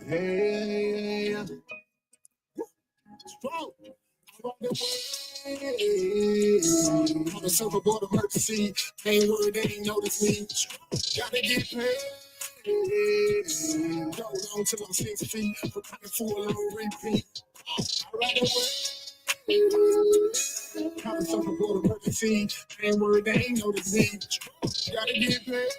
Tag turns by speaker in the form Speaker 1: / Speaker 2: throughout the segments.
Speaker 1: Hey, strong. On the way. On the surfboard emergency. Ain't worried, they ain't notice me. Gotta get paid. Go long till I'm 6 feet. Put pocket full on repeat. I ride away. On the surfboard emergency. Ain't worried, they ain't notice me. Gotta get paid.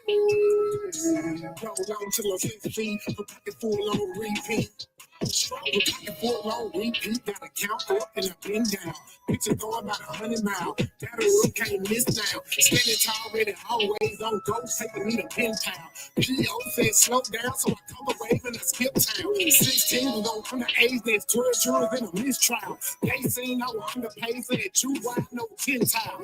Speaker 1: Go long till I'm 6 feet. Put pocket full on repeat. Strong, pocket full on repeat. Gotta count up and I've been down. Picture going about 100 miles. That room can't miss now. Standing tall, ready, always on go. Taking me to pin town. P.O. said slow down, so I come away and I skip town. 16 was on underage, there's 12 jurors in a mistrial. They seen I was underpaid, said you wide, no 10 tile. I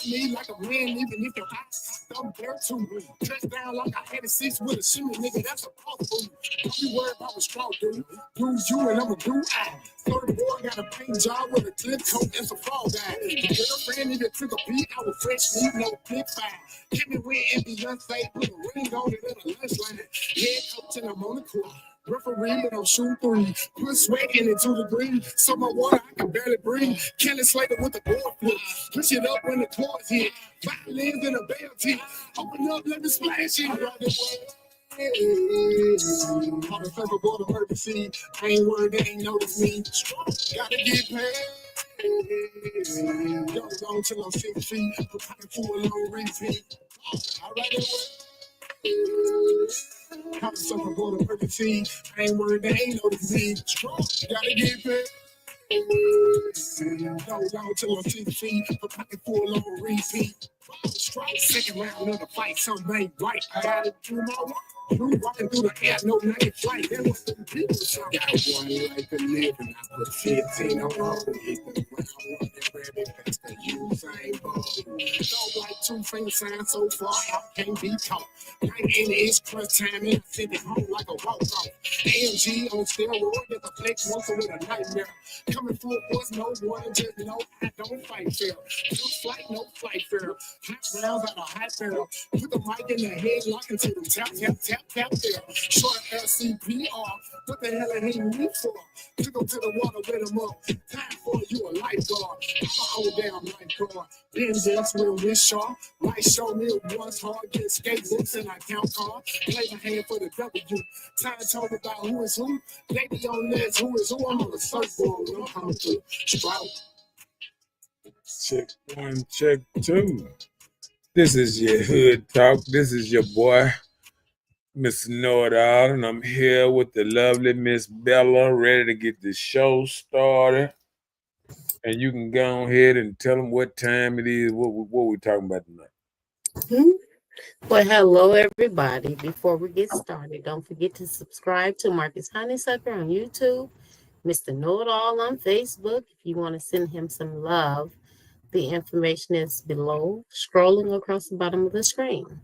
Speaker 1: mean like a man, even if your eyes don't dare to me. Touchdown like I had a 6 with a shoe, nigga, that's a possible. Don't be worried about what straw do. Bruise you and I'ma do I. So the boy got a paint job with a clear coat and some fall guy. The girlfriend even took a beat, I was fresh meat, no big five. Hit me with and Beyonce, put a ring on it in a lunch line. Head coach and I'm on the court. Referee, but I'm shooting three. Put sweat in it to the green. So my water, I can barely breathe. Kelly Slater with the board flip. Push it up when the chords hit. Violins in a bell tee. Open up, let me splash it. Run the way. On the surfboard emergency. I ain't worried, they ain't notice me. Gotta get paid. Go long till I'm 6 feet. Put pocket full on repeat. I ride it away. On the surfboard emergency. I ain't worried, they ain't notice me. Gotta get paid. Go long till I'm 6 feet. Put pocket full on repeat. Strike second round of the fight, something ain't right. I gotta do my work. You walking through the air, no night flight. That was the people. Got one life to live, and I put 15 on all the hit the ground. Ready, that's the Usain Bolt. Don't like 2 finger sign so far, I can't be caught. 19 is crunch time, and I send it home like a walk off. AMG on steroids, get the flex once with a nightmare. Coming full force, no water, just know I don't fight fair. Just flight, no flight fair. Hot rounds out of hot barrel. Put the mic in the head, lock into them. Tap, tap, tap, tap there. Short LCPR. What the hell are they me for? To go to the water, let them up. Time for you a lifeguard. I'm a old damn lifeguard. Been there, swim with shark. Might show me it was hard. Get skatebooks and I count cards. Play my hand for the W. Time to talk about who is who. Lady on this, who is who? I'm on the surfboard. I'm coming through. Sprout.
Speaker 2: Check 1, check 2. This is your hood talk. This is your boy, Mr. Know-It-All, and I'm here with the lovely Miss Bella, ready to get the show started. And you can go ahead and tell them what time it is, what we talking about tonight.
Speaker 3: Well, hello, everybody. Before we get started, don't forget to subscribe to Marcus Honeysucker on YouTube, Mr. Know-It-All on Facebook. If you want to send him some love, the information is below, scrolling across the bottom of the screen.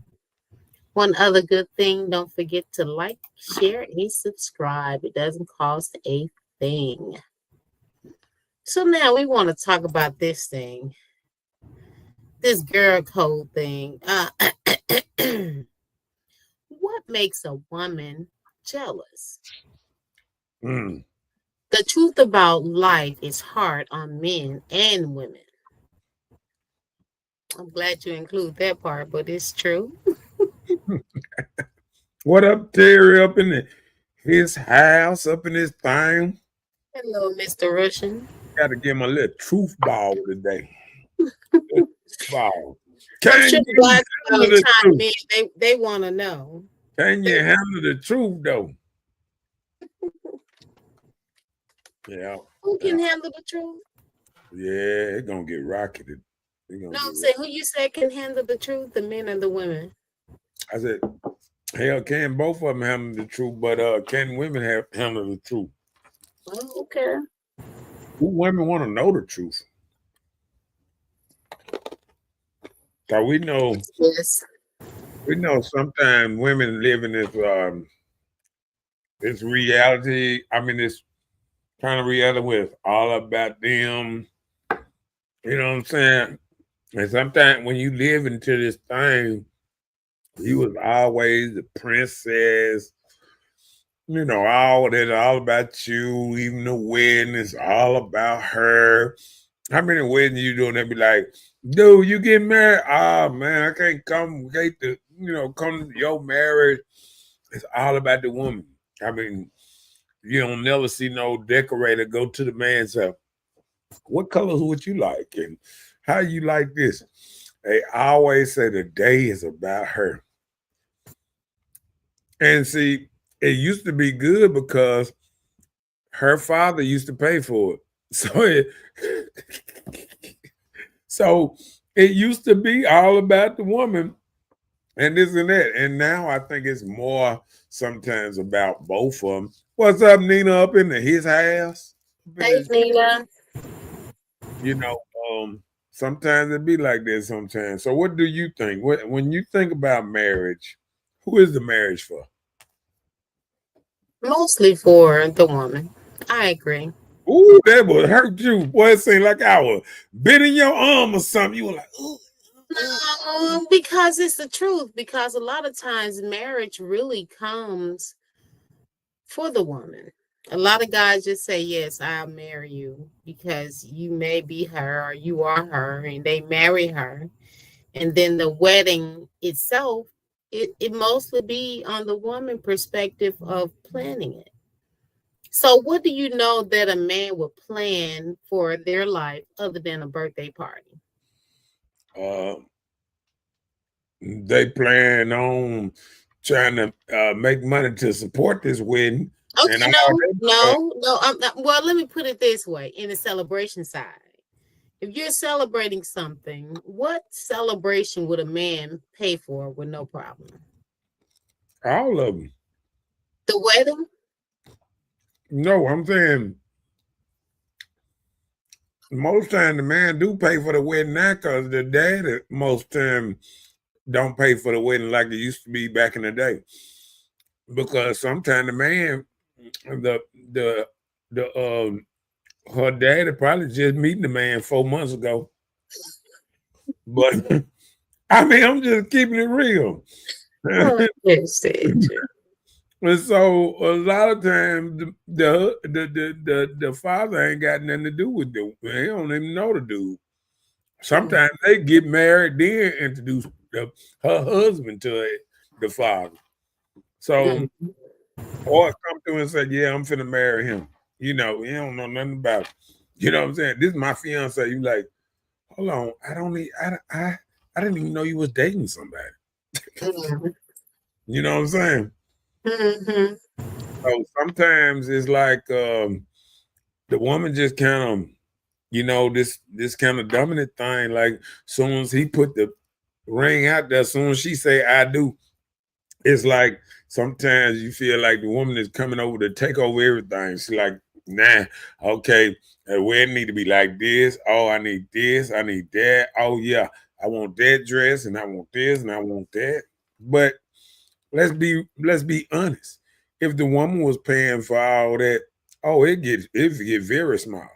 Speaker 3: One other good thing, don't forget to like, share, and subscribe. It doesn't cost a thing. So now we want to talk about this thing, this girl code thing. What makes a woman jealous? The truth about life is hard on men and women. I'm glad you include that part, but it's true.
Speaker 2: What up, Terry? Up in his house, up in his thing.
Speaker 3: Hello, Mr. Russian.
Speaker 2: Got to give him a little truth ball today. Ball.
Speaker 3: I'm sure lots of time men, they want to know.
Speaker 2: Can you handle the truth, though? Yeah.
Speaker 3: Who can handle the truth?
Speaker 2: Yeah, it's going to get rocketed.
Speaker 3: No, I'm saying who you said can handle the truth, the men and the women?
Speaker 2: I said, hell, can both of them handle the truth, but can women handle the truth?
Speaker 3: Oh, okay.
Speaker 2: Who women want to know the truth? So we know, sometimes women live in this reality. I mean, this kind of reality with all about them. You know what I'm saying? And sometimes when you live into this thing, you was always the princess. You know, it's all about you. Even the wedding is all about her. How many weddings you doing? They be like, dude, you getting married? Ah, man, I can't come. Get to, come to your marriage. It's all about the woman. I mean, you don't never see no decorator go to the man and say, what colors would you like? And how you like this? They always say the day is about her. And see, it used to be good because her father used to pay for it. So it used to be all about the woman and this and that. And now I think it's more sometimes about both of them. What's up, Nina, up in his house?
Speaker 3: Hey, Nina.
Speaker 2: You know, sometimes it be like that sometimes. So what do you think? When you think about marriage, who is the marriage for?
Speaker 3: Mostly for the woman. I agree.
Speaker 2: Ooh, that would hurt you. Boy, it seemed like I was bending your arm or something. You were like, ooh.
Speaker 3: No, because it's the truth. Because a lot of times marriage really comes for the woman. A lot of guys just say, yes, I'll marry you because you may be her or you are her, and they marry her. And then the wedding itself, it mostly be on the woman perspective of planning it. So what do you know that a man would plan for their life other than a birthday party?
Speaker 2: They plan on trying to make money to support this wedding.
Speaker 3: Okay,
Speaker 2: And
Speaker 3: no. Well, let me put it this way: in the celebration side, if you're celebrating something, what celebration would a man pay for with no problem?
Speaker 2: all of them.
Speaker 3: The wedding?
Speaker 2: No, I'm saying most time the man do pay for the wedding now because the dad most time don't pay for the wedding like it used to be back in the day. Because sometimes the man, the her daddy probably just meeting the man 4 months ago. But I mean, I'm just keeping it real.
Speaker 3: Oh, yes,
Speaker 2: And so a lot of times the father ain't got nothing to do with the. They don't even know the dude. Sometimes they get married, then introduce her husband to the father. So or come through and say, "Yeah, I'm finna marry him." You know, he don't know nothing about it. You know what I'm saying? This is my fiance. You like, hold on, I didn't even know you was dating somebody. You know what I'm saying?
Speaker 3: Mm-hmm.
Speaker 2: So sometimes it's like the woman just kind of, this kind of dominant thing. Like soon as he put the ring out there, soon as she say I do, it's like sometimes you feel like the woman is coming over to take over everything. She's like, nah, okay, the wedding need to be like this. Oh, I need this, I need that. Oh yeah, I want that dress and I want this and I want that. But let's be honest. If the woman was paying for all that, oh, it get very small.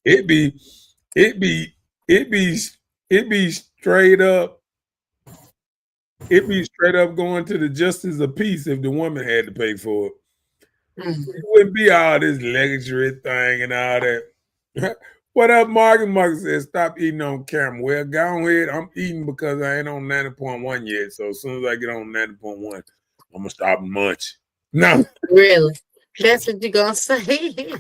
Speaker 2: It be it be it be it be straight up. It be straight up going to the justice of peace if the woman had to pay for it. It wouldn't be all this luxury thing and all that. What up, Mark? Mark says, stop eating on camera. Well, go ahead. I'm eating because I ain't on 90.1 yet. So as soon as I get on 90.1, I'm going to stop munch. No.
Speaker 3: Really? That's what you're going to say?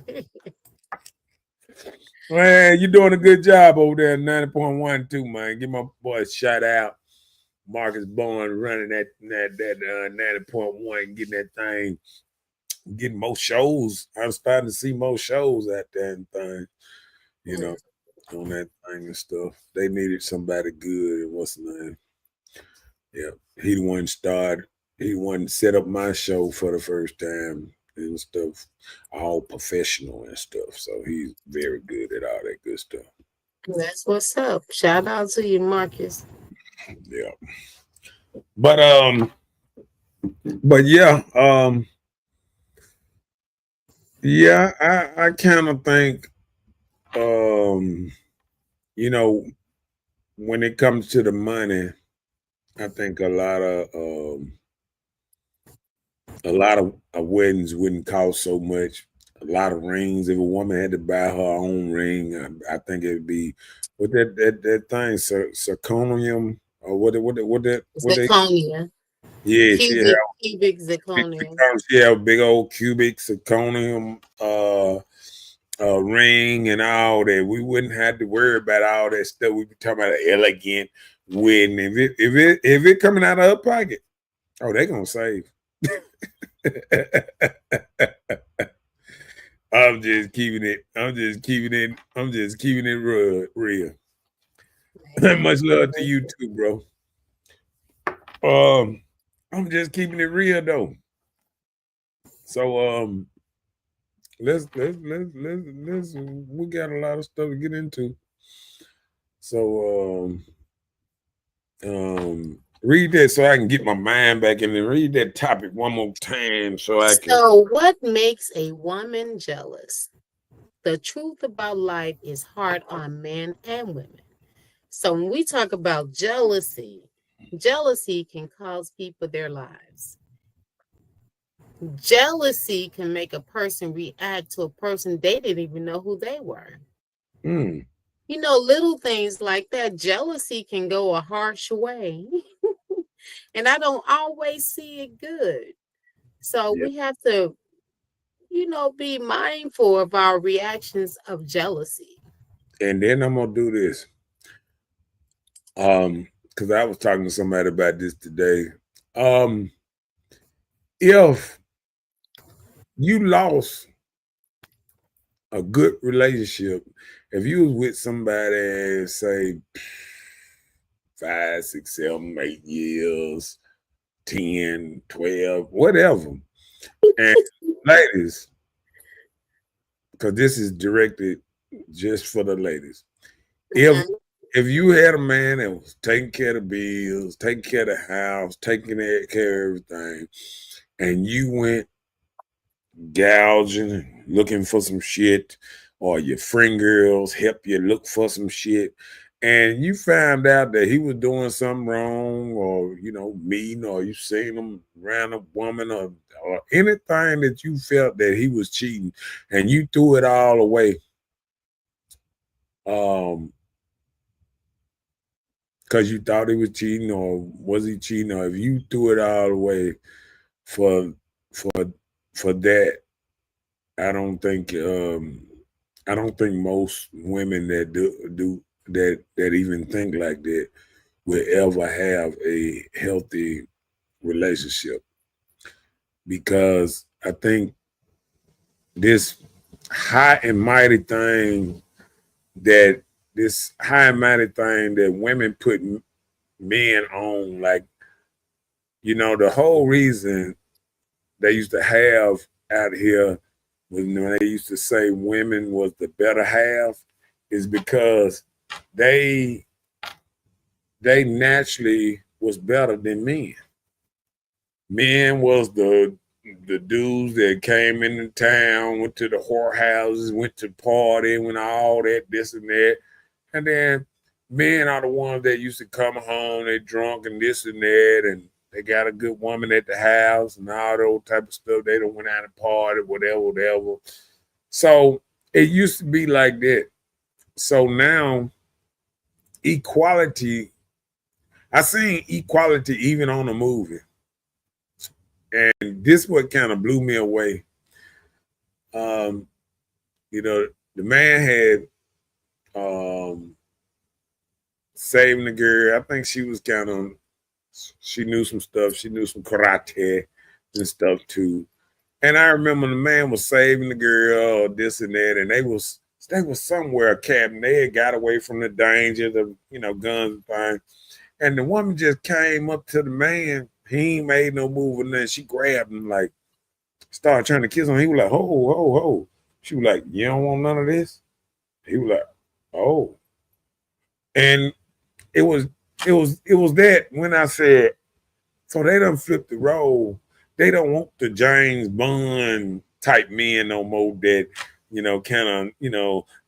Speaker 2: Man, you're doing a good job over there at 90.1 too, man. Give my boy a shout out. Marcus Bowen running that 90.1, getting that thing, getting more shows. I'm starting to see more shows at that thing, on that thing and stuff. They needed somebody good. What's the name? Yeah, he the one started. He the one set up my show for the first time and stuff, all professional and stuff. So he's very good at all that good stuff.
Speaker 3: That's what's up. Shout out to you, Marcus.
Speaker 2: Yeah. But yeah, I kind of think when it comes to the money, I think a lot of a lot of weddings wouldn't cost so much. A lot of rings. If a woman had to buy her own ring, I think it'd be what that thing, zirconium or what they
Speaker 3: Zirconia,
Speaker 2: yeah, she had
Speaker 3: cubic zirconia.
Speaker 2: she had a big old cubic zirconium ring and all that. We wouldn't have to worry about all that stuff. We'd be talking about an elegant wedding. If it coming out of her pocket, oh, they gonna save. I'm just keeping it real. Much love to you too, bro. I'm just keeping it real though. So let's we got a lot of stuff to get into. So read that so I can get my mind back in and read that topic one more time so I can.
Speaker 3: So, what makes a woman jealous? The truth about life is hard on men and women. So, when we talk about jealousy, jealousy can cost people their lives. Jealousy can make a person react to a person they didn't even know who they were. You know, little things like that. Jealousy can go a harsh way. And I don't always see it good. So we have to, be mindful of our reactions of jealousy.
Speaker 2: And then I'm gonna do this. Because I was talking to somebody about this today. If you lost a good relationship, if you was with somebody, say 5, 6, 7, 8 years, 10, 12, whatever, and ladies, because this is directed just for the ladies. If you had a man that was taking care of the bills, taking care of the house, taking care of everything, and you went gouging, looking for some shit, or your friend girls help you look for some shit, and you found out that he was doing something wrong, or mean, or you seen him around a woman, or anything that you felt that he was cheating, and you threw it all away, because you thought he was cheating, or was he cheating, or if you threw it all away for that, I don't think most women that do that even think like that will ever have a healthy relationship, because I think this high and mighty thing that women put men on, like, the whole reason they used to have out here when they used to say women was the better half is because they naturally was better than men. Men was the dudes that came into town, went to the whorehouses, went to party, went all that, this and that. And then men are the ones that used to come home, they drunk and this and that, and they got a good woman at the house and all that type of stuff. They don't went out and party, whatever. So it used to be like that. So now equality, I seen equality even on a movie. And this what kind of blew me away. The man had saving the girl. I think she was she knew some stuff. She knew some karate and stuff too. And I remember the man was saving the girl, this and that, and they was somewhere a cabin. They had got away from the danger, the guns and things. And the woman just came up to the man. He ain't made no move, and then she grabbed him, like, started trying to kiss him. He was like, ho. She was like, you don't want none of this? He was like, oh. And it was that when I said, so they done flipped the role. They don't want the James Bond type men no more that, kind of,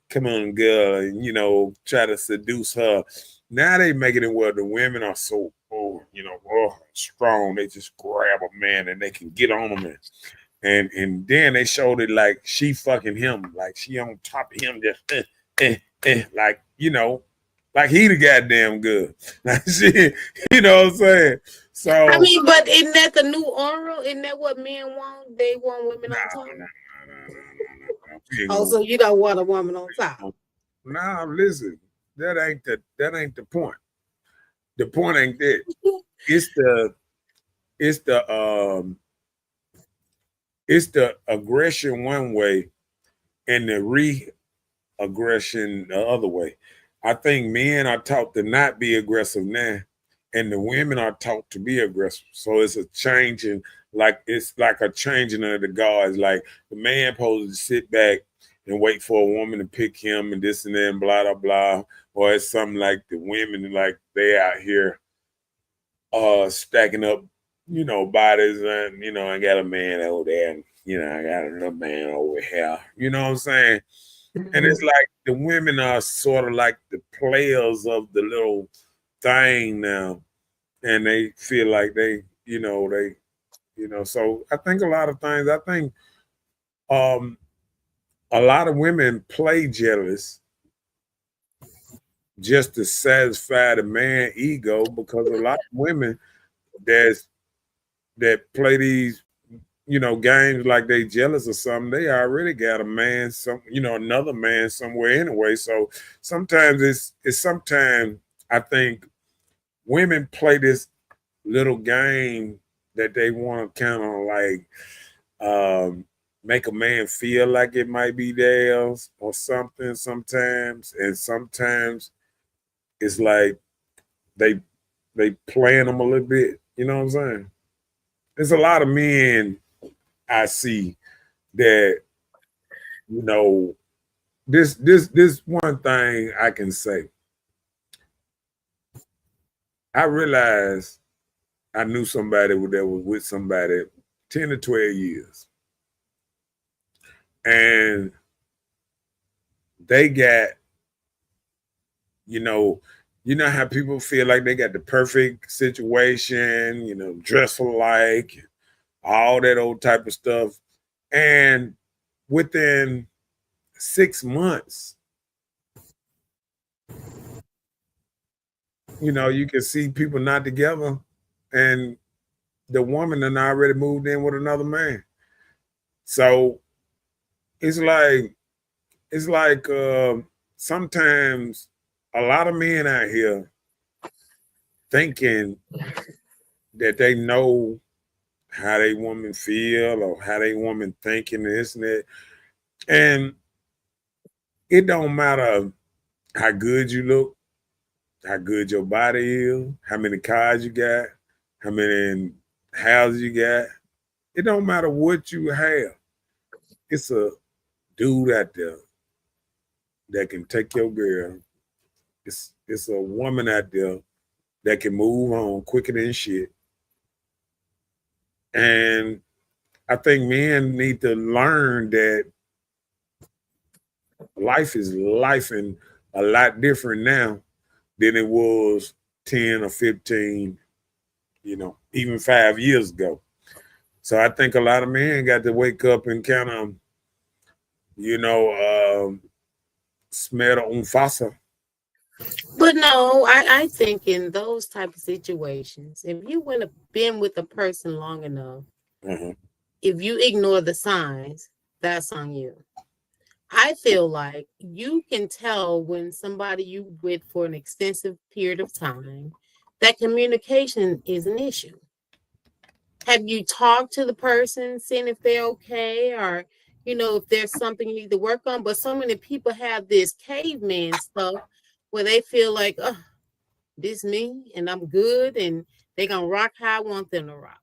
Speaker 2: come on, girl, and, try to seduce her. Now they making it where the women are so strong. They just grab a man and they can get on him, and then they showed it like she fucking him, like she on top of him, just like like he the goddamn good. Like she, you know what I'm saying? So
Speaker 3: I mean, but isn't that the new oral? Isn't that what men want? They want women on top. Oh, so you don't want a woman on top?
Speaker 2: Nah, listen, that ain't the point. The point ain't that. It's the aggression one way and the re-aggression the other way. I think men are taught to not be aggressive now, and the women are taught to be aggressive. So it's a changing, it's like a changing of the guards. Like the man supposed to sit back and wait for a woman to pick him and this and that and blah, blah, blah. Or it's something like the women, like they out here stacking up, bodies and, I got a man over there and, I got another man over here. You know what I'm saying? And it's like the women are sort of like the players of the little thing now. And they feel like so I think a lot of things, a lot of women play jealous just to satisfy the man ego, because a lot of women that play these games like they jealous or something, they already got a man, another man somewhere anyway. So sometimes sometimes I think women play this little game that they want to kind of like make a man feel like it might be theirs or something sometimes, and sometimes it's like they playing them a little bit. You know what I'm saying? There's a lot of men I see that, this one thing I can say. I realized I knew somebody that was with somebody 10 to 12 years. And they got, how people feel like they got the perfect situation, dress alike, all that old type of stuff. And within 6 months, you can see people not together and the woman done already moved in with another man. So it's like sometimes a lot of men out here thinking that they know how they woman feel or how they woman thinking this and that. And it don't matter how good you look, how good your body is, how many cars you got, how many houses you got. It don't matter what you have. It's a dude out there that can take your girl. It's a woman out there that can move on quicker than shit. And I think men need to learn that life is life and a lot different now than it was 10 or 15, even 5 years ago. So I think a lot of men got to wake up and kind of, smell the umfasa.
Speaker 3: But no, I think in those type of situations, if you been with a person long enough, if you ignore the signs, that's on you. I feel like you can tell when somebody you with for an extensive period of time, that communication is an issue. Have you talked to the person, seen if they're okay, or if there's something you need to work on? But so many people have this caveman stuff where they feel like, oh, this me and I'm good and they're gonna rock how I want them to rock.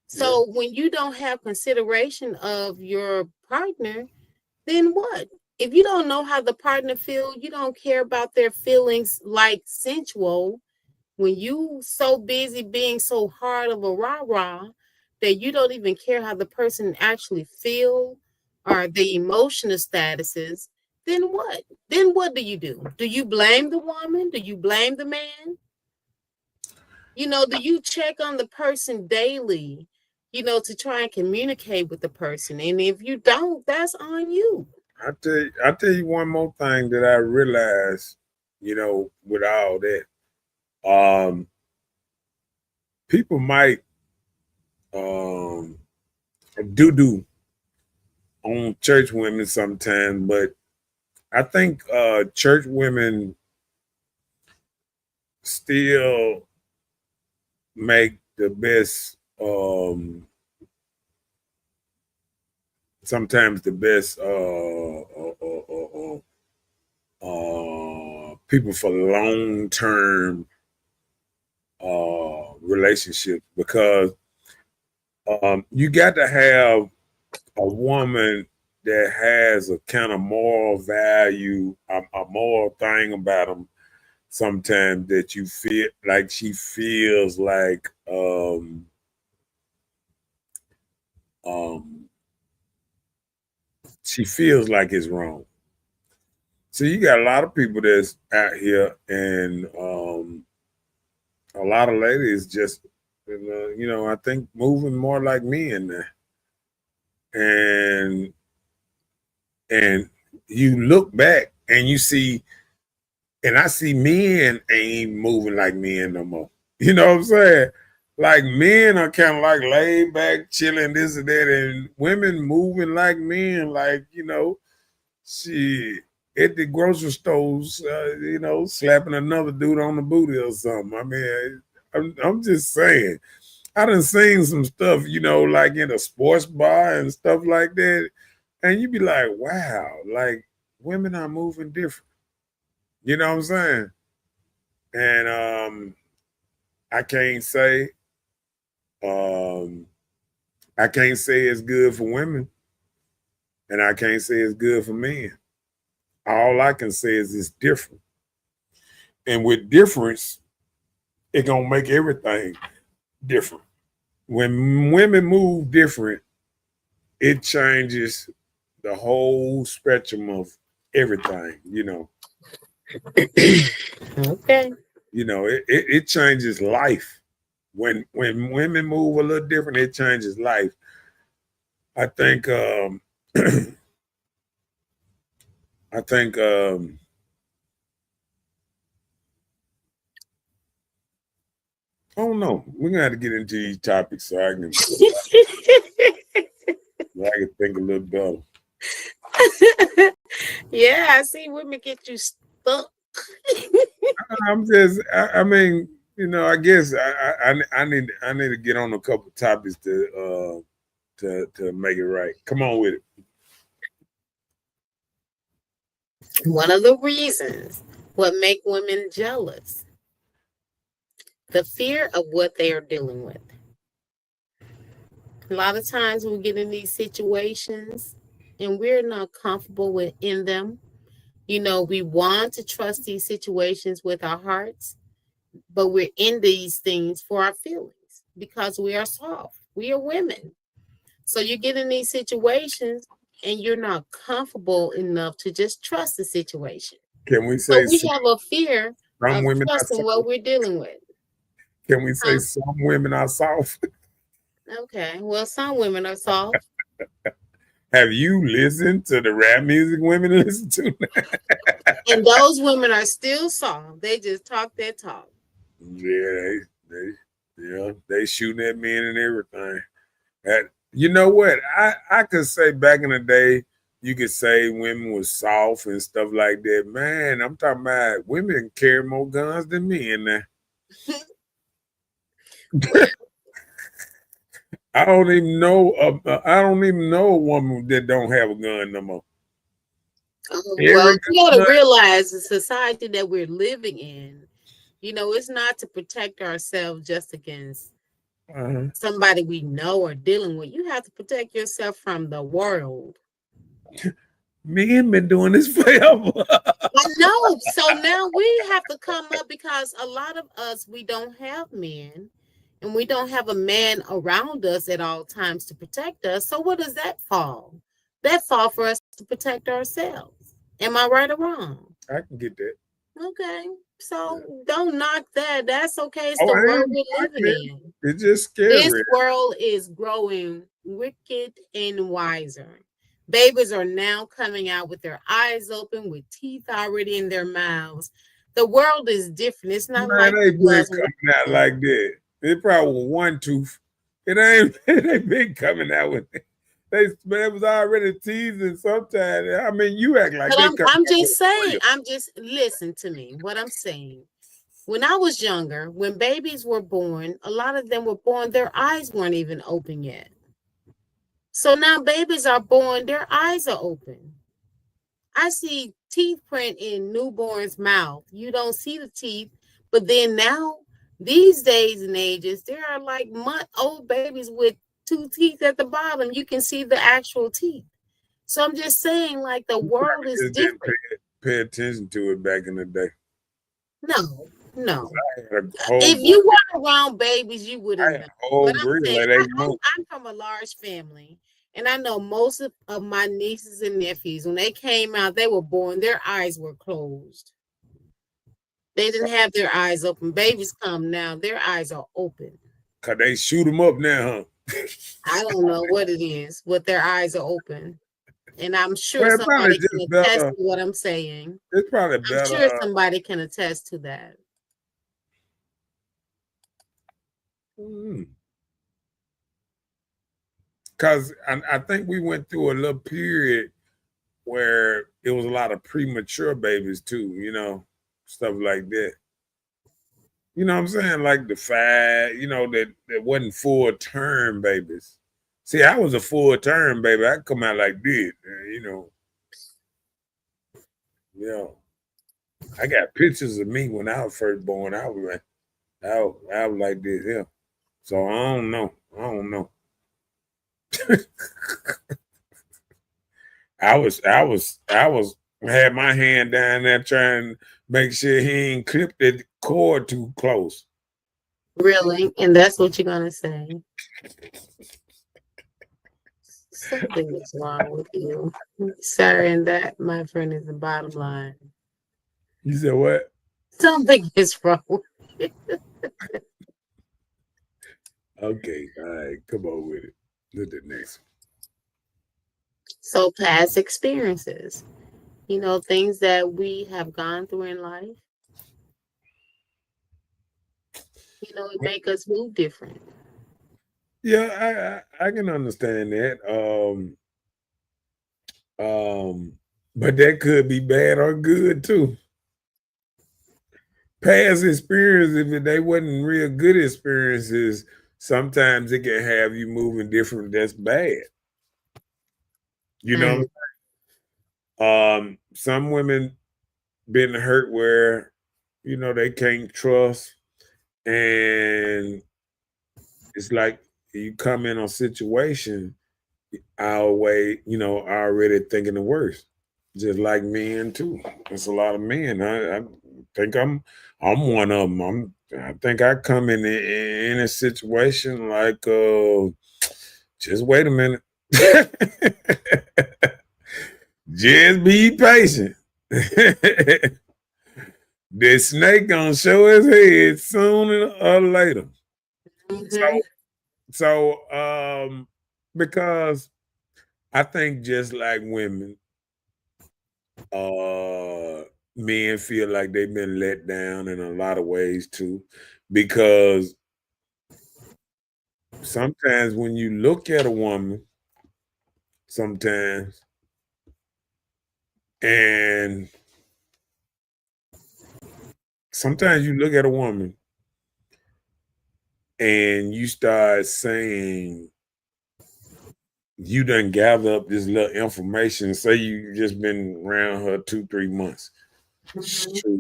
Speaker 3: So when you don't have consideration of your partner, then what? If you don't know how the partner feels, you don't care about their feelings like sensual. When you so busy being so hard of a rah-rah that you don't even care how the person actually feel or the emotional statuses, then what? Then what do you do? Do you blame the woman? Do you blame the man? You know, do you check on the person daily, you know, to try and communicate with the person? And if you don't, that's on you.
Speaker 2: I tell you one more thing that I realized, with all that. Um, People might um do on church women sometimes, but I think church women still make the best sometimes the best people for long term relationships, because you got to have a woman that has a kind of moral value, a moral thing about them sometimes, that you feel like she feels like she feels like it's wrong. So you got a lot of people that's out here, and a lot of ladies just, I think moving more like men now. And you look back and you see, and I see men ain't moving like men no more. You know what I'm saying? Like, men are kind of like laid back, chilling, this and that, and women moving like men, like, she at the grocery stores, slapping another dude on the booty or something. I mean, I'm just saying. I done seen some stuff, like in a sports bar and stuff like that. And you be like, wow, like, women are moving different. You know what I'm saying? And I can't say it's good for women, and I can't say it's good for men. All I can say is it's different. And with difference, it gonna make everything different. When women move different, it changes the whole spectrum of everything,
Speaker 3: Okay.
Speaker 2: It changes life. When women move a little different, it changes life. I think I think I don't know. We're gonna have to get into these topics so I can think a little better.
Speaker 3: Yeah, I see women get you stuck.
Speaker 2: I mean, I guess I need to get on a couple topics to make it right. Come on with it.
Speaker 3: One of the reasons what make women jealous, the fear of what they are dealing with. A lot of times we get in these situations and we're not comfortable within them. We want to trust these situations with our hearts, but we're in these things for our feelings because we are soft. We are women. So you get in these situations and you're not comfortable enough to just trust the situation.
Speaker 2: Can we
Speaker 3: So
Speaker 2: say
Speaker 3: we have a fear
Speaker 2: some
Speaker 3: of
Speaker 2: women are
Speaker 3: trusting
Speaker 2: soft?
Speaker 3: what we're dealing with.
Speaker 2: Can we say some women are soft?
Speaker 3: Okay, well, some women are soft.
Speaker 2: Have you listened to the rap music women listen to?
Speaker 3: And those women are still soft. They just talk that talk.
Speaker 2: Yeah, they shooting at men and everything. You know what? I could say back in the day, you could say women was soft and stuff like that. Man, I'm talking about women carry more guns than men now. I don't even know a woman that don't have a gun no more.
Speaker 3: Well, you got to realize the society that we're living in, it's not to protect ourselves just against somebody we know or dealing with. You have to protect yourself from the world.
Speaker 2: Men been doing this forever.
Speaker 3: I know. So now we have to come up because a lot of us, we don't have men and we don't have a man around us at all times to protect us. So what does that fall? That fall for us to protect ourselves. Am I right or wrong?
Speaker 2: I can get that.
Speaker 3: Okay. So don't knock that. That's okay. It's
Speaker 2: Oh,
Speaker 3: the
Speaker 2: I
Speaker 3: world
Speaker 2: ain't
Speaker 3: we're living
Speaker 2: knocking.
Speaker 3: in.
Speaker 2: It's just
Speaker 3: This
Speaker 2: scary.
Speaker 3: world is growing wicked and wiser. Babies are now coming out with their eyes open, with teeth already in their mouths. The world is different. It's not
Speaker 2: Man,
Speaker 3: like
Speaker 2: they
Speaker 3: it
Speaker 2: been
Speaker 3: was when
Speaker 2: coming out
Speaker 3: we were
Speaker 2: like that. It probably was one tooth. It ain't. They been coming out with it. They was already teasing sometimes. I mean, you act like
Speaker 3: But
Speaker 2: they coming
Speaker 3: I'm
Speaker 2: out with
Speaker 3: just saying,
Speaker 2: real.
Speaker 3: I'm just listen to me. What I'm saying. When I was younger, when babies were born, a lot of them were born, their eyes weren't even open yet. So now babies are born, their eyes are open. I see teeth print in newborn's mouth. You don't see the teeth, but then now, these days and ages, there are like month-old babies with 2 teeth at the bottom. You can see the actual teeth. So I'm just saying, like, the
Speaker 2: You
Speaker 3: world
Speaker 2: probably
Speaker 3: is
Speaker 2: just didn't
Speaker 3: different.
Speaker 2: pay attention to it back in the day.
Speaker 3: No.
Speaker 2: I had a whole
Speaker 3: If you were around babies, you would
Speaker 2: I
Speaker 3: have
Speaker 2: had
Speaker 3: known.
Speaker 2: a whole
Speaker 3: But I'm
Speaker 2: grill
Speaker 3: saying,
Speaker 2: at 8 months.
Speaker 3: I'm from a large family, and I know most of my nieces and nephews, when they came out, they were born, their eyes were closed. They didn't have their eyes open. Babies come now, their eyes are open.
Speaker 2: Cause they shoot them up now, huh?
Speaker 3: I don't know what it is, but their eyes are open. And I'm sure
Speaker 2: Well, it probably
Speaker 3: somebody can
Speaker 2: just
Speaker 3: attest
Speaker 2: better.
Speaker 3: to what I'm saying.
Speaker 2: It's probably
Speaker 3: I'm
Speaker 2: better.
Speaker 3: sure somebody can attest to that.
Speaker 2: Because I think we went through a little period where it was a lot of premature babies too, stuff like that. You know what I'm saying? Like the five, that wasn't full term babies. See, I was a full term baby. I come out like this, Yeah. I got pictures of me when I was first born. I was like this, yeah. So I don't know. I had my hand down there trying to make sure he ain't clipped the cord too close.
Speaker 3: Really? And that's what you're gonna say? Something is wrong with you, sir, and that, my friend, is the bottom line.
Speaker 2: You said what?
Speaker 3: Something is wrong.
Speaker 2: Okay, all right, come on with it. Look at the next one.
Speaker 3: So past experiences, things that we have gone through in life, it make us move different.
Speaker 2: Yeah, I can understand that. But that could be bad or good too. Past experience, if they wasn't real good experiences, sometimes it can have you moving different. That's bad. You know, some women been hurt where they can't trust, and it's like you come in a situation already thinking the worst. Just like men too. There's a lot of men. I think I'm one of them. I think I come in a situation like just wait a minute. Just be patient. The snake gonna show his head sooner or later.
Speaker 3: Mm-hmm.
Speaker 2: So because I think just like women, men feel like they've been let down in a lot of ways too, because sometimes when you look at a woman, sometimes, and sometimes you look at a woman and you start saying you done gather up this little information. Say you just been around her 2-3 months.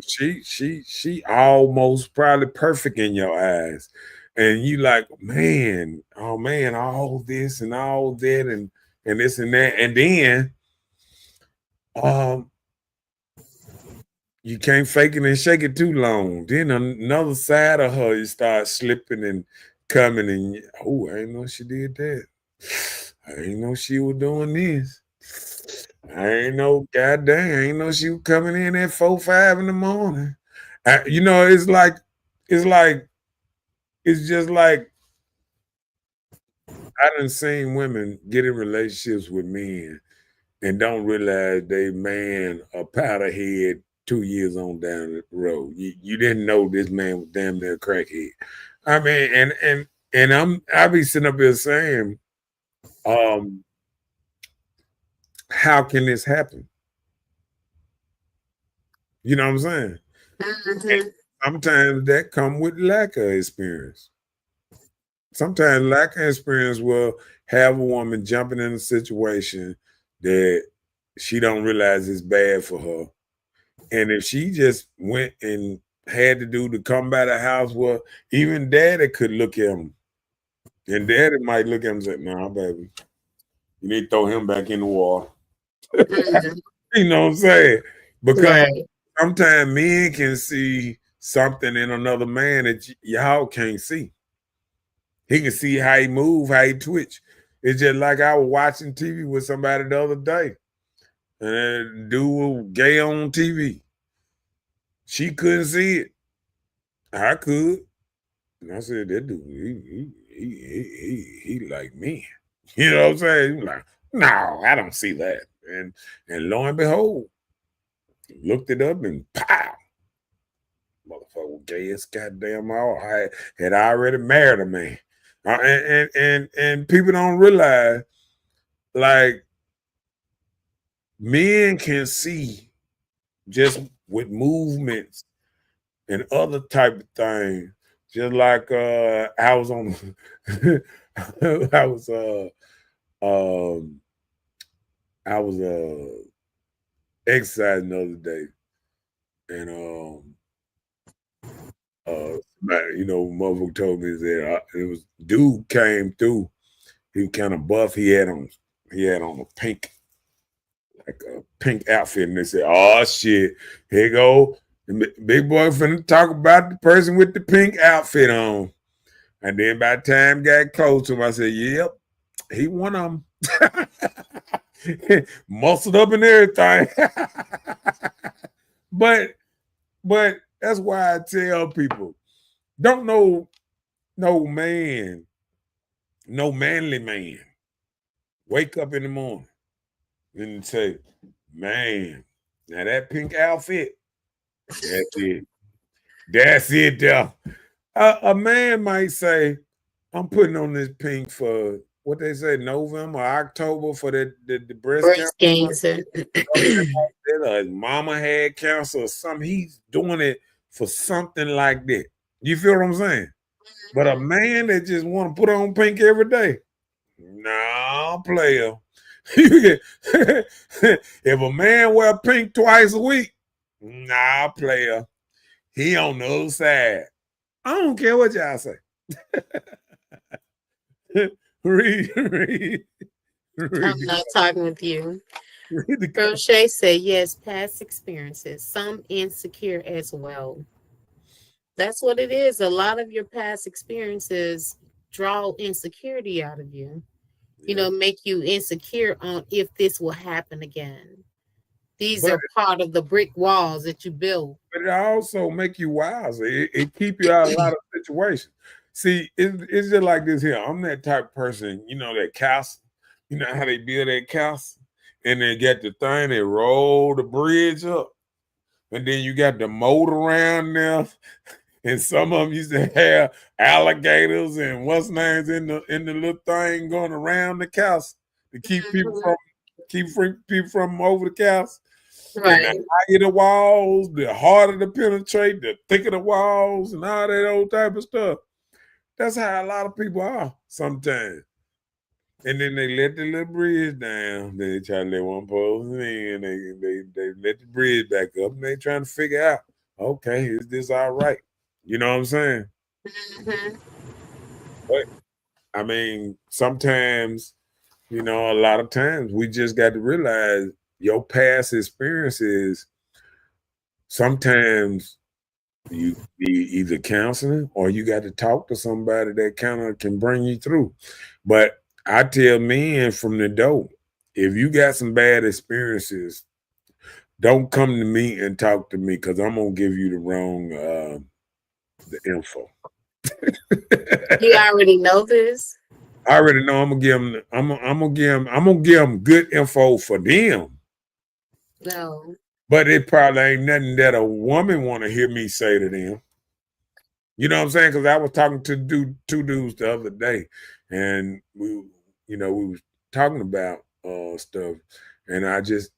Speaker 2: She almost probably perfect in your eyes, and you like, man, oh man, all this and all that and this and that, and then you can't fake it and shake it too long. Then another side of her, you start slipping and coming, and oh, I didn't know she did that. I didn't know she was doing this. I ain't know, goddamn, I ain't know she was coming in at 4, 5 in the morning. You know, it's just like I done seen women get in relationships with men and don't realize they man a powder head 2 years on down the road. You didn't know this man was damn near a crackhead. I mean, and I be sitting up here saying, how can this happen? You know what I'm saying?
Speaker 3: Mhm.
Speaker 2: Sometimes that come with lack of experience. Sometimes lack of experience will have a woman jumping in a situation that she don't realize is bad for her. And if she just went and had to do to come by the house, well, even daddy could look at him. And daddy might look at him and say, nah, baby, you need to throw him back in the water.
Speaker 3: Mhm.
Speaker 2: You know what I'm saying? Because
Speaker 3: Right.
Speaker 2: sometimes men can see something in another man that y'all can't see. He can see how he move, how he twitch. It's just like I was watching TV with somebody the other day. And that dude was gay on TV. She couldn't see it. I could. And I said, that dude, he like me. You know what I'm saying? He like, no, I don't see that. And lo and behold, looked it up and pow. Motherfucker gay as goddamn all. I had already married a man. And people don't realize, like, men can see just with movements and other type of things. Just like I was on I was I was exercising the other day, and you know, motherfucker told me that it was dude came through. He was kind of buff. He had on a pink, like a pink outfit, and they said, "Oh shit, here go the big boy finna talk about the person with the pink outfit on." And then by the time got close to him, I said, "Yep, he one of them, muscled up and everything." but that's why I tell people, don't know no man, no manly man, wake up in the morning and say, "Man, now that pink outfit, that's it, that's it." There, a man might say, "I'm putting on this pink for." What they say, November or October for the breast cancer.
Speaker 3: Breast cancer.
Speaker 2: His mama had cancer or something. He's doing it for something like that. You feel what I'm saying? But a man that just want to put on pink every day, nah, player. If a man wear pink twice a week, nah, player. He on the other side. I don't care what y'all say. read
Speaker 3: I'm not talking with you.
Speaker 2: the
Speaker 3: Crochet said, yes, past experiences, some insecure as well. That's what it is. A lot of your past experiences draw insecurity out of you, make you insecure on if this will happen again. These
Speaker 2: But
Speaker 3: are part of the brick walls that you build.
Speaker 2: but it also make you wiser. It keep you out of a lot of situations. See, it's just like this here. I'm that type of person, that castle. You know how they build that castle? And they get the thing, they roll the bridge up. And then you got the moat around there. And some of them used to have alligators and what's names in the little thing going around the castle to keep people from over the castle. And the
Speaker 3: Right.
Speaker 2: higher the walls, the harder to penetrate, the thicker the walls, and all that old type of stuff. That's how a lot of people are sometimes. And then they let the little bridge down. They try to let one person in. They let the bridge back up, and they trying to figure out, okay, is this all right? You know what I'm saying?
Speaker 3: Mhm.
Speaker 2: But I mean, sometimes, a lot of times we just got to realize your past experiences. Sometimes you need either counseling or you got to talk to somebody that kind of can bring you through. But I tell men from the door, if you got some bad experiences, don't come to me and talk to me because I'm gonna give you the wrong the info.
Speaker 3: You already know this.
Speaker 2: I already know I'm gonna give them. I'm gonna give them good info for them.
Speaker 3: No.
Speaker 2: But it probably ain't nothing that a woman want to hear me say to them. You know what I'm saying? Because I was talking to two dudes the other day, and we was talking about stuff, and I just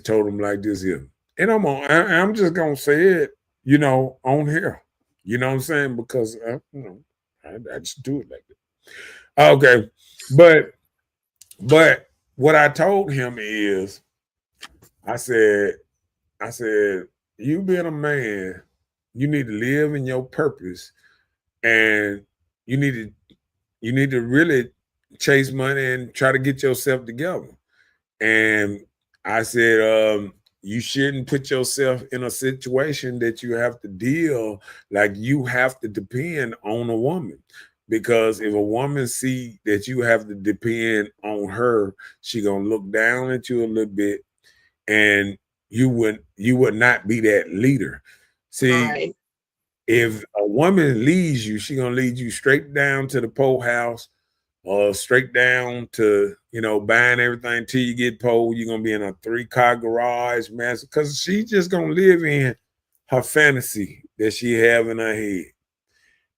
Speaker 2: told them like this here, and I'm just gonna say it, on here. You know what I'm saying? Because I just do it like that. Okay, but what I told him is, I said, you being a man, you need to live in your purpose, and you need to really chase money and try to get yourself together. And I said, you shouldn't put yourself in a situation that you have to deal like you have to depend on a woman. Because if a woman see that you have to depend on her, she gonna look down at you a little bit, and you would not be that leader. See,
Speaker 3: Right.
Speaker 2: if a woman leads you, she gonna lead you straight down to the poorhouse, or straight down to buying everything till you get poor. You're gonna be in a 3-car garage, man, because she just gonna live in her fantasy that she have in her head.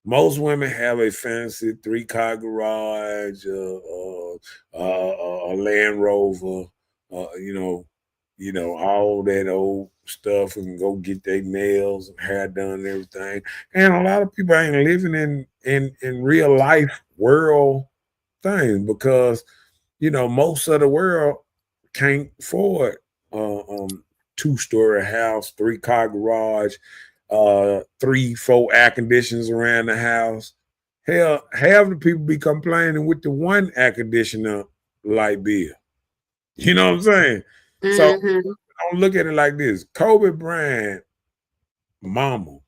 Speaker 2: Most women have a fantasy 3-car garage, a Land Rover, all that old stuff, and go get their nails and hair done and everything. And a lot of people ain't living in real life world things because most of the world can't afford 2-story house, 3-car garage, 3-4 air conditioners around the house. Hell, half the people be complaining with the 1 air conditioner light bill. You know what I'm saying? So don't look at it like this. Kobe Bryant mama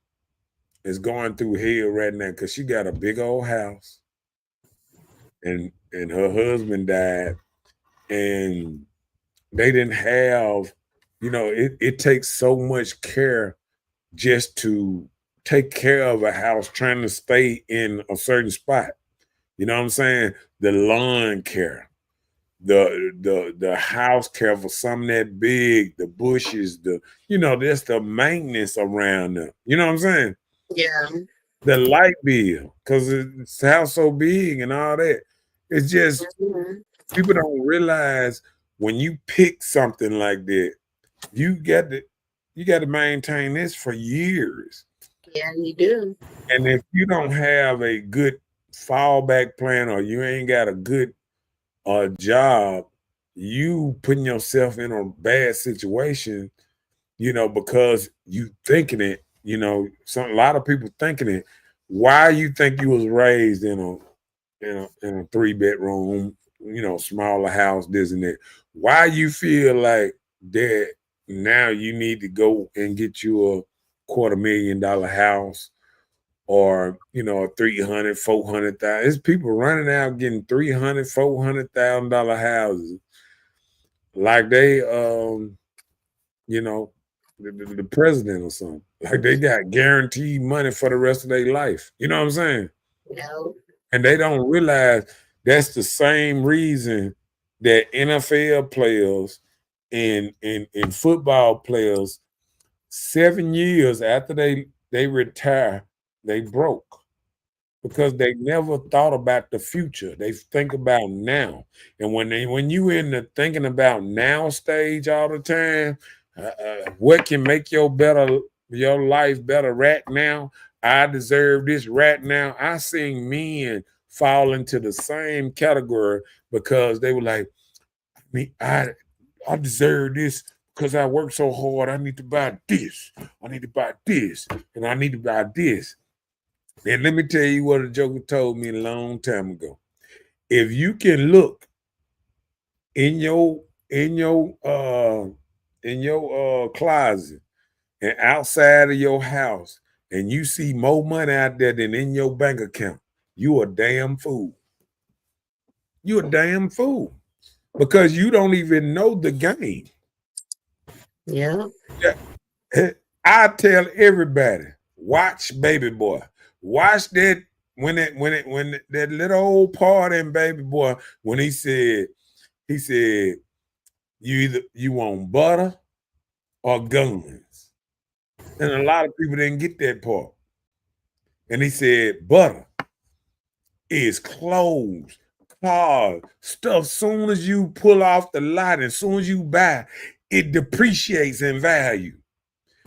Speaker 2: is going through hell right now because she got a big old house, and her husband died, and they didn't have, it takes so much care just to take care of a house, trying to stay in a certain spot. You know what I'm saying? The lawn care, the house care for something that big, the bushes, there's the maintenance around them. You know what I'm saying?
Speaker 3: Yeah.
Speaker 2: The light bill, because it's house so big and all that. It's just people don't realize when you pick something like that, you got to maintain this for years.
Speaker 3: Yeah, you do.
Speaker 2: And if you don't have a good fallback plan, or you ain't got a good job, you putting yourself in a bad situation, because you thinking it, a lot of people thinking it. Why you think you was raised in a 3-bedroom, smaller house, this and that? Why you feel like that now you need to go and get you a $250,000 house, or a 300, 400,000? There's people running out getting $300,000, $400,000 houses, like they the president or something. Like they got guaranteed money for the rest of their life. You know what I'm saying?
Speaker 3: No.
Speaker 2: And they don't realize that's the same reason that NFL players and football players, 7 years after they retire, they broke, because they never thought about the future. They think about now. And when you in the thinking about now stage all the time, what can make your life better right now? I deserve this right now. I seen men fall into the same category because they were like, I deserve this because I work so hard. I need to buy this. I need to buy this. And I need to buy this. And let me tell you what a joker told me a long time ago. If you can look in your closet and outside of your house, and you see more money out there than in your bank account, you a damn fool. You a damn fool, because you don't even know the game.
Speaker 3: Yeah.
Speaker 2: I tell everybody, watch Baby Boy. Watch that when that little old part in Baby Boy when he said you want butter or guns. And a lot of people didn't get that part. And he said butter is clothes, cars, stuff. Soon as you pull off the lot and soon as you buy, it depreciates in value.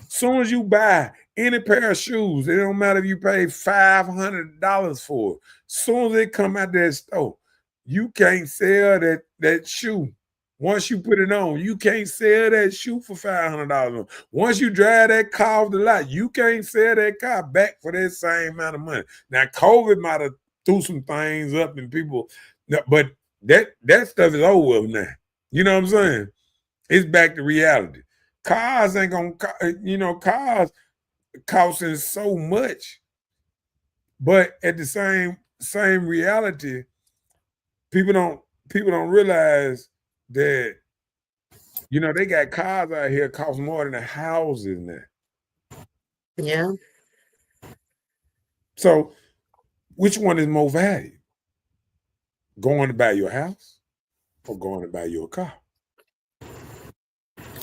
Speaker 2: Soon as you buy any pair of shoes, it don't matter if you pay $500 for it. Soon as it come out that store, you can't sell that shoe. Once you put it on, you can't sell that shoe for $500. Once you drive that car off the lot, you can't sell that car back for that same amount of money. Now, COVID might have threw some things up and people, but that stuff is over with now. You know what I'm saying? It's back to reality. Cars ain't gonna, cars costing so much, but at the same reality, people don't realize that they got cars out here cost more than the houses now.
Speaker 3: Yeah.
Speaker 2: So, which one is more valuable? Going to buy your house or going to buy your car?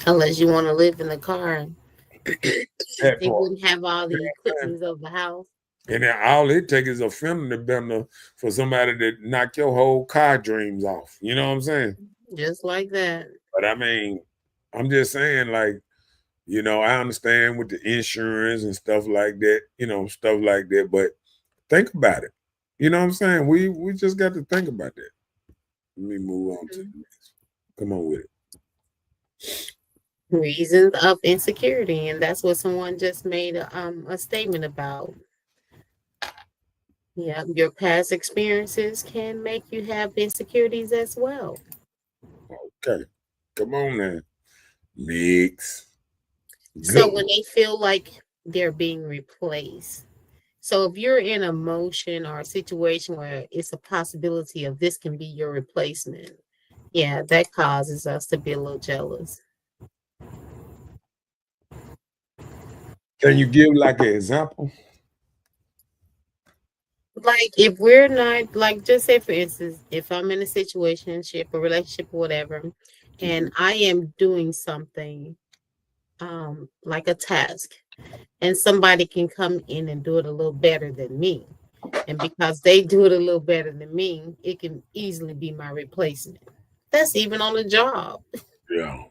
Speaker 3: Unless you want to live in the car,
Speaker 2: That
Speaker 3: they
Speaker 2: part.
Speaker 3: wouldn't have all the equipment of the house.
Speaker 2: And then all it takes is a fender bender for somebody to knock your whole car dreams off. You know what I'm saying?
Speaker 3: Just like that.
Speaker 2: But I mean, I'm just saying, like, I understand with the insurance and stuff like that, but think about it. You know what I'm saying? We just got to think about that. Let me move on to the next. Come on with it.
Speaker 3: Reasons of insecurity, and that's what someone just made a statement about. Yeah, your past experiences can make you have insecurities as well.
Speaker 2: Okay. Come on now. Mix.
Speaker 3: So when they feel like they're being replaced. So if you're in a motion or a situation where it's a possibility of this can be your replacement, yeah, that causes us to be a little jealous.
Speaker 2: Can you give like an example?
Speaker 3: Like if we're not, like, just say for instance, if I'm in a situationship, a relationship or whatever, and I am doing something like a task, and somebody can come in and do it a little better than me, and because they do it a little better than me, it can easily be my replacement. That's even on a job.
Speaker 2: Yeah.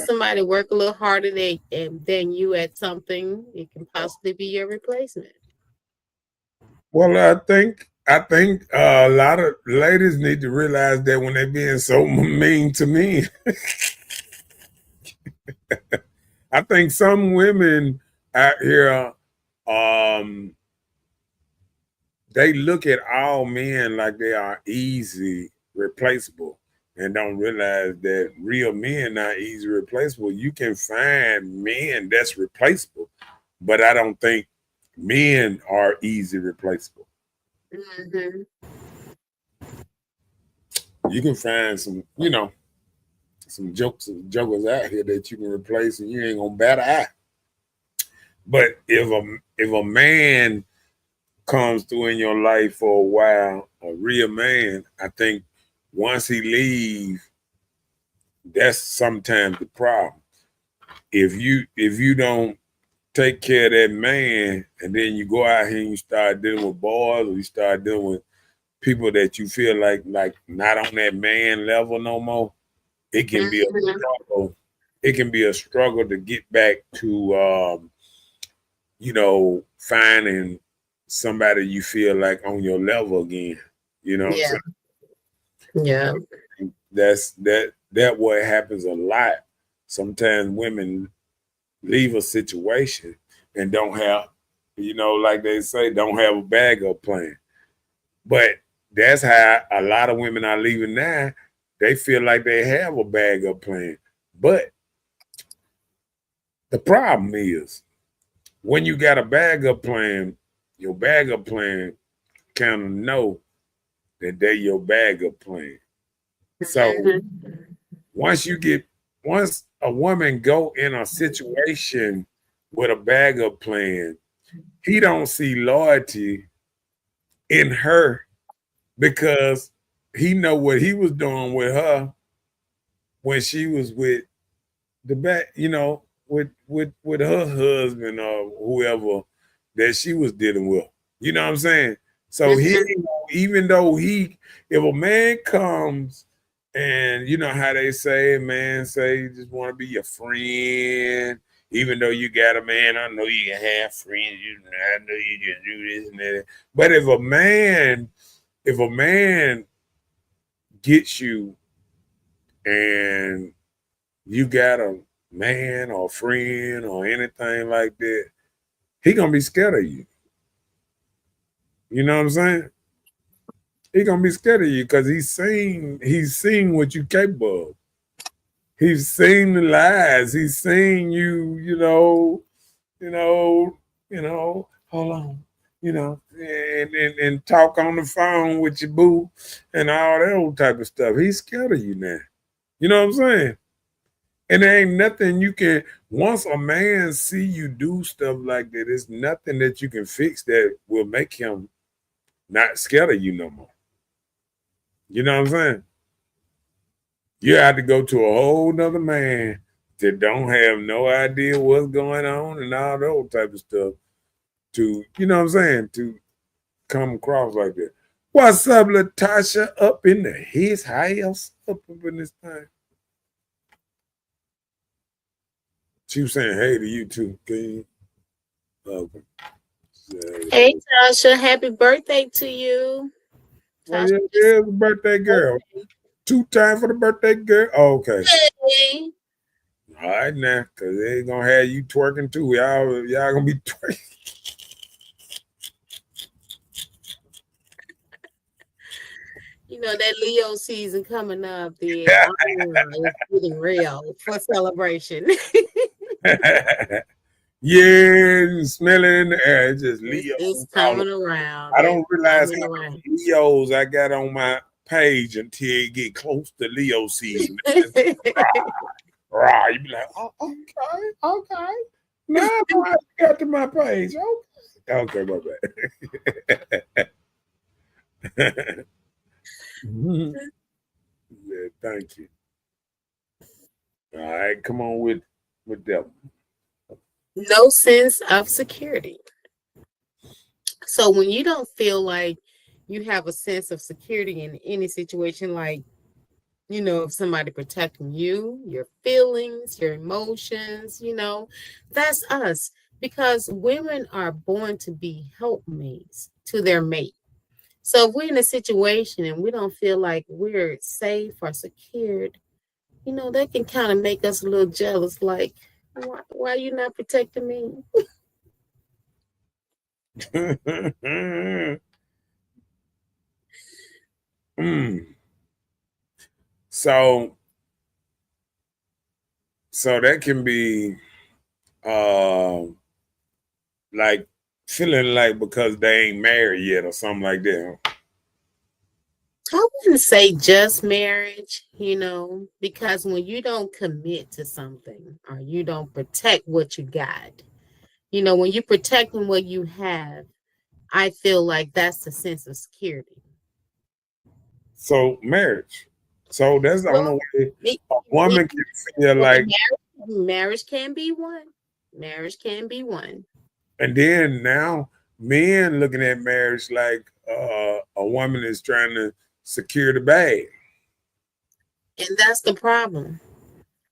Speaker 3: Somebody work a little harder than you at something, it can possibly be your replacement.
Speaker 2: Well, I think a lot of ladies need to realize that when they're being so mean to me. I think some women out here, they look at all men like they are easy replaceable and don't realize that real men not easy replaceable. You can find men that's replaceable, but I don't think men are easy replaceable.
Speaker 3: Mm-hmm.
Speaker 2: You can find some, some jokers out here that you can replace and you ain't gonna bat an eye. But if a man comes through in your life for a while, a real man, I think once he leaves, that's sometimes the problem. If you don't take care of that man, and then you go out here and you start dealing with boys, or you start dealing with people that you feel like not on that man level no more, it can be a struggle. It can be a struggle to get back to finding somebody you feel like on your level again. You know what I'm saying?
Speaker 3: Yeah.
Speaker 2: That's what happens a lot. Sometimes women leave a situation and don't have, like they say, don't have a backup plan. But that's how a lot of women are leaving now. They feel like they have a backup plan. But the problem is when you got a backup plan, your backup plan kind of know that they're your backup plan. So once you get once a woman go in a situation with a backup plan, he don't see loyalty in her because he know what he was doing with her when she was with the back, with her husband or whoever that she was dealing with. You know what I'm saying? So he, even though if a man comes and you know how they say, man, say just want to be your friend, even though you got a man, I know you can have friends, I know you can do this and that. But if a man gets you and you got a man or a friend or anything like that, he gonna be scared of you. You know what I'm saying? He gonna be scared of you because he's seen what you capable of. He's seen the lies. He's seen you, hold on, and talk on the phone with your boo and all that old type of stuff. He's scared of you now. You know what I'm saying? And there ain't nothing you can, once a man see you do stuff like that, there's nothing that you can fix that will make him not scared of you no more. You know what I'm saying? You have to go to a whole nother man that don't have no idea what's going on and all that old type of stuff to, you know what I'm saying, to come across like that. What's up, Latasha? Up in his house? Up in this thing? She was saying hey to you too. Can you? Okay.
Speaker 3: Hey, Tasha, happy birthday to you.
Speaker 2: Oh, yeah, the birthday girl. 2 times for the birthday girl. Oh, okay.
Speaker 3: Hey.
Speaker 2: All right now, because they ain't gonna have you twerking too. Y'all gonna be twerking.
Speaker 3: You know that Leo season coming up. It's getting real for celebration.
Speaker 2: Yeah, smell it in the air. It's just Leo.
Speaker 3: It's coming around.
Speaker 2: I don't realize how many Leos I got on my page until you get close to Leo season. Right. You be like, oh, okay. Now I got to my page. Okay, my bad. Yeah, thank you. All right, come on with that one.
Speaker 3: No sense of security. So when you don't feel like you have a sense of security in any situation, like, if somebody protecting you, your feelings, your emotions, that's us. Because women are born to be helpmates to their mate. So if we're in a situation and we don't feel like we're safe or secured, that can kind of make us a little jealous, like, why are you not protecting me?
Speaker 2: So that can be like feeling like because they ain't married yet or something like that.
Speaker 3: I wouldn't say just marriage, because when you don't commit to something or you don't protect what you got, when you're protecting what you have, I feel like that's the sense of security.
Speaker 2: So marriage. So that's the only way a woman can feel like
Speaker 3: marriage can be one. Marriage can be one.
Speaker 2: And then now men looking at marriage like a woman is trying to secure the bag.
Speaker 3: And that's the problem.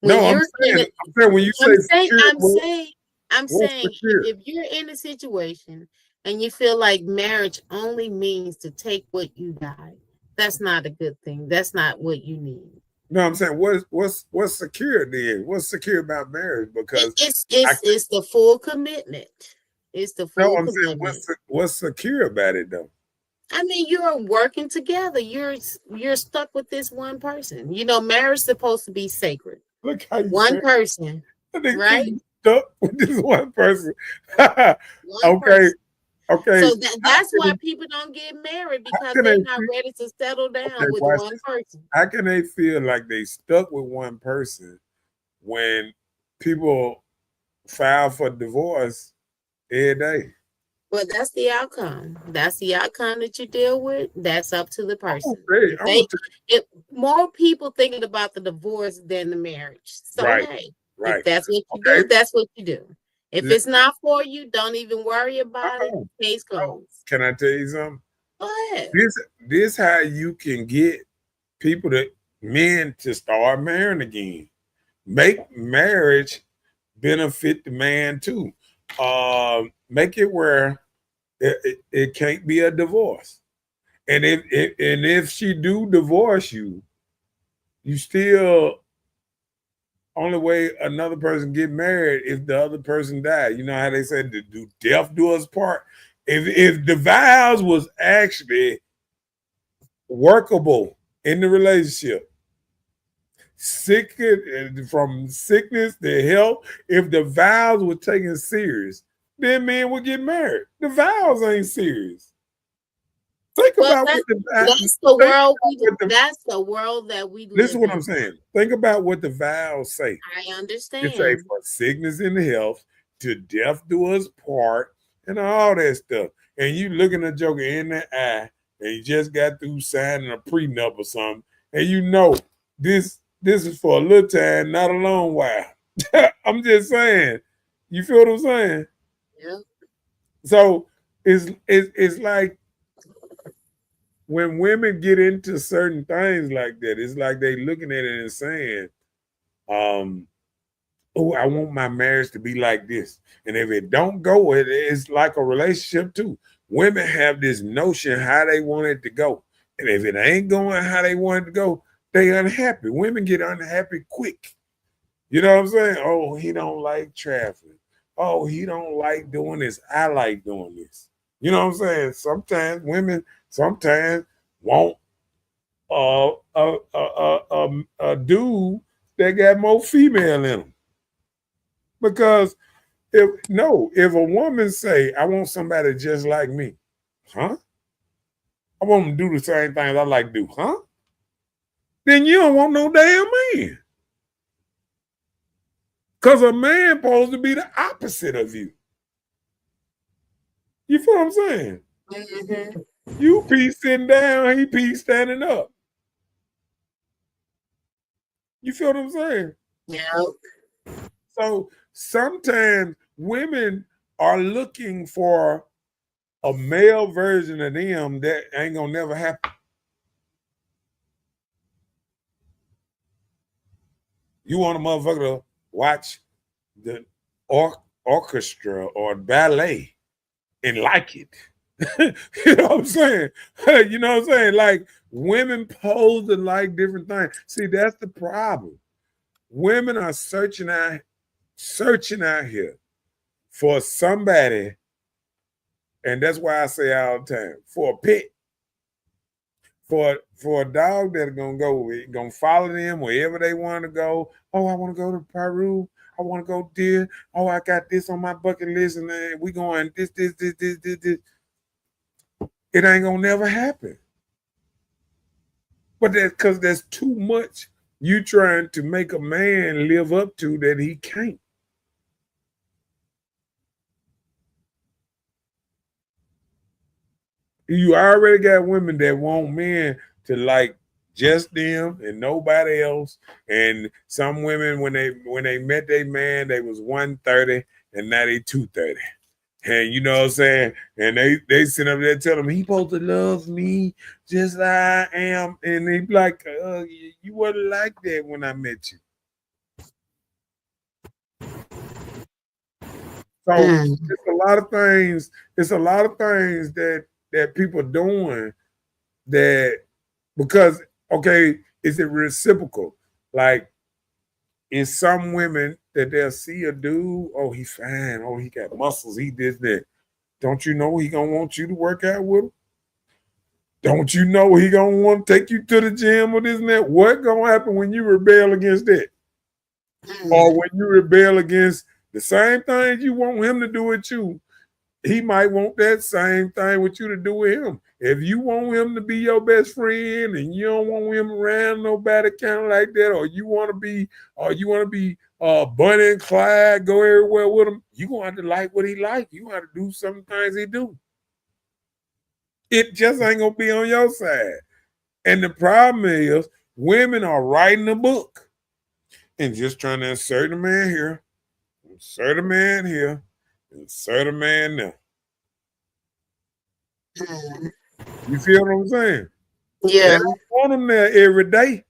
Speaker 2: I'm saying when you
Speaker 3: I'm saying if you're in a situation and you feel like marriage only means to take what you got, that's not a good thing. That's not what you need.
Speaker 2: No, I'm saying what's secure then? What's secure about marriage? Because
Speaker 3: it's the full commitment. It's the full commitment.
Speaker 2: Saying what's secure about it though?
Speaker 3: I mean, you're working together. You're stuck with this one person. Marriage is supposed to be sacred.
Speaker 2: Look how you
Speaker 3: one person, right?
Speaker 2: Stuck with this one person. Okay.
Speaker 3: So that's why people don't get married, because they're not ready to settle down with one person.
Speaker 2: How can they feel like they stuck with one person when people file for divorce every day.
Speaker 3: Well, that's the outcome. That's the outcome that you deal with. That's up to the person.
Speaker 2: Hey,
Speaker 3: If more people thinking about the divorce than the marriage. So
Speaker 2: right,
Speaker 3: hey,
Speaker 2: right.
Speaker 3: if that's what you
Speaker 2: Okay.
Speaker 3: do, that's what you do. If it's not for you, don't even worry about it. Case closed.
Speaker 2: Can I tell you something?
Speaker 3: Go ahead.
Speaker 2: This how you can get people men to start marrying again. Make marriage benefit the man too. Make it where it can't be a divorce. And if she do divorce you, you still only way another person get married if the other person died. You know how they said, do death do us part? If the vows was actually workable in the relationship, from sickness to health, if the vows were taken serious, then men would get married. The vows ain't serious. Think about what
Speaker 3: that's the world. That's the world that we live in.
Speaker 2: Listen to what I'm saying. Think about what the vows say.
Speaker 3: I understand.
Speaker 2: It say for sickness and health, to death do us part, and all that stuff. And you looking at Joker in the eye, and you just got through signing a prenup or something, and you know this is for a little time, not a long while. I'm just saying. You feel what I'm saying?
Speaker 3: Yeah.
Speaker 2: So it's like when women get into certain things like that, it's like they looking at it and saying, oh, I want my marriage to be like this. And if it don't go, it's like a relationship too. Women have this notion how they want it to go. And if it ain't going how they want it to go, they unhappy. Women get unhappy quick. You know what I'm saying? Oh, he don't like traffic. Oh, he don't like doing this. I like doing this. You know what I'm saying? Sometimes women want a dude that got more female in them. Because if a woman say, I want somebody just like me, huh? I want them to do the same things I like to do, huh? Then you don't want no damn man. Because a man supposed to be the opposite of you. You feel what I'm saying?
Speaker 3: Mm-hmm.
Speaker 2: You pee sitting down, he pee standing up. You feel what I'm saying?
Speaker 3: Yeah.
Speaker 2: So sometimes women are looking for a male version of them that ain't gonna never happen. You want a motherfucker to watch the orchestra or ballet and like it. You know what I'm saying? You know what I'm saying? Like women pose to like different things. See, that's the problem. Women are searching out here for somebody, and that's why I say all the time, for a pet. For a dog that's gonna follow them wherever they want to go. Oh, I want to go to Peru. I want to go there. Oh, I got this on my bucket list, and then we going this. It ain't gonna never happen. But that's because there's too much you trying to make a man live up to that he can't. You already got women that want men to like just them and nobody else. And some women, when they met their man, they was 130 and now they 230. And you know what I'm saying? And they sit up there and tell them he supposed to love me just like I am. And they be like, you wasn't like that when I met you. So it's a lot of things. It's a lot of things that people doing that because okay, is it reciprocal? Like, is some women that they'll see a dude, oh, he fine, oh, he got muscles, he did that. Don't you know he gonna want you to work out with him? Don't you know he gonna want to take you to the gym or this and that? What gonna happen when you rebel against that? Or when you rebel against the same things you want him to do with you, he might want that same thing with you to do with him. If you want him to be your best friend and you don't want him around nobody kind of like that, or you want to be Bonnie and Clyde go everywhere with him. You gonna have to like what he like. You gonna have to do some things he do. It just ain't gonna be on your side. And the problem is, women are writing a book and just trying to insert a man here, insert a man here, insert a man there. You feel what I'm saying?
Speaker 3: Yeah.
Speaker 2: They don't want them there every day.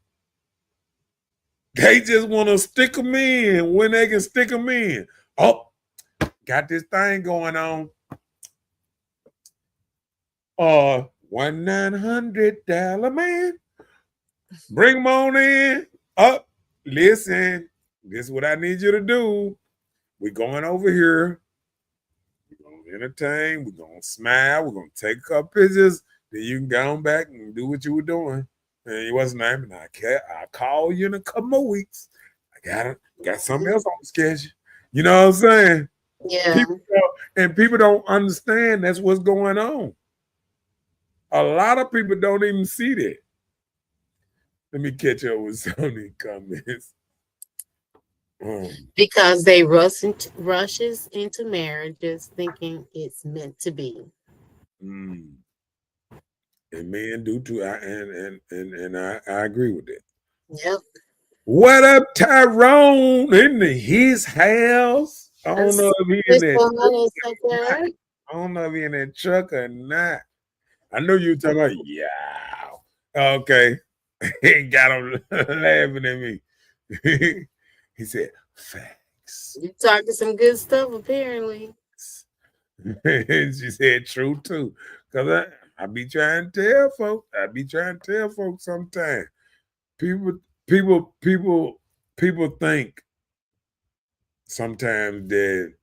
Speaker 2: They just want to stick them in when they can stick them in. Oh, got this thing going on. $1-900 man. Bring them on in. Up. Listen, this is what I need you to do. We're going over here. We're going to entertain. We're going to smile. We're going to take a couple pictures. Then you can go on back and do what you were doing. And you wasn't naming. I'll call you in a couple more weeks. I got something else on the schedule. You know what I'm saying?
Speaker 3: Yeah.
Speaker 2: People don't understand that's what's going on. A lot of people don't even see that. Let me catch up with some of these comments.
Speaker 3: Because they rushes into marriages thinking it's meant to be.
Speaker 2: And men do too. And I agree with that.
Speaker 3: Yep.
Speaker 2: What up, Tyrone? In his house? I don't know if he in that. I don't know if he in that truck or not. I know you talking about Okay. He got him laughing at me. He said, facts.
Speaker 3: You talking some good stuff, apparently.
Speaker 2: She said true too. Because I be trying to tell folks. Sometimes. People think sometimes that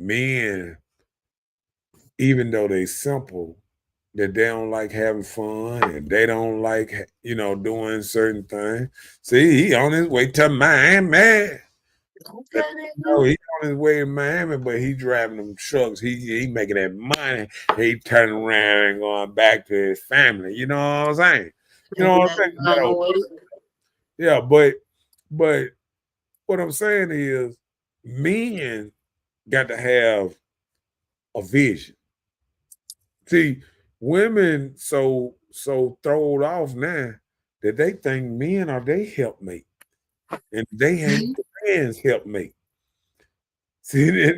Speaker 2: men, even though they simple, that they don't like having fun and they don't like, doing certain things. See, he on his way to Miami.
Speaker 3: Okay.
Speaker 2: No, he on his way to Miami, but he driving them trucks. He making that money. He turning around and going back to his family. You know what I'm saying? You know what I'm saying? Yeah, but what I'm saying is men got to have a vision. See, women so thrown off now that they think men are their helpmate. And they ain't the man's helpmate. See,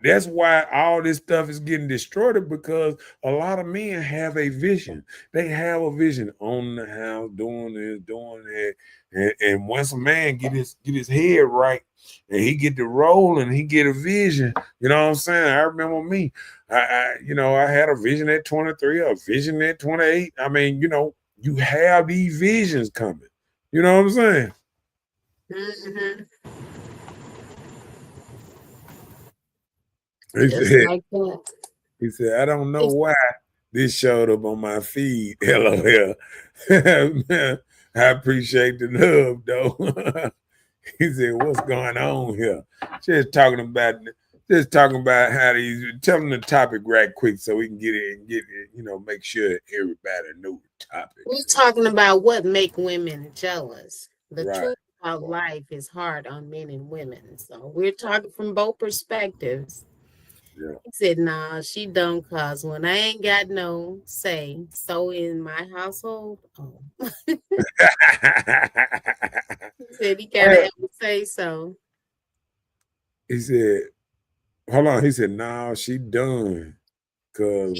Speaker 2: that's why all this stuff is getting destroyed, because a lot of men have a vision. They have a vision, owning the house, doing this, doing that. And once a man get his head right and he get the role and he get a vision, you know what I'm saying? I remember me. I had a vision at 23, a vision at 28. I mean, you have these visions coming. You know what I'm saying?
Speaker 3: Mm-hmm.
Speaker 2: He said, I don't know why this showed up on my feed. LOL. I appreciate the love, though. He said, what's going on here? Just talking about how these, tell them the topic right quick so we can get it, make sure everybody knows the topic.
Speaker 3: We're talking about what make women jealous. The truth about life is hard on men and women. So we're talking from both perspectives.
Speaker 2: Yeah.
Speaker 3: He said, nah, she don't, cause when I ain't got no say so in my household. Oh. He said he gotta have a say so.
Speaker 2: He said, hold on. He said, nah, she done.
Speaker 3: Cause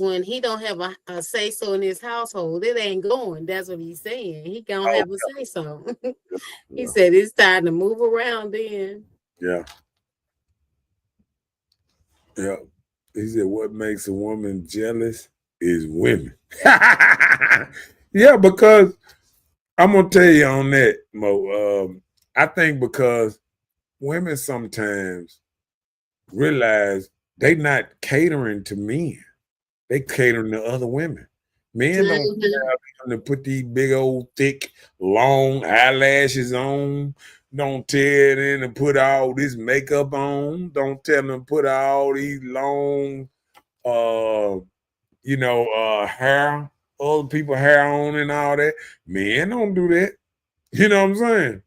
Speaker 3: when he don't have a say so in his household, it ain't going. That's what he's saying. He gonna have a say so. He said it's time to move around then.
Speaker 2: Yeah. Yeah. He said, what makes a woman jealous is women. Yeah, because I'm going to tell you on that, Mo. I think because women sometimes realize they not catering to men. They catering to other women. Men don't have to put these big old thick long eyelashes on. Don't tell them to put all this makeup on. Don't tell them to put all these long hair other people hair on and all that. Men don't do that. You know what I'm saying?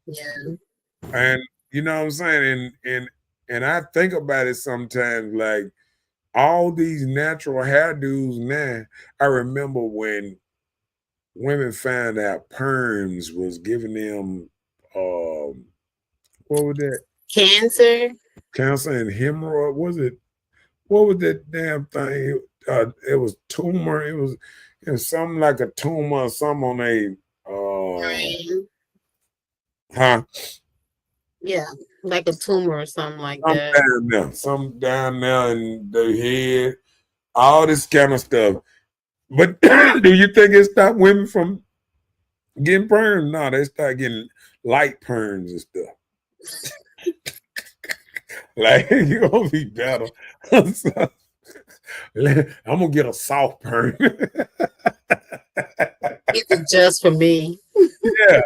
Speaker 3: Yeah.
Speaker 2: And you know what I'm saying? And I think about it sometimes, like all these natural hairdos now. I remember when women found out perms was giving them what was that?
Speaker 3: Cancer.
Speaker 2: Cancer and hemorrhoid. Was it what was that damn thing? It was tumor. It was something like a tumor or something on a
Speaker 3: Brain.
Speaker 2: huh?
Speaker 3: Yeah, like a tumor or something like
Speaker 2: Some
Speaker 3: that.
Speaker 2: down there, some down there in the head, all this kind of stuff. But do you think it stopped women from getting perms? No, they start getting light perms and stuff. Like you're gonna be better. So, I'm gonna get a soft perm.
Speaker 3: It's just for me.
Speaker 2: Yeah.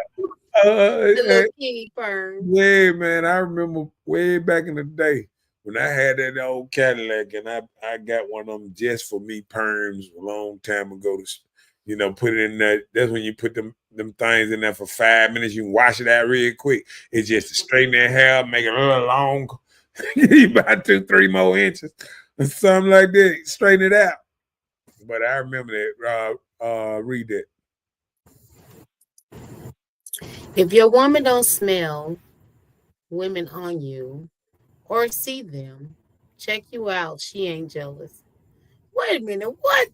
Speaker 3: The little kitty perm.
Speaker 2: Yeah, man. I remember way back in the day when I had that old Cadillac and I got one of them just for me perms a long time ago to put it in there. That's when you put them things in there for 5 minutes. You can wash it out real quick. It's just to straighten that hair, make it a little long. About 2-3 more inches or something like that. Straighten it out. But I remember that. Read that.
Speaker 3: If your woman don't smell women on you or see them, check you out. She ain't jealous. Wait a minute, what?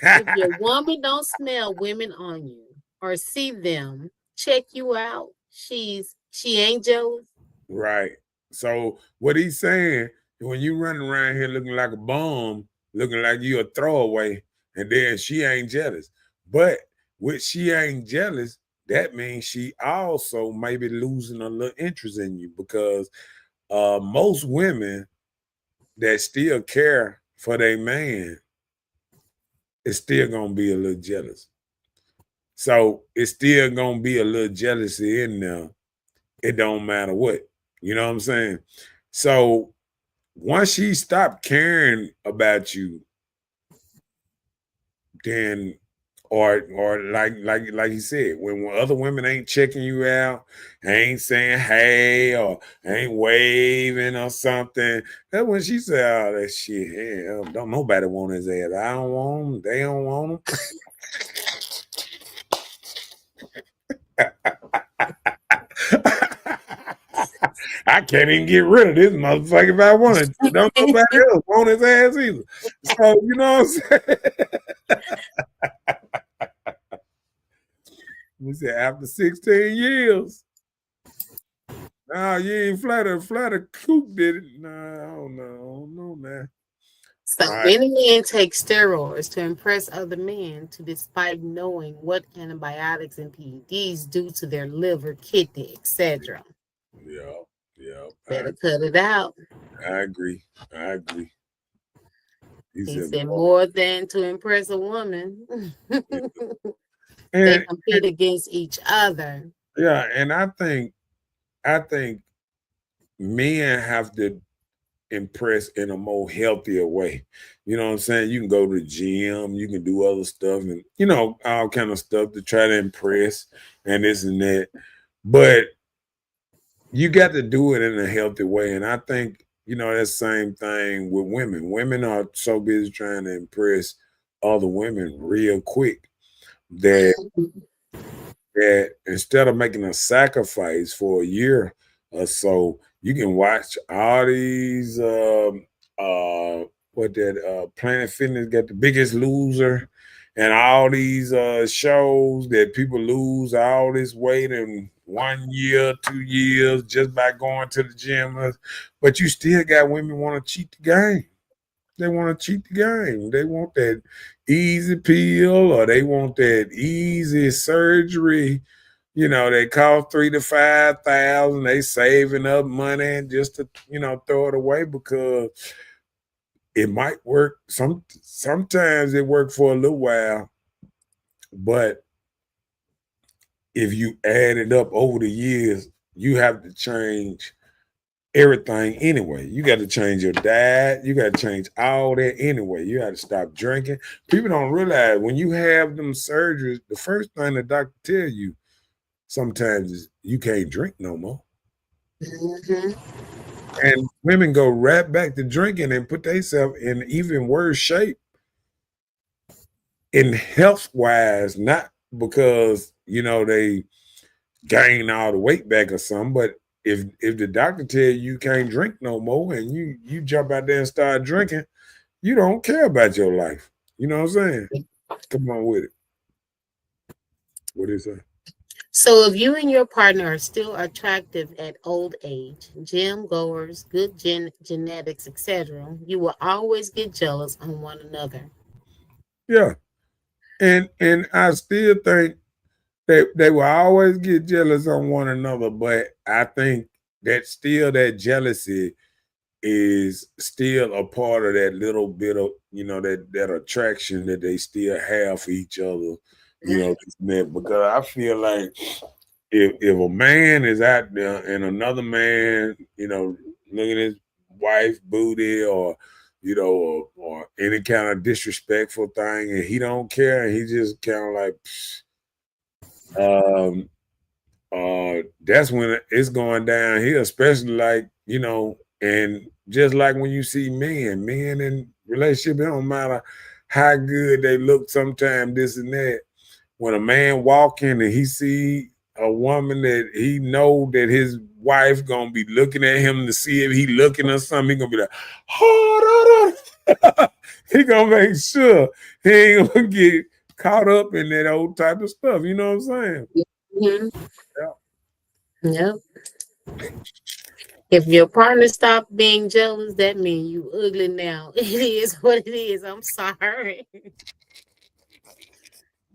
Speaker 3: If your woman don't smell women on you or see them, check you out. She ain't jealous.
Speaker 2: Right. So what he's saying, when you running around here looking like a bum, looking like you a throwaway, and then she ain't jealous. But with she ain't jealous, that means she also may be losing a little interest in you because most women that still care for their man is still gonna be a little jealous. So it's still gonna be a little jealousy in there. It don't matter what. You know what I'm saying? So once she stopped caring about you, then or like he said, when other women ain't checking you out, ain't saying hey or ain't waving or something, that's when she said, "Oh, that shit, hell, don't nobody want his ass. I don't want him. They don't want him." I can't even get rid of this motherfucker if I wanted to. Don't nobody else want his ass either. So you know what I'm saying? We said after 16 years. Nah, you ain't flatter Coop did it. Nah, I don't know, man.
Speaker 3: So many men take steroids to impress other men despite knowing what antibiotics and PEDs do to their liver, kidney, etc.
Speaker 2: Yeah.
Speaker 3: Better cut it out.
Speaker 2: I agree.
Speaker 3: He said more than to impress a woman.
Speaker 2: And,
Speaker 3: they compete against each other.
Speaker 2: Yeah, and I think men have to impress in a more healthier way. You know what I'm saying? You can go to the gym, you can do other stuff and all kind of stuff to try to impress and this and that. But you got to do it in a healthy way. And I think, that the same thing with women. Women are so busy trying to impress other women real quick that instead of making a sacrifice for a year or so, you can watch all these Planet Fitness got The Biggest Loser and all these shows that people lose all this weight in 1 year, 2 years just by going to the gym. But you still got women want to cheat the game. They want to cheat the game. They want that easy pill or they want that easy surgery. They cost $3,000 to $5,000. They saving up money just to, throw it away because it might work. Sometimes it worked for a little while, but if you add it up over the years, you have to change everything anyway. You got to change your diet. You got to change all that anyway. You got to stop drinking. People don't realize when you have them surgeries, the first thing the doctor tell you sometimes is you can't drink no more.
Speaker 3: Mhm.
Speaker 2: And women go right back to drinking and put themselves in even worse shape in health wise, not because they gain all the weight back or something, but if the doctor tell you can't drink no more and you jump out there and start drinking, you don't care about your life. You know what I'm saying? Come on with it. What is that?
Speaker 3: So if you and your partner are still attractive at old age, gym goers, good genetics, etc., you will always get jealous on one another.
Speaker 2: Yeah. And I still think they will always get jealous on one another, but I think that jealousy is still a part of that little bit of that attraction that they still have for each other. Because I feel like if a man is out there and another man, looking at his wife booty or or any kind of disrespectful thing, and he don't care, and he just kind of like, um, that's when it's going down here, especially like, and just like when you see men in relationship, it don't matter how good they look, sometimes this and that. When a man walk in and he see a woman that he know that his wife gonna be looking at him to see if he looking or something, he gonna be like, hold on. He gonna make sure he ain't gonna get caught up in that old type of stuff. You know what I'm saying?
Speaker 3: Mhm.
Speaker 2: Yeah.
Speaker 3: Yep. If your partner stop being jealous, that means you ugly now. It is what it is. I'm sorry.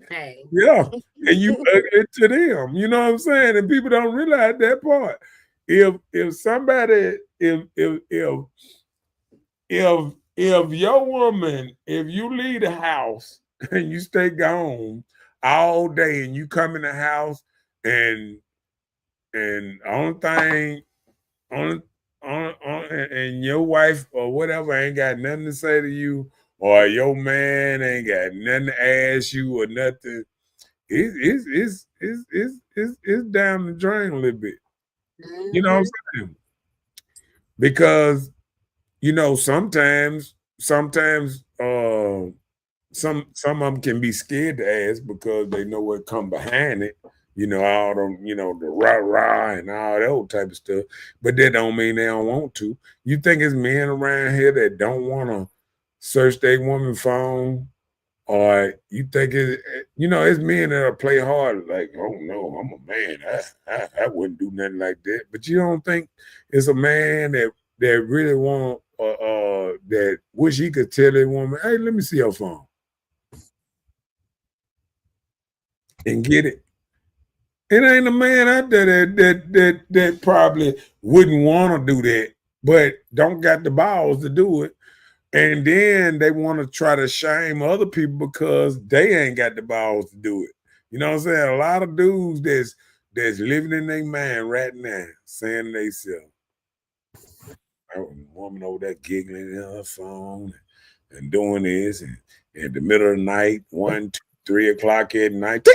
Speaker 3: Hey.
Speaker 2: Yeah. And you ugly to them. You know what I'm saying? And people don't realize that part. If somebody if your woman, if you leave the house and you stay gone all day and you come in the house and only thing and your wife or whatever ain't got nothing to say to you, or your man ain't got nothing to ask you or nothing, it's down the drain a little bit. You know what I'm saying? Because sometimes some of them can be scared to ask because they know what come behind it. All them, the rah-rah and all that old type of stuff. But that don't mean they don't want to. You think it's men around here that don't want to search their woman's phone? Or you think it's men that'll play hard, like, oh no, I'm a man. I wouldn't do nothing like that. But you don't think it's a man that really want that wish he could tell a woman, hey, let me see your phone and get it. It ain't a man out there that probably wouldn't want to do that, but don't got the balls to do it. And then they want to try to shame other people because they ain't got the balls to do it. You know what I'm saying? A lot of dudes that's living in their mind right now, saying to themselves, a woman over there giggling in her phone and doing this, and in the middle of the night, 1, 2, 3 o'clock at night, ding,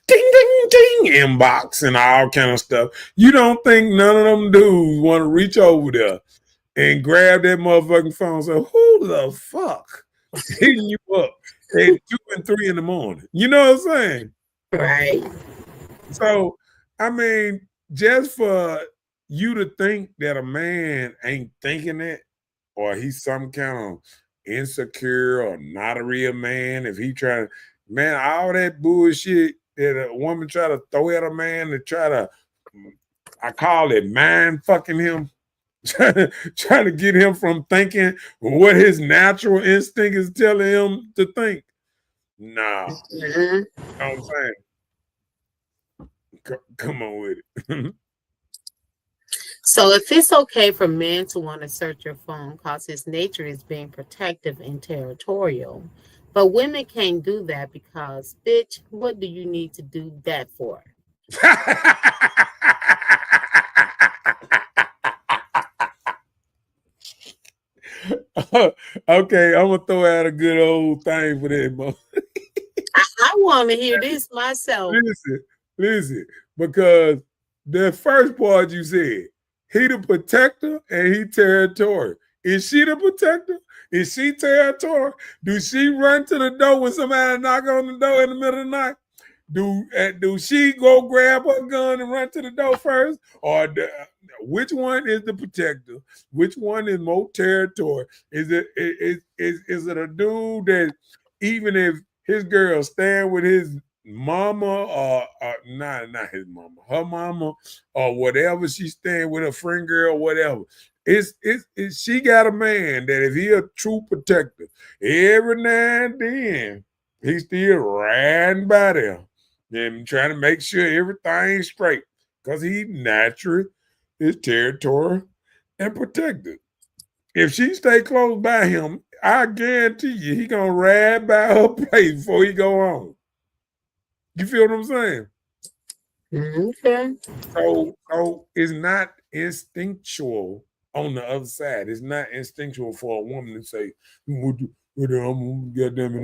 Speaker 2: ding, ding, ding, inbox and all kind of stuff. You don't think none of them dudes want to reach over there and grab that motherfucking phone and say, who the fuck hitting you up at 2 and 3 in the morning? You know what I'm saying?
Speaker 3: Right.
Speaker 2: So, I mean, just for you to think that a man ain't thinking it, or he's some kind of insecure or not a real man, if he try to, man, all that bullshit that a woman try to throw at a man to try to, I call it mind fucking him, trying to get him from thinking what his natural instinct is telling him to think. Nah, you know what I'm saying? Come on with it.
Speaker 3: So if it's okay for men to want to search your phone because his nature is being protective and territorial, but women can't do that because, bitch, what do you need to do that for?
Speaker 2: Okay, I'm gonna throw out a good old thing for that, Mo.
Speaker 3: I want to hear this myself.
Speaker 2: Listen, because the first part you said, he the protector and he territorial. Is she the protector? Is she territorial? Do she run to the door when somebody knock on the door in the middle of the night? Do she go grab her gun and run to the door first, or which one is the protector? Which one is more territorial? Is it a dude that even if his girl stand with his mama or not his mama, her mama or whatever, she stand with her friend girl, whatever. It's she got a man that if he a true protector, every now and then he still riding by there and trying to make sure everything's straight because he naturally is territorial and protected. If she stay close by him, I guarantee you he gonna ride by her place before he go on. You feel what I'm saying?
Speaker 3: Okay.
Speaker 2: So it's not instinctual on the other side. It's not instinctual for a woman to say, goddamn it,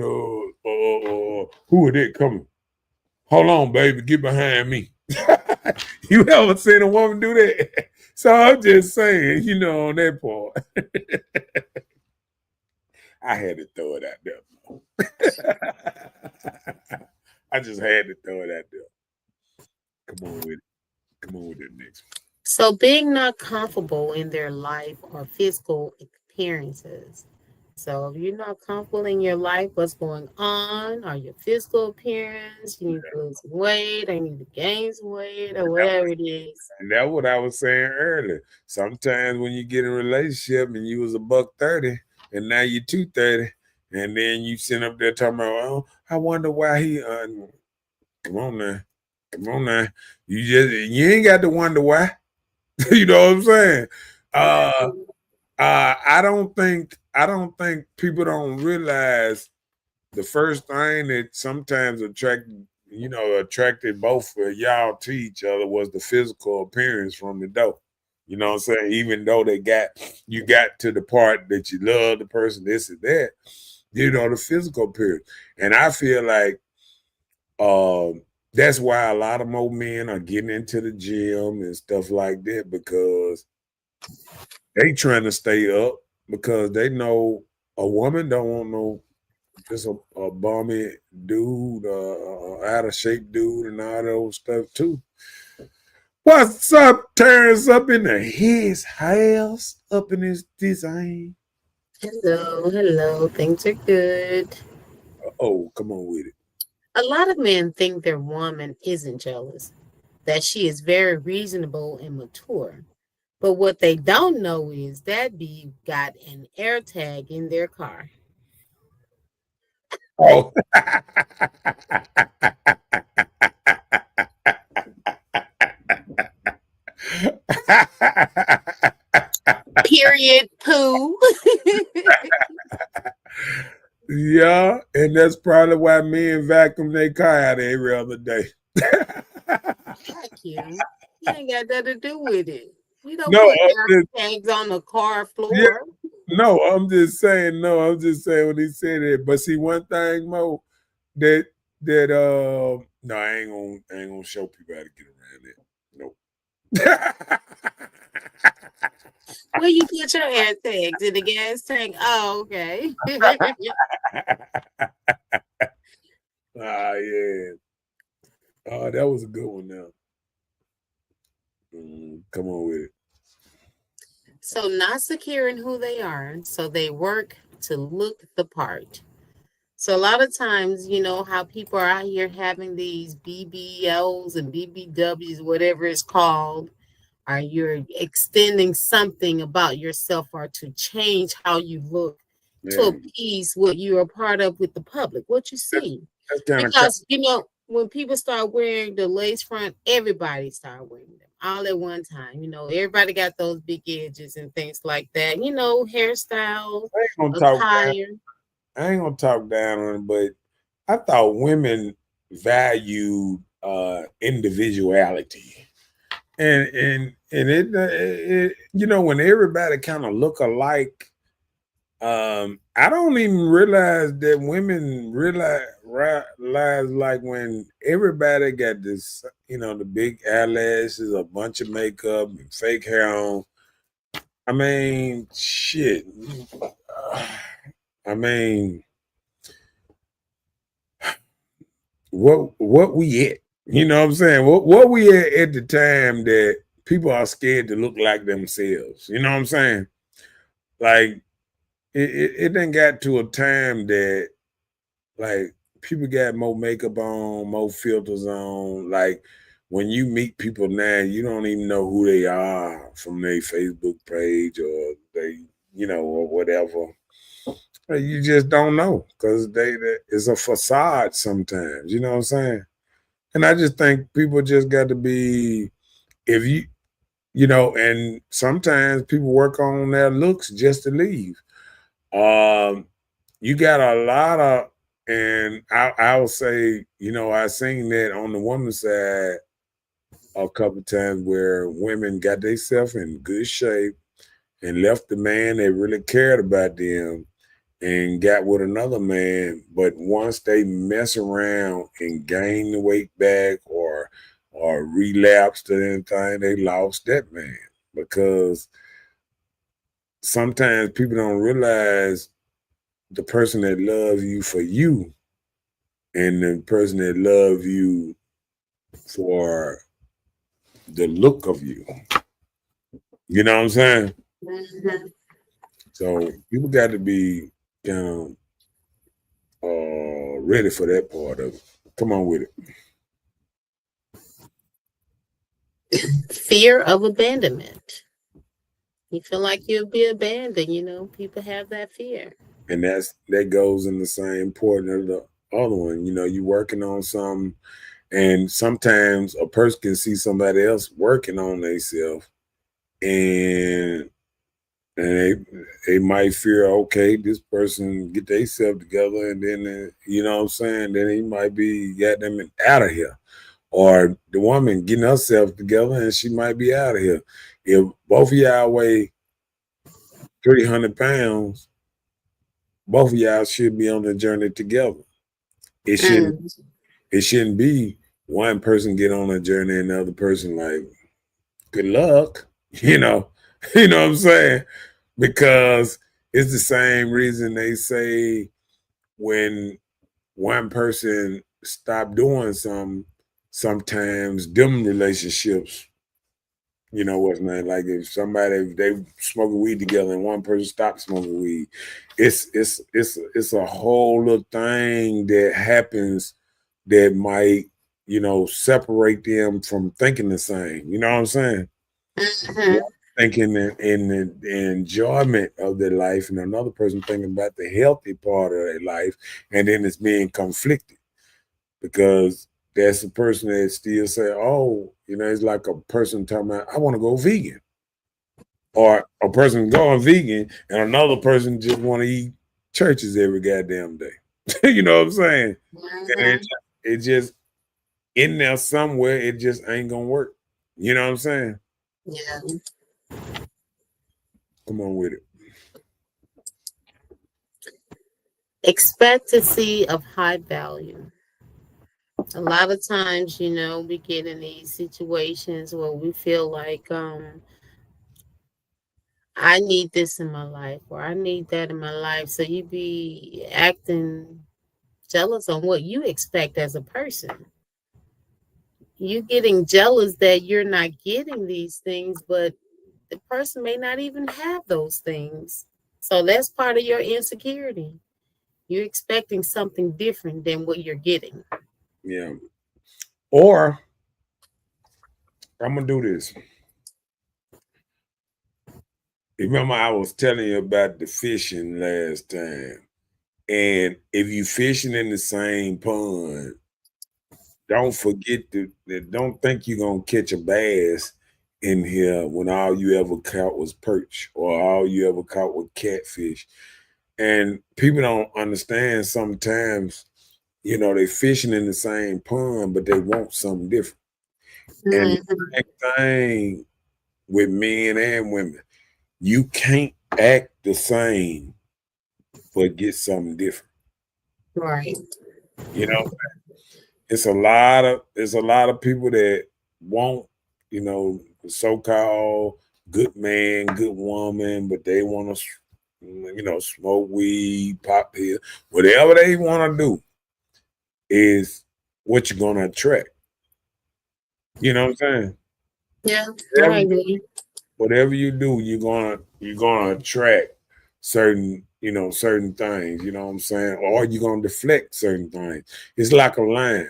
Speaker 2: who are they coming? Hold on, baby, get behind me. You ever seen a woman do that? So I'm just saying, on that part. I had to throw it out there. I just had to throw it out there. Come on with it. Come on with it next.
Speaker 3: So being not comfortable in their life or physical appearances. So if you're not comfortable in your life, what's going on, or your physical appearance, you need to lose some weight, or you need to gain some weight, or whatever it is.
Speaker 2: And that's what I was saying earlier. Sometimes when you get in a relationship and you was $130 and now you're 230, and then you sit up there talking about, oh, I wonder why he come on now. You ain't got to wonder why. You know what I'm saying? I don't think people don't realize the first thing that sometimes attracted both of y'all to each other was the physical appearance from the door. You know what I'm saying? Even though you got to the part that you love the person, this and that, the physical appearance. And I feel like that's why a lot of more men are getting into the gym and stuff like that, because they trying to stay up, because they know a woman don't want no just a bummy dude, out of shape dude, and all those stuff too. What's up, Terrence? Up in his house, up in his design.
Speaker 3: Hello. Things are good.
Speaker 2: Oh, come on with it.
Speaker 3: A lot of men think their woman isn't jealous, that she is very reasonable and mature. But what they don't know is that B got an air tag in their car.
Speaker 2: Oh.
Speaker 3: Period. Poo.
Speaker 2: Yeah, and that's probably why men vacuum their car out every other day.
Speaker 3: Heck you. You ain't got nothing to do with it. You don't
Speaker 2: No,
Speaker 3: put air tags on the car floor.
Speaker 2: Yeah, no, I'm just saying when he said it. But see, one thing, Mo, that no, I ain't gonna show people how to get around it. Nope.
Speaker 3: Where you put your air tags? In the gas tank? Oh, okay.
Speaker 2: Yeah. Oh, that was a good one now. Come on with it.
Speaker 3: So not secure in who they are, so they work to look the part. So a lot of times, how people are out here having these BBLs and BBWs, whatever it's called, or you're extending something about yourself or to change how you look to appease what you're a part of with the public, what you see. Because, when people start wearing the lace front, everybody start wearing them all at one time. Everybody got those big edges and things like that. Hairstyles, attire.
Speaker 2: I ain't gonna talk down on it, but I thought women valued individuality, and it when everybody kind of look alike, I don't even realize that women realize like when everybody got this, the big eyelashes, a bunch of makeup, and fake hair on. I mean, shit. I mean, what we at? You know what I'm saying? What we at the time that people are scared to look like themselves? You know what I'm saying? Like it done got to a time that like people got more makeup on, more filters on. Like when you meet people now, you don't even know who they are from their Facebook page or or whatever. You just don't know because it's a facade sometimes. You know what I'm saying? And I just think people just got to be, if and sometimes people work on their looks just to leave. You got a lot of, and I will say, I seen that on the woman's side a couple times where women got themselves in good shape and left the man that really cared about them and got with another man. But once they mess around and gain the weight back or relapsed or anything, they lost that man. Because sometimes people don't realize the person that loves you for you and the person that loves you for the look of you. You know what I'm saying?
Speaker 3: Mhm.
Speaker 2: So people got to be kind of ready for that part of it. Come on with it.
Speaker 3: Fear of abandonment. You feel like you'll be abandoned, people have that fear.
Speaker 2: And that goes in the same point of the other one. You working on something, and sometimes a person can see somebody else working on themselves, and they might fear, okay, this person get themselves together, and then you know what I'm saying, then he might be got them out of here, or the woman getting herself together and she might be out of here. If both of y'all weigh 300 pounds, both of y'all should be on the journey together. It shouldn't be one person get on a journey and the other person like, good luck. You know what I'm saying? Because it's the same reason they say when one person stop doing something, sometimes them relationships, what's not like if they smoking weed together and one person stops smoking weed, it's a whole little thing that happens that might separate them from thinking the same. You know what I'm saying?
Speaker 3: Mhm.
Speaker 2: Thinking in the enjoyment of their life, and another person thinking about the healthy part of their life, and then it's being conflicted because there's a person that still say, "Oh, it's like a person talking about I want to go vegan," or a person going vegan, and another person just want to eat churches every goddamn day. You know what I'm saying? And it just in there somewhere, it just ain't gonna work. You know what I'm saying?
Speaker 3: Yeah.
Speaker 2: Come on with it.
Speaker 3: Expectancy of high value. A lot of times, we get in these situations where we feel like I need this in my life or I need that in my life. So you be acting jealous on what you expect as a person. You getting jealous that you're not getting these things, but the person may not even have those things. So that's part of your insecurity. You're expecting something different than what you're getting.
Speaker 2: Yeah. Or I'm gonna do this. Remember, I was telling you about the fishing last time. And if you fishing in the same pond, don't forget don't think you're gonna catch a bass in here when all you ever caught was perch or all you ever caught was catfish. And people don't understand sometimes, they fishing in the same pond, but they want something different. And the
Speaker 3: Mhm.
Speaker 2: same thing with men and women. You can't act the same but get something different.
Speaker 3: Right.
Speaker 2: You know, it's a lot of people that want, you know, so-called good man, good woman, but they want to, you know, smoke weed, pop pill, whatever they want to do is what you're gonna attract. You know what I'm saying?
Speaker 3: Yeah,
Speaker 2: Whatever,
Speaker 3: I agree.
Speaker 2: whatever you do, you're gonna attract certain, you know, certain things. You know what I'm saying? Or you're gonna deflect certain things. It's like a line.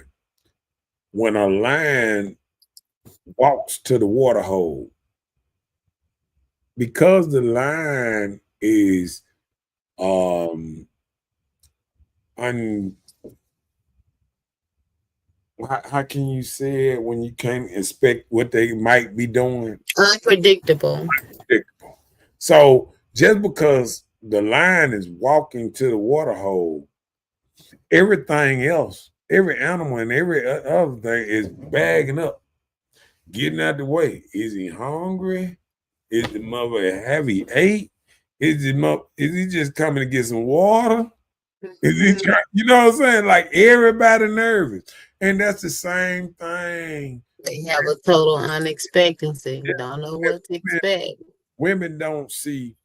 Speaker 2: When a lion walks to the water hole, because the line is un how can you say it when you can't expect what they might be doing?
Speaker 3: Unpredictable.
Speaker 2: Predictable. So just because the lion is walking to the water hole, everything else, every animal and every other thing is bagging up, getting out the way. Is he hungry? Is the mother have he ate? Is he just coming to get some water? Is he trying, you know what I'm saying? Like everybody nervous. And that's the same thing.
Speaker 3: They have a total unexpectancy. Don't know what to expect.
Speaker 2: Women don't see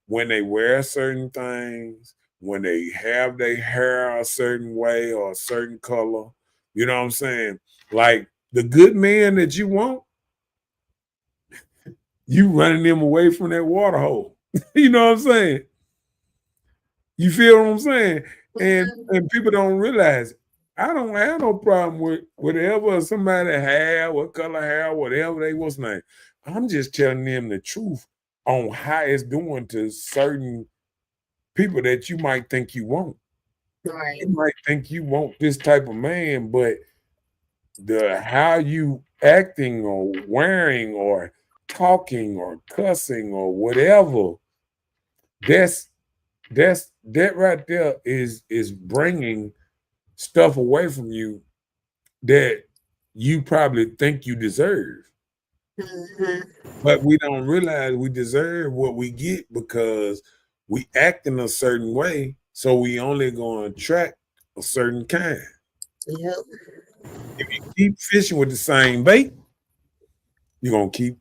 Speaker 2: when they wear certain things, when they have their hair a certain way or a certain color. You know what I'm saying? Like the good man that you want, you running them away from that water hole. You know what I'm saying? You feel what I'm saying? And people don't realize it. I don't have no problem with whatever somebody have, what color hair, whatever they was name. I'm just telling them the truth on how it's doing to certain people that you might think you want.
Speaker 3: Right.
Speaker 2: You might think you want this type of man, but the how you acting or wearing or talking or cussing or whatever, that's that right there is bringing stuff away from you that you probably think you deserve. But we don't realize we deserve what we get because we act in a certain way. So we only going to attract a certain kind.
Speaker 3: Yep.
Speaker 2: If you keep fishing with the same bait, you're going to keep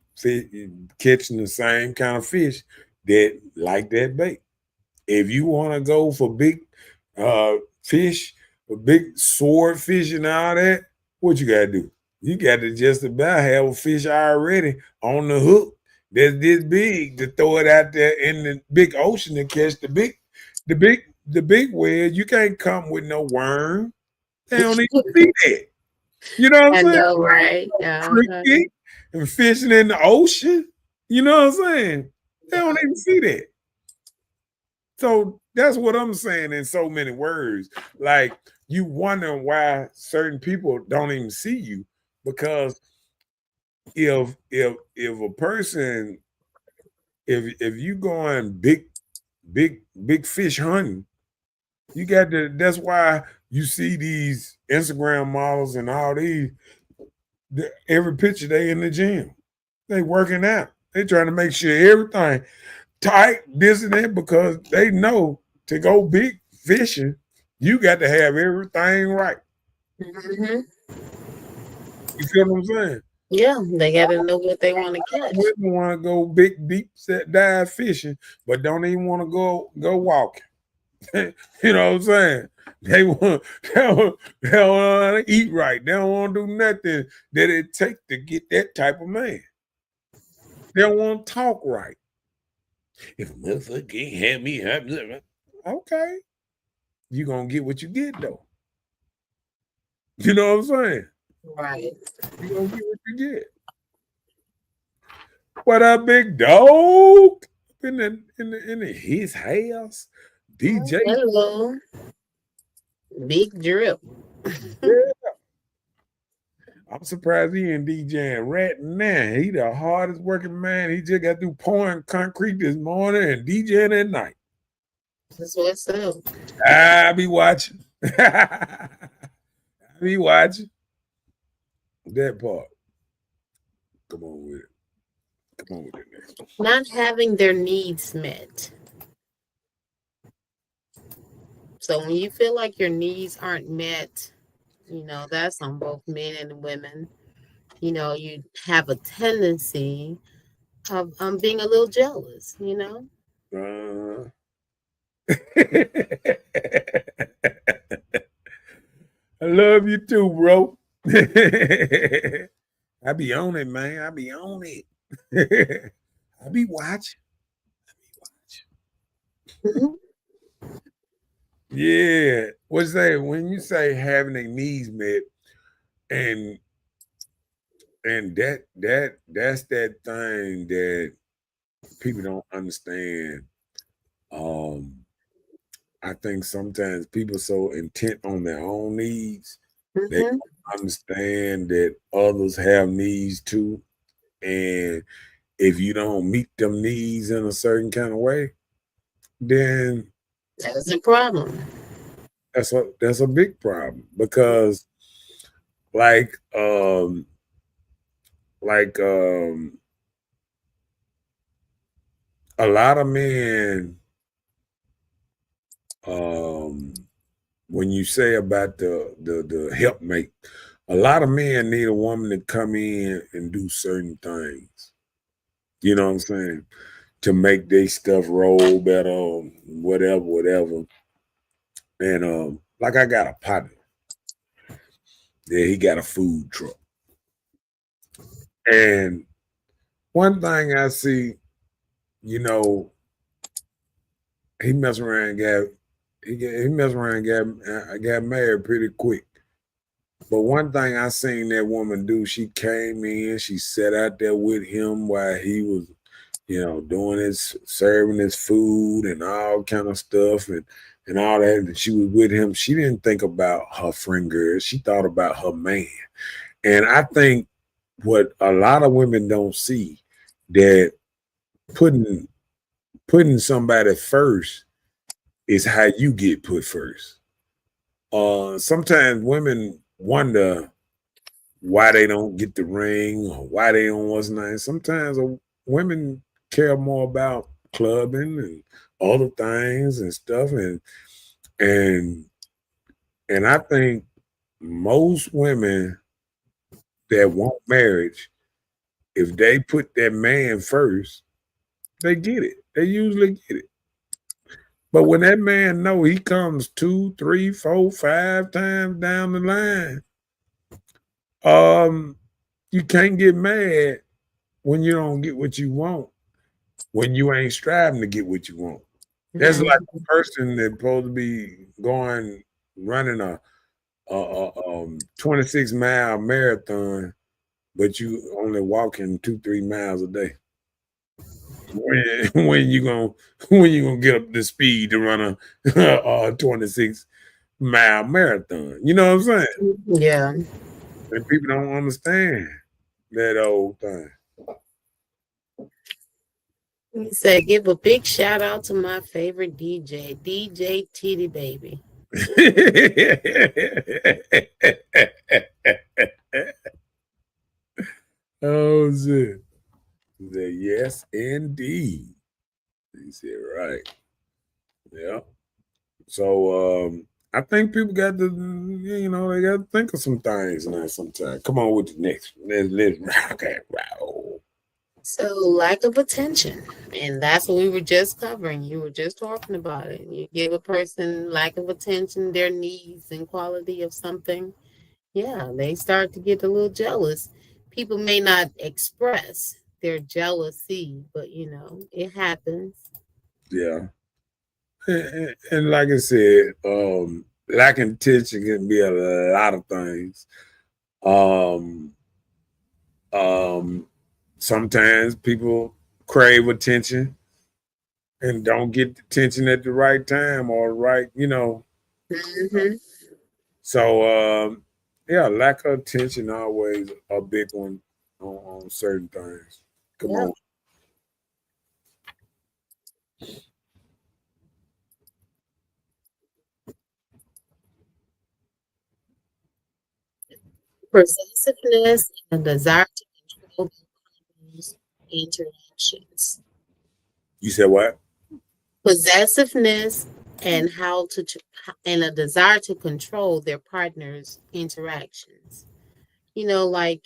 Speaker 2: catching the same kind of fish that like that bait. If you want to go for big fish, for big sword fish and all that, what you got to do? You got to just about have a fish already on the hook that's this big to throw it out there in the big ocean to catch the big whale. You can't come with no worm. They don't even see that. You know what I'm
Speaker 3: I
Speaker 2: saying?
Speaker 3: know, right? Yeah.
Speaker 2: Cricket and fishing in the ocean. You know what I'm saying? They don't even see that. So that's what I'm saying in so many words. Like you wonder why certain people don't even see you because if a person if you going big fish hunting, you got to. That's why you see these Instagram models and all these. Every picture they in the gym, they working out. They trying to make sure everything tight, this and that, because they know to go big fishing, you got to have everything right.
Speaker 3: Mm-hmm.
Speaker 2: You feel what I'm saying?
Speaker 3: Yeah, they got to know what they want to catch.
Speaker 2: Women want to go big, deep set dive fishing, but don't even want to go walking. You know what I'm saying? They want to eat right. They don't want to do nothing that it take to get that type of man. They don't want to talk right. If a motherfucker can't have me, okay, you gonna get what you get though. You know what I'm saying?
Speaker 3: Right.
Speaker 2: You gonna get what you get. What up, big dog? In his house, DJ.
Speaker 3: Hello. Big drip.
Speaker 2: I'm surprised he ain't DJing right now. He the hardest working man. He just got through pouring concrete this morning and DJing at night.
Speaker 3: That's what's up.
Speaker 2: I be watching. I be watching. That part. Come on with it. Come on with it next one.
Speaker 3: Not having their needs met. So when you feel like your needs aren't met, that's on both men and women. You have a tendency of being a little jealous.
Speaker 2: Uh, I love you too, bro. I be on it, man. I be on it. I be watching.
Speaker 3: Mhm.
Speaker 2: Yeah. What's that? When you say having their needs met, and that's that thing that people don't understand. I think sometimes people so intent on their own needs, they
Speaker 3: Mhm.
Speaker 2: don't understand that others have needs too. And if you don't meet them needs in a certain kind of way, then
Speaker 3: That's the problem.
Speaker 2: that's a big problem because like um like a lot of men um when you say about the helpmate, a lot of men need a woman to come in and do certain things. You know what I'm saying? To make their stuff roll better, whatever, whatever. And like I got a partner. Yeah, he got a food truck. And one thing I see, you know, he messed around and he messed around and got married pretty quick. But one thing I seen that woman do, she came in, she sat out there with him while he was, doing his serving his food and all kind of stuff and all that. And she was with him. She didn't think about her friend girl. She thought about her man. And I think what a lot of women don't see that putting somebody first is how you get put first. Sometimes women wonder why they don't get the ring or why they don't what's nice. Sometimes women care more about clubbing and other things and stuff, and and I think most women that want marriage, if they put their man first, they get it. They usually get it. But when that man know he comes 2, 3, 4, 5 times down the line, you can't get mad when you don't get what you want, when you ain't striving to get what you want. That's like a person that's supposed to be running a 26-mile marathon, but you only walking 2-3 miles a day. When you gonna get up the speed to run a 26-mile marathon? You know what I'm saying?
Speaker 3: Yeah.
Speaker 2: And people don't understand that old thing.
Speaker 3: He said, give a big shout out to my favorite DJ, DJ Titty Baby.
Speaker 2: Oh shit. He said, yes, indeed. He said, right. Yeah. So I think people got to, they got to think of some things now sometimes. Come on with the next one. Let's rock and roll.
Speaker 3: So lack of attention. And that's what we were just covering. You were just talking about it. You give a person lack of attention, their needs and quality of something. Yeah, they start to get a little jealous. People may not express their jealousy, but it happens.
Speaker 2: Yeah. And like I said, lacking attention can be a lot of things. Sometimes people crave attention and don't get attention at the right time or right,
Speaker 3: Mhm.
Speaker 2: So yeah, lack of attention always a big one on certain things. Come
Speaker 3: Yep.
Speaker 2: on.
Speaker 3: Possessiveness and desire to control those interactions.
Speaker 2: You said what?
Speaker 3: Possessiveness and how to and a desire to control their partner's interactions. Like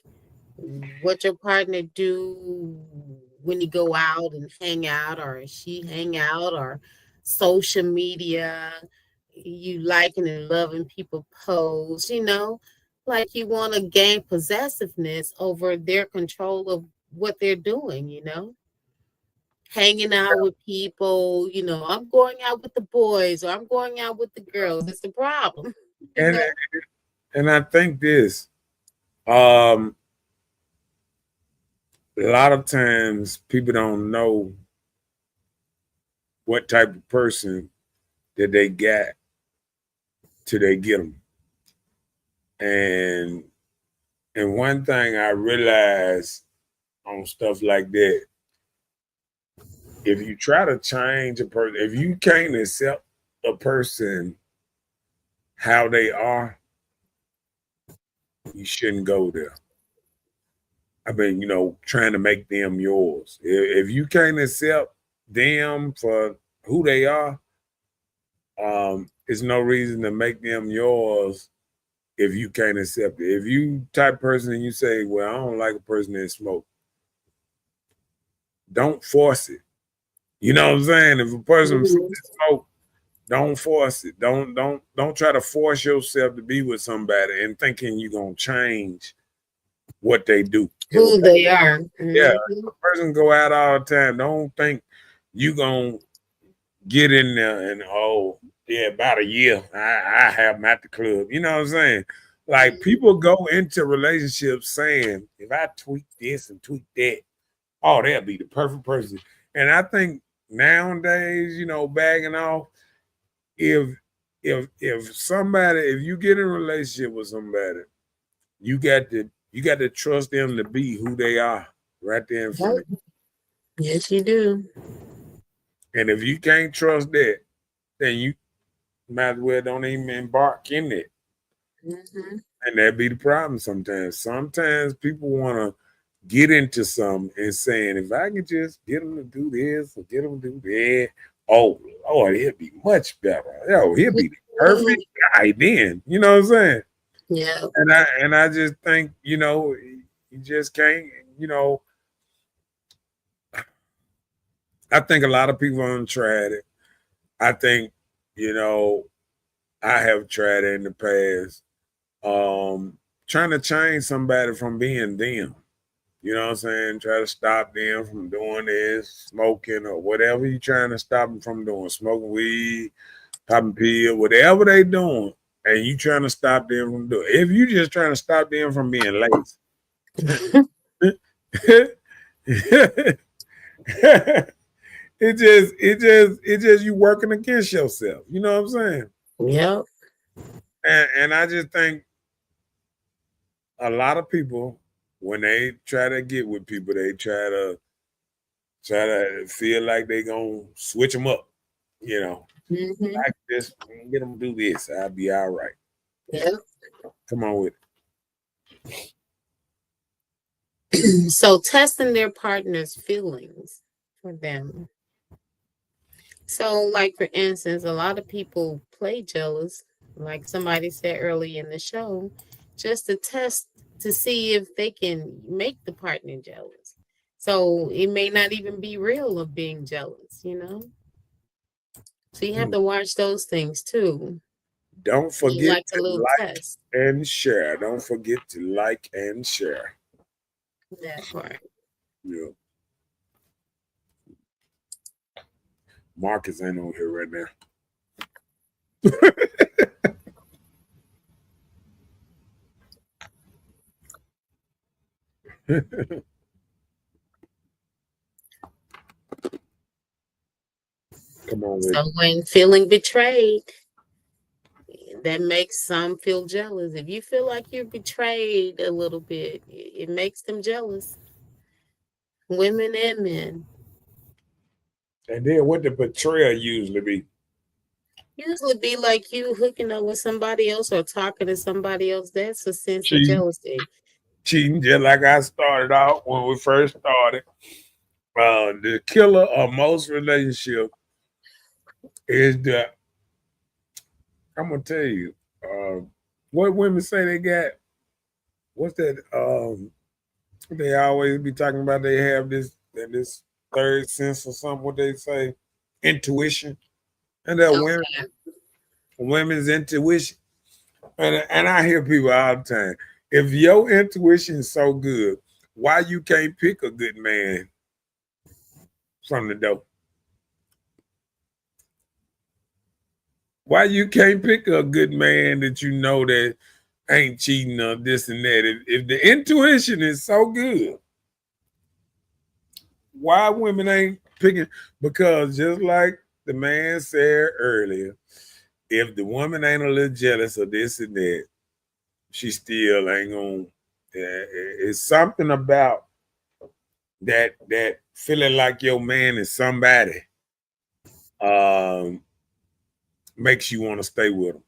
Speaker 3: what your partner do when you go out and hang out, or she hang out, or social media, you liking and loving people post, like you want to gain possessiveness over their control of what they're doing, hanging out with people, I'm going out with the boys or I'm going out with the girls. It's the problem.
Speaker 2: And and I think this, a lot of times people don't know what type of person that they got till they get them. And one thing I realized on stuff like that, if you try to change a person, if you can't accept a person how they are, you shouldn't go there. I mean, trying to make them yours. If you can't accept them for who they are, there's no reason to make them yours if you can't accept it. If you type of person and you say, well, I don't like a person that smoke, don't force it. You know what I'm saying? If a person smoke, don't force it. Don't try to force yourself to be with somebody and thinking you're gonna change what they do.
Speaker 3: Who they are.
Speaker 2: Yeah. If a person go out all the time, don't think you gonna get in there and about a year I have them at the club. You know what I'm saying? Like people go into relationships saying, if I tweak this and tweak that, they'll be the perfect person. And I think nowadays, bagging off, if you get in a relationship with somebody, you got to trust them to be who they are right there in front of you.
Speaker 3: Yes, you do.
Speaker 2: And if you can't trust that, then you might as well don't even embark in it. Mm-hmm. And that be the problem sometimes. Sometimes people want to get into something and saying, if I can just get them to do this or get them to do that, Lord, he'll be much better. He'll be the perfect guy then. You know what I'm saying?
Speaker 3: Yeah.
Speaker 2: And I just think, you just can't, I think a lot of people haven't tried it. I think, I have tried it in the past. Trying to change somebody from being them. You know what I'm saying? Try to stop them from doing this, smoking or whatever you're trying to stop them from doing. Smoking weed, popping pill, whatever they doing, and you trying to stop them from doing. If you just trying to stop them from being lazy, it just you working against yourself. You know what I'm saying?
Speaker 3: Yep.
Speaker 2: And I just think a lot of people, when they try to get with people, they try to feel like they gonna switch them up.
Speaker 3: Mm-hmm.
Speaker 2: I just get them to do this, I'll be all right.
Speaker 3: Yeah.
Speaker 2: Come on with
Speaker 3: it. So testing their partner's feelings for them. So, like for instance, a lot of people play jealous, like somebody said earlier in the show, just to test to see if they can make the partner jealous. So it may not even be real of being jealous, So you have to watch those things too.
Speaker 2: Don't forget
Speaker 3: like
Speaker 2: to like
Speaker 3: test.
Speaker 2: And share. Don't forget to like and share.
Speaker 3: That part.
Speaker 2: Yeah. Marcus ain't on here right now. Come on.
Speaker 3: So when feeling betrayed, that makes some feel jealous. If you feel like you're betrayed a little bit, it makes them jealous. Women and men.
Speaker 2: And then what the betrayal usually be?
Speaker 3: Usually be like you hooking up with somebody else or talking to somebody else. That's a sense of jealousy.
Speaker 2: Cheating, just like I started out when we first started. The killer of most relationships is the I'm gonna tell you, what women say they got. What's that? They always be talking about. They have this third sense or something. What they say, intuition, and that women's intuition. And I hear people all the time. If your intuition is so good, why you can't pick a good man from the door? Why you can't pick a good man that you know that ain't cheating or this and that? If the intuition is so good, why women ain't picking? Because just like the man said earlier, if the woman ain't a little jealous of this and that, she still ain't gonna. It's something about that feeling like your man is somebody makes you want to stay with him.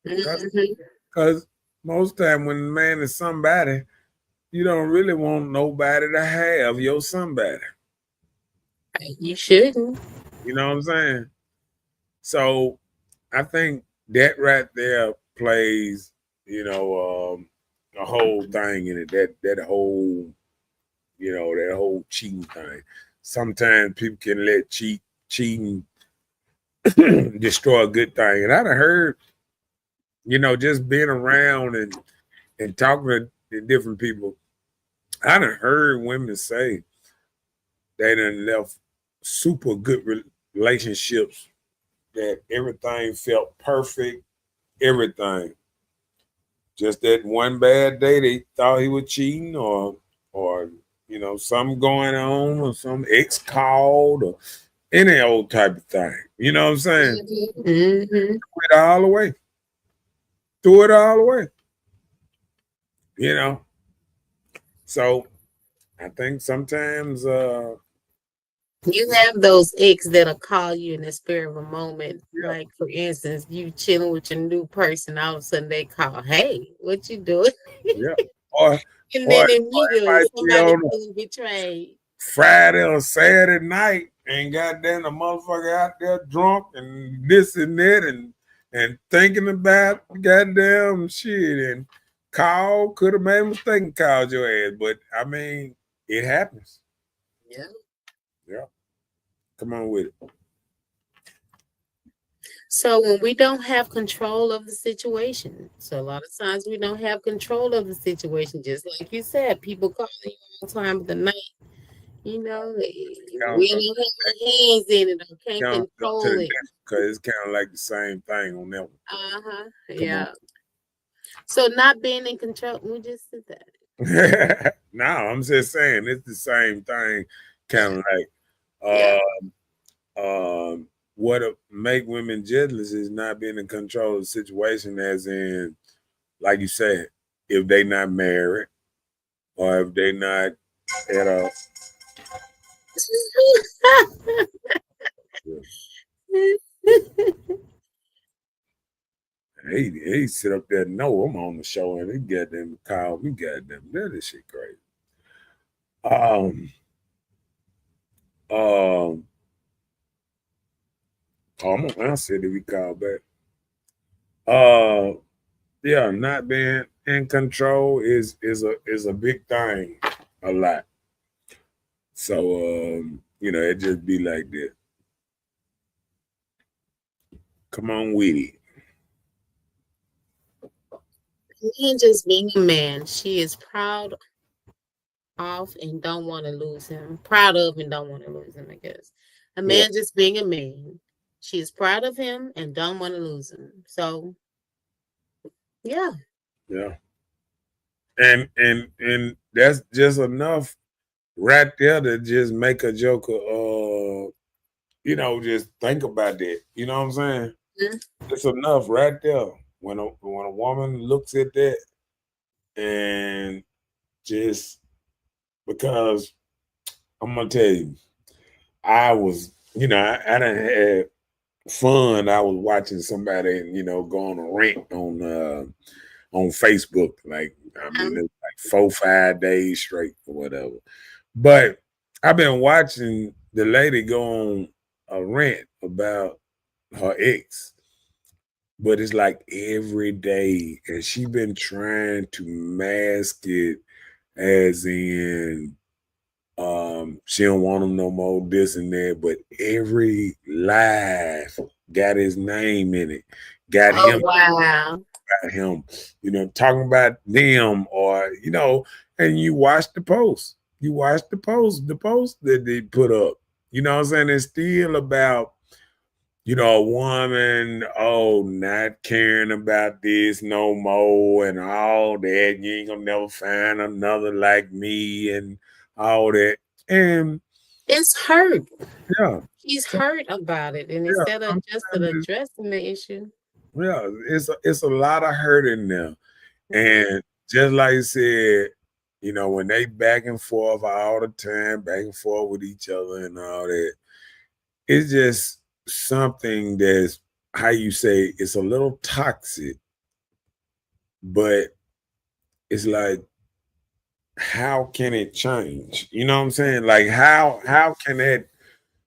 Speaker 2: Because most time when the man is somebody, you don't really want nobody to have your somebody.
Speaker 3: You shouldn't.
Speaker 2: You know what I'm saying? So I think that right there plays, a whole thing in it. That whole, that whole cheating thing. Sometimes people can let cheating destroy a good thing. And I done heard, just being around and talking to different people, I done heard women say they done left super good relationships that everything felt perfect, everything. Just that one bad day they thought he was cheating or something going on or some ex called or any old type of thing. You know what I'm saying?
Speaker 3: Mm-hmm.
Speaker 2: Threw it all away. Threw it all away. So I think sometimes
Speaker 3: you have those ex that'll call you in the spirit of a moment.
Speaker 2: Yeah.
Speaker 3: Like, for instance, you chilling with your new person, all of a sudden they call, "Hey, what you doing?"
Speaker 2: Yeah. Or
Speaker 3: And then immediately somebody
Speaker 2: on
Speaker 3: feeling betrayed.
Speaker 2: Friday or Saturday night and goddamn the motherfucker out there drunk and this and that and thinking about goddamn shit and could have made a mistake and called your ass. But I mean, it happens.
Speaker 3: Yeah.
Speaker 2: Yeah. Come on with it.
Speaker 3: So when we don't have control of the situation, so a lot of times we don't have control of the situation, just like you said, people call you all the time of the night. We don't have our hands in it or can't control it.
Speaker 2: Because it's kind of like the same thing on that
Speaker 3: one. Yeah. So not being in control, we just said that.
Speaker 2: No, I'm just saying it's the same thing, kind of like what make women jealous is not being in control of the situation, as in, like you said, if they not married or if they not at a he sit up there, no, I'm on the show and he goddamn call me, goddamn, that is shit crazy. I'm gonna answer it if we call back. Yeah, not being in control is a big thing, a lot. So it just be like that. Come on with it.
Speaker 3: And just being a man, she is proud of and don't want to lose him. Proud of and don't want to lose him, I guess. A man just being a man. She is proud of him and don't want to lose him. So yeah.
Speaker 2: Yeah. And that's just enough right there to just make a joker just think about that. You know what I'm saying? Mm-hmm. It's enough right there. When a woman looks at that and just because I'm gonna tell you, I was, I done had fun. I was watching somebody, go on a rant on Facebook. Like, I mean, it was like 4-5 days straight or whatever. But I've been watching the lady go on a rant about her ex. but it's like every day, and she been trying to mask it as in she don't want him no more, this and that, but every live got his name in it, got
Speaker 3: Oh
Speaker 2: him,
Speaker 3: wow.
Speaker 2: got him, talking about them, or and you watch the post, the post that they put up, what I'm saying? It's still about a woman, not caring about this no more and all that. You ain't gonna never find another like me and all that. And
Speaker 3: It's hurt.
Speaker 2: yeah,
Speaker 3: He's hurt about it. And
Speaker 2: yeah,
Speaker 3: instead of just
Speaker 2: sometimes
Speaker 3: addressing the issue.
Speaker 2: it's a lot of hurt in there. And just like you said, when they back and forth all the time, back and forth with each other and all that, it's just something that's, how you say, it's a little toxic, but it's like, how can it change? You know what I'm saying? Like, how can that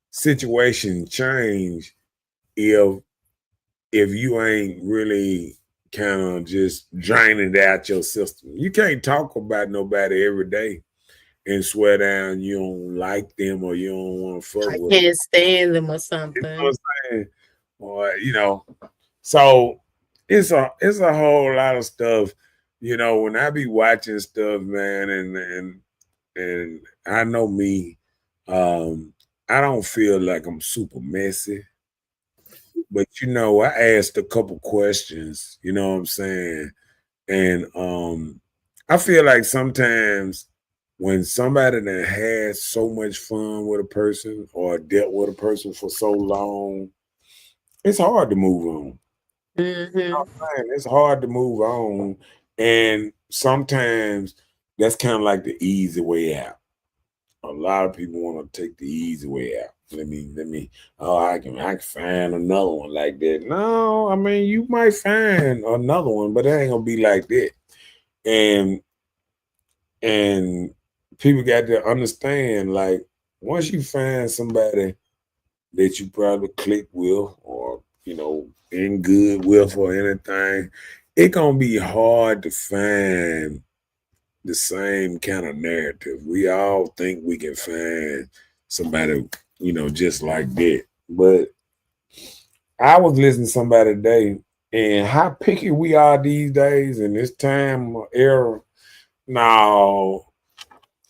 Speaker 2: situation change if you ain't really kind of just draining it out your system? You can't talk about nobody every day and swear down you don't like them or you don't want to fuck
Speaker 3: I
Speaker 2: with them.
Speaker 3: can't stand them or
Speaker 2: You know
Speaker 3: something.
Speaker 2: what I'm saying? Or so it's a whole lot of stuff. When I be watching stuff, man, and I know me, I don't feel like I'm super messy, but I asked a couple questions, you know what I'm saying? And I feel like sometimes when somebody that has so much fun with a person or dealt with a person for so long, it's hard to move on.
Speaker 3: Mm-hmm.
Speaker 2: Man, it's hard to move on. And sometimes that's kind of like the easy way out. A lot of people want to take the easy way out. I can find another one like that. No, I mean, you might find another one, but it ain't gonna be like that. And and people got to understand, like, once you find somebody that you probably click with or in good with or anything, it gonna be hard to find the same kind of narrative. We all think we can find somebody, just like that. But I was listening to somebody today, and how picky we are these days in this time era. Now,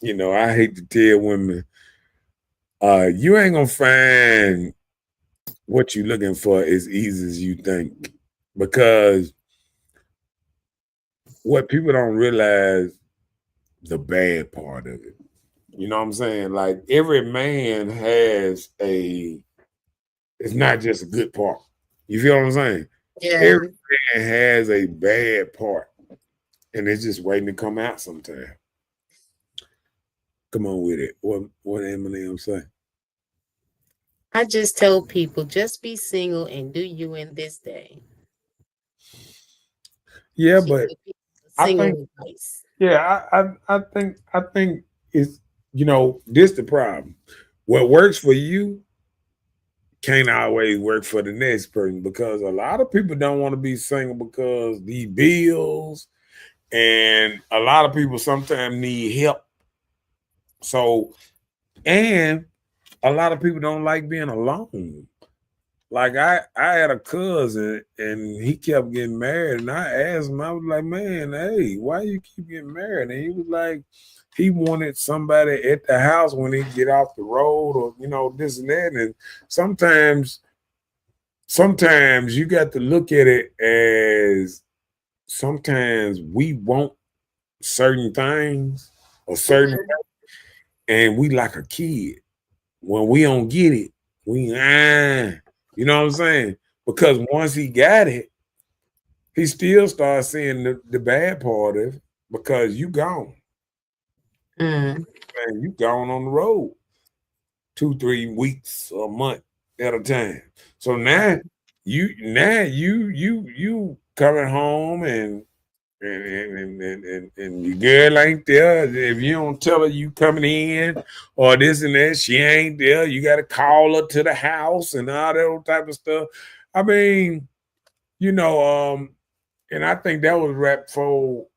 Speaker 2: I hate to tell women, you ain't gonna find what you're looking for as easy as you think. Because what people don't realize, the bad part of it. You know what I'm saying? Like, every man has it's not just a good part. You feel what I'm saying?
Speaker 3: Yeah.
Speaker 2: Every man has a bad part. And it's just waiting to come out sometime. Come on with it. What Eminem say?
Speaker 3: I just tell people, just be single and do you in this day.
Speaker 2: Yeah,
Speaker 3: She
Speaker 2: but
Speaker 3: give people
Speaker 2: I
Speaker 3: single
Speaker 2: think
Speaker 3: advice.
Speaker 2: I think it's this the problem. What works for you can't always work for the next person, because a lot of people don't want to be single because the bills, and a lot of people sometimes need help. So, and a lot of people don't like being alone. Like, I had a cousin and he kept getting married, and I asked him, I was like, man, hey, why you keep getting married? And he was like, he wanted somebody at the house when he get off the road, or this and that. And sometimes you got to look at it as, sometimes we want certain things or certain, and we like a kid. When we don't get it, we you know what I'm saying? Because once he got it, he still starts seeing the bad part of it, because you gone.
Speaker 3: Mm.
Speaker 2: Man, you gone on the road 2-3 weeks or a month at a time. So now you coming home, and your girl ain't there. If you don't tell her you coming in or this and that, she ain't there. You got to call her to the house and all that old type of stuff. I mean, you know, and I think that was rap for,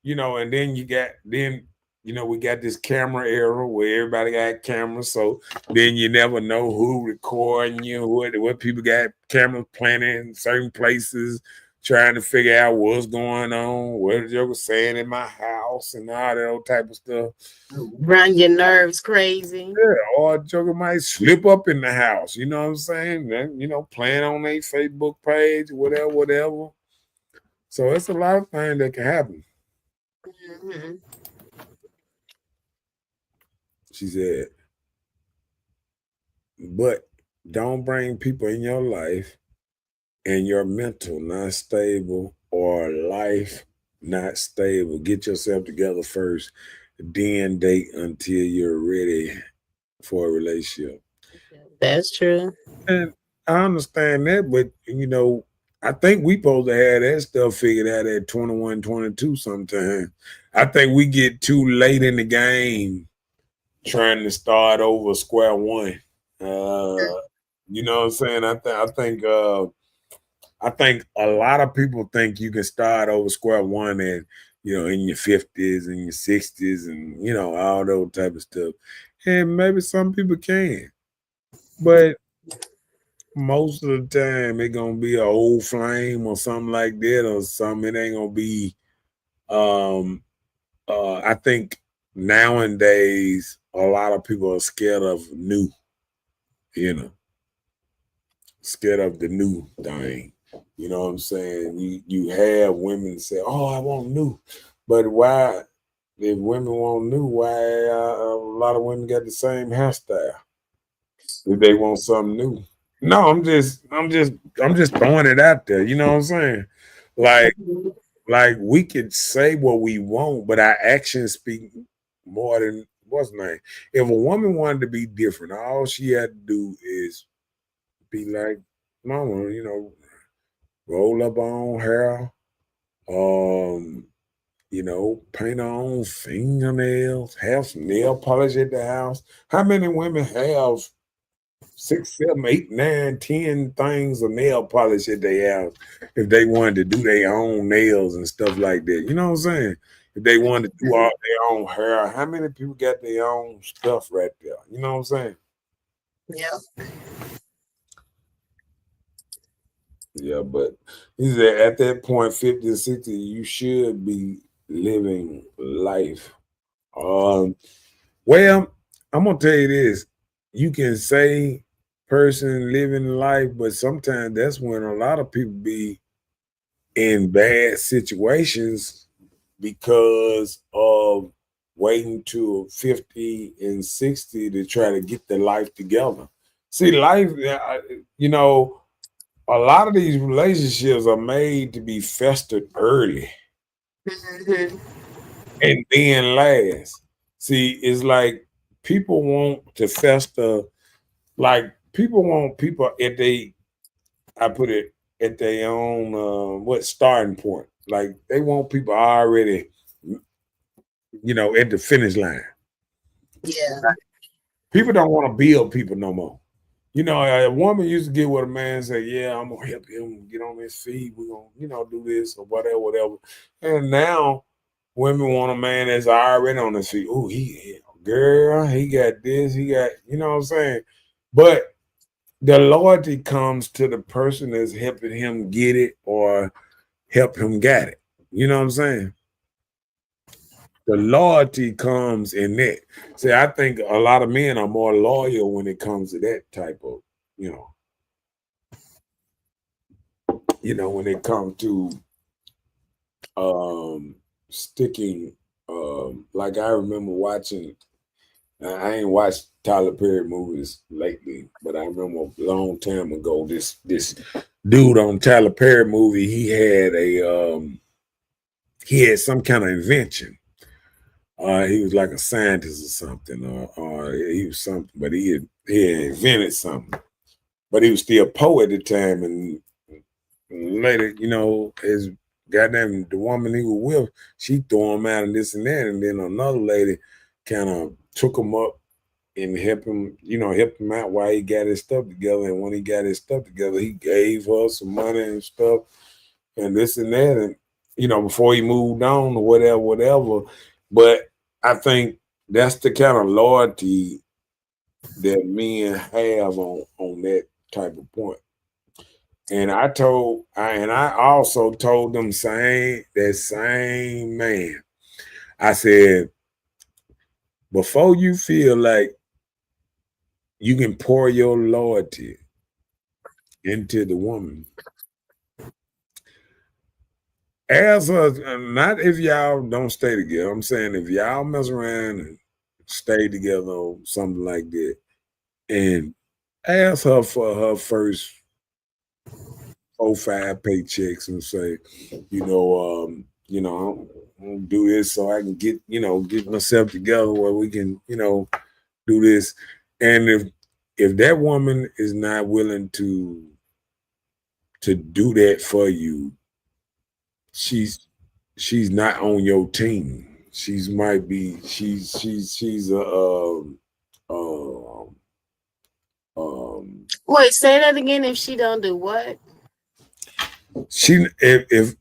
Speaker 2: you know, and then you know, we got this camera era where everybody got cameras, so then you never know who recording you, what people got cameras planted in certain places, trying to figure out what's going on, what the joke was saying in my house, and all that old type of stuff.
Speaker 3: Run your nerves crazy.
Speaker 2: Yeah, or a joker might slip up in the house, you know what I'm saying? Then, you know, playing on their Facebook page, whatever. So it's a lot of things that can happen.
Speaker 3: Mm-hmm.
Speaker 2: She said, but don't bring people in your life and your mental not stable or life not stable. Get yourself together first, then date until you're ready for a relationship.
Speaker 3: That's true.
Speaker 2: And I understand that, but you know, I think we supposed to have that stuff figured out at 21, 22 sometimes. I think we get too late in the game trying to start over square one. You know what I'm saying? I think a lot of people think you can start over square one and you know in your 50s and your 60s and you know all those type of stuff. And maybe some people can. But most of the time it gonna be an old flame or something like that or something. It ain't gonna be I think nowadays a lot of people are scared of new, you know, scared of the new thing. You know what I'm saying? You have women say, "Oh, I want new," but why? If women want new, why a lot of women got the same hairstyle? If they want something new, no, I'm just throwing it out there. You know what I'm saying? Like, like we could say what we want, but our actions speak more than what's name. If a woman wanted to be different, all she had to do is be like mama, you know, roll up her own hair, um, you know, paint her own fingernails, have some nail polish at the house. How many women have 6, 7, 8, 9, 10 things of nail polish at their house if they wanted to do their own nails and stuff like that? You know what I'm saying? If they wanted to do all their own hair, how many people got their own stuff right there? You know what I'm saying?
Speaker 3: Yeah.
Speaker 2: Yeah, but he said at that point, 50 and 60, you should be living life. Well, I'm gonna tell you this. You can say person living life, but sometimes that's when a lot of people be in bad situations because of waiting to 50 and 60 to try to get their life together. See, life, you know, a lot of these relationships are made to be festered early
Speaker 3: Mm-hmm.
Speaker 2: and then last. See, it's like people want to fester, like people want people at they, I put it at their own what starting point. Like they want people already, you know, at the finish line.
Speaker 3: Yeah.
Speaker 2: People don't want to build people no more. You know, a woman used to get with a man and say, "Yeah, I'm gonna help him get on his feet. We're gonna, you know, do this or whatever." And now women want a man that's already on his feet. Oh, girl, he got this, he got, you know what I'm saying? But the loyalty comes to the person that's helping him get it or help him get it. You know what I'm saying? The loyalty comes in that. See, I think a lot of men are more loyal when it comes to that type of, you when it comes to sticking. Like I remember watching. I ain't watched Tyler Perry movies lately, but I remember a long time ago this dude on Tyler Perry movie. He had some kind of invention. He was like a scientist or something, or he was something, but he had invented something. But he was still a poet at the time, and later, his goddamn the woman he was with, she threw him out and this and that, and then another lady kind of took him up and help him, help him out while he got his stuff together. And when he got his stuff together, he gave her some money and stuff and this and that, and before he moved on or whatever. But I think that's the kind of loyalty that men have on that type of point. And I also told them that same man. I said, before you feel like you can pour your loyalty into the woman, ask her, not if y'all don't stay together. I'm saying if y'all mess around and stay together or something like that, and ask her for her first 4-5 paychecks and say, I'm gonna do this so I can get myself together where we can, do this. And if that woman is not willing to do that for you, she's not on your team. She's a
Speaker 3: Wait, say that again. If she don't do what?
Speaker 2: If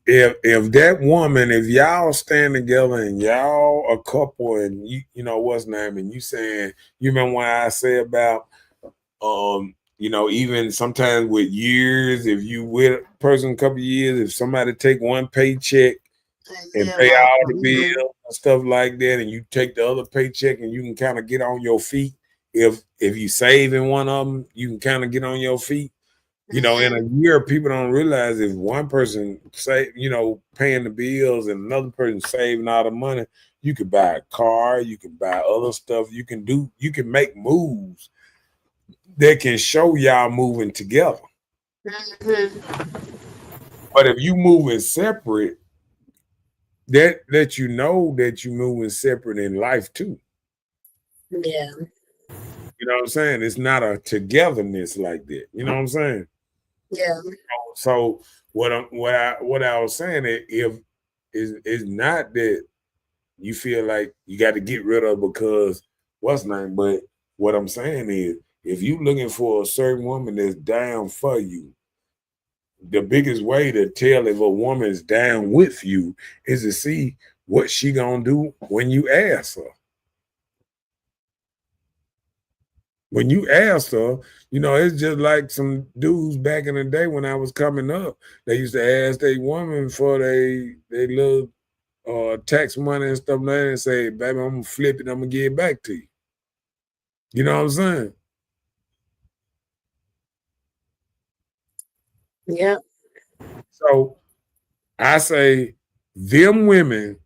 Speaker 2: that woman, if y'all stand together and y'all a couple and you know what's name, and you saying, you remember what I say about even sometimes with years, if you with a person a couple of years, if somebody take one paycheck and pay all the bills and stuff like that, and you take the other paycheck and you can kind of get on your feet. If you save in one of them, you can kind of get on your feet. In a year, people don't realize if one person paying the bills and another person saving all the money, you could buy a car, you can buy other stuff, you can make moves that can show y'all moving together. But if you moving separate, that you know that you moving separate in life too.
Speaker 3: Yeah.
Speaker 2: You know what I'm saying? It's not a togetherness like that. You know what I'm saying?
Speaker 3: Yeah.
Speaker 2: So what I was saying is not that you feel like you got to get rid of because what's name, but what I'm saying is if you looking for a certain woman that's down for you, the biggest way to tell if a woman is down with you is to see what she gonna do when you ask her. When you ask her, it's just like some dudes back in the day when I was coming up. They used to ask their woman for their little tax money and stuff like that and say, baby, I'm gonna flip it, I'm gonna give it back to you. You know what I'm saying?
Speaker 3: Yeah.
Speaker 2: So I say them women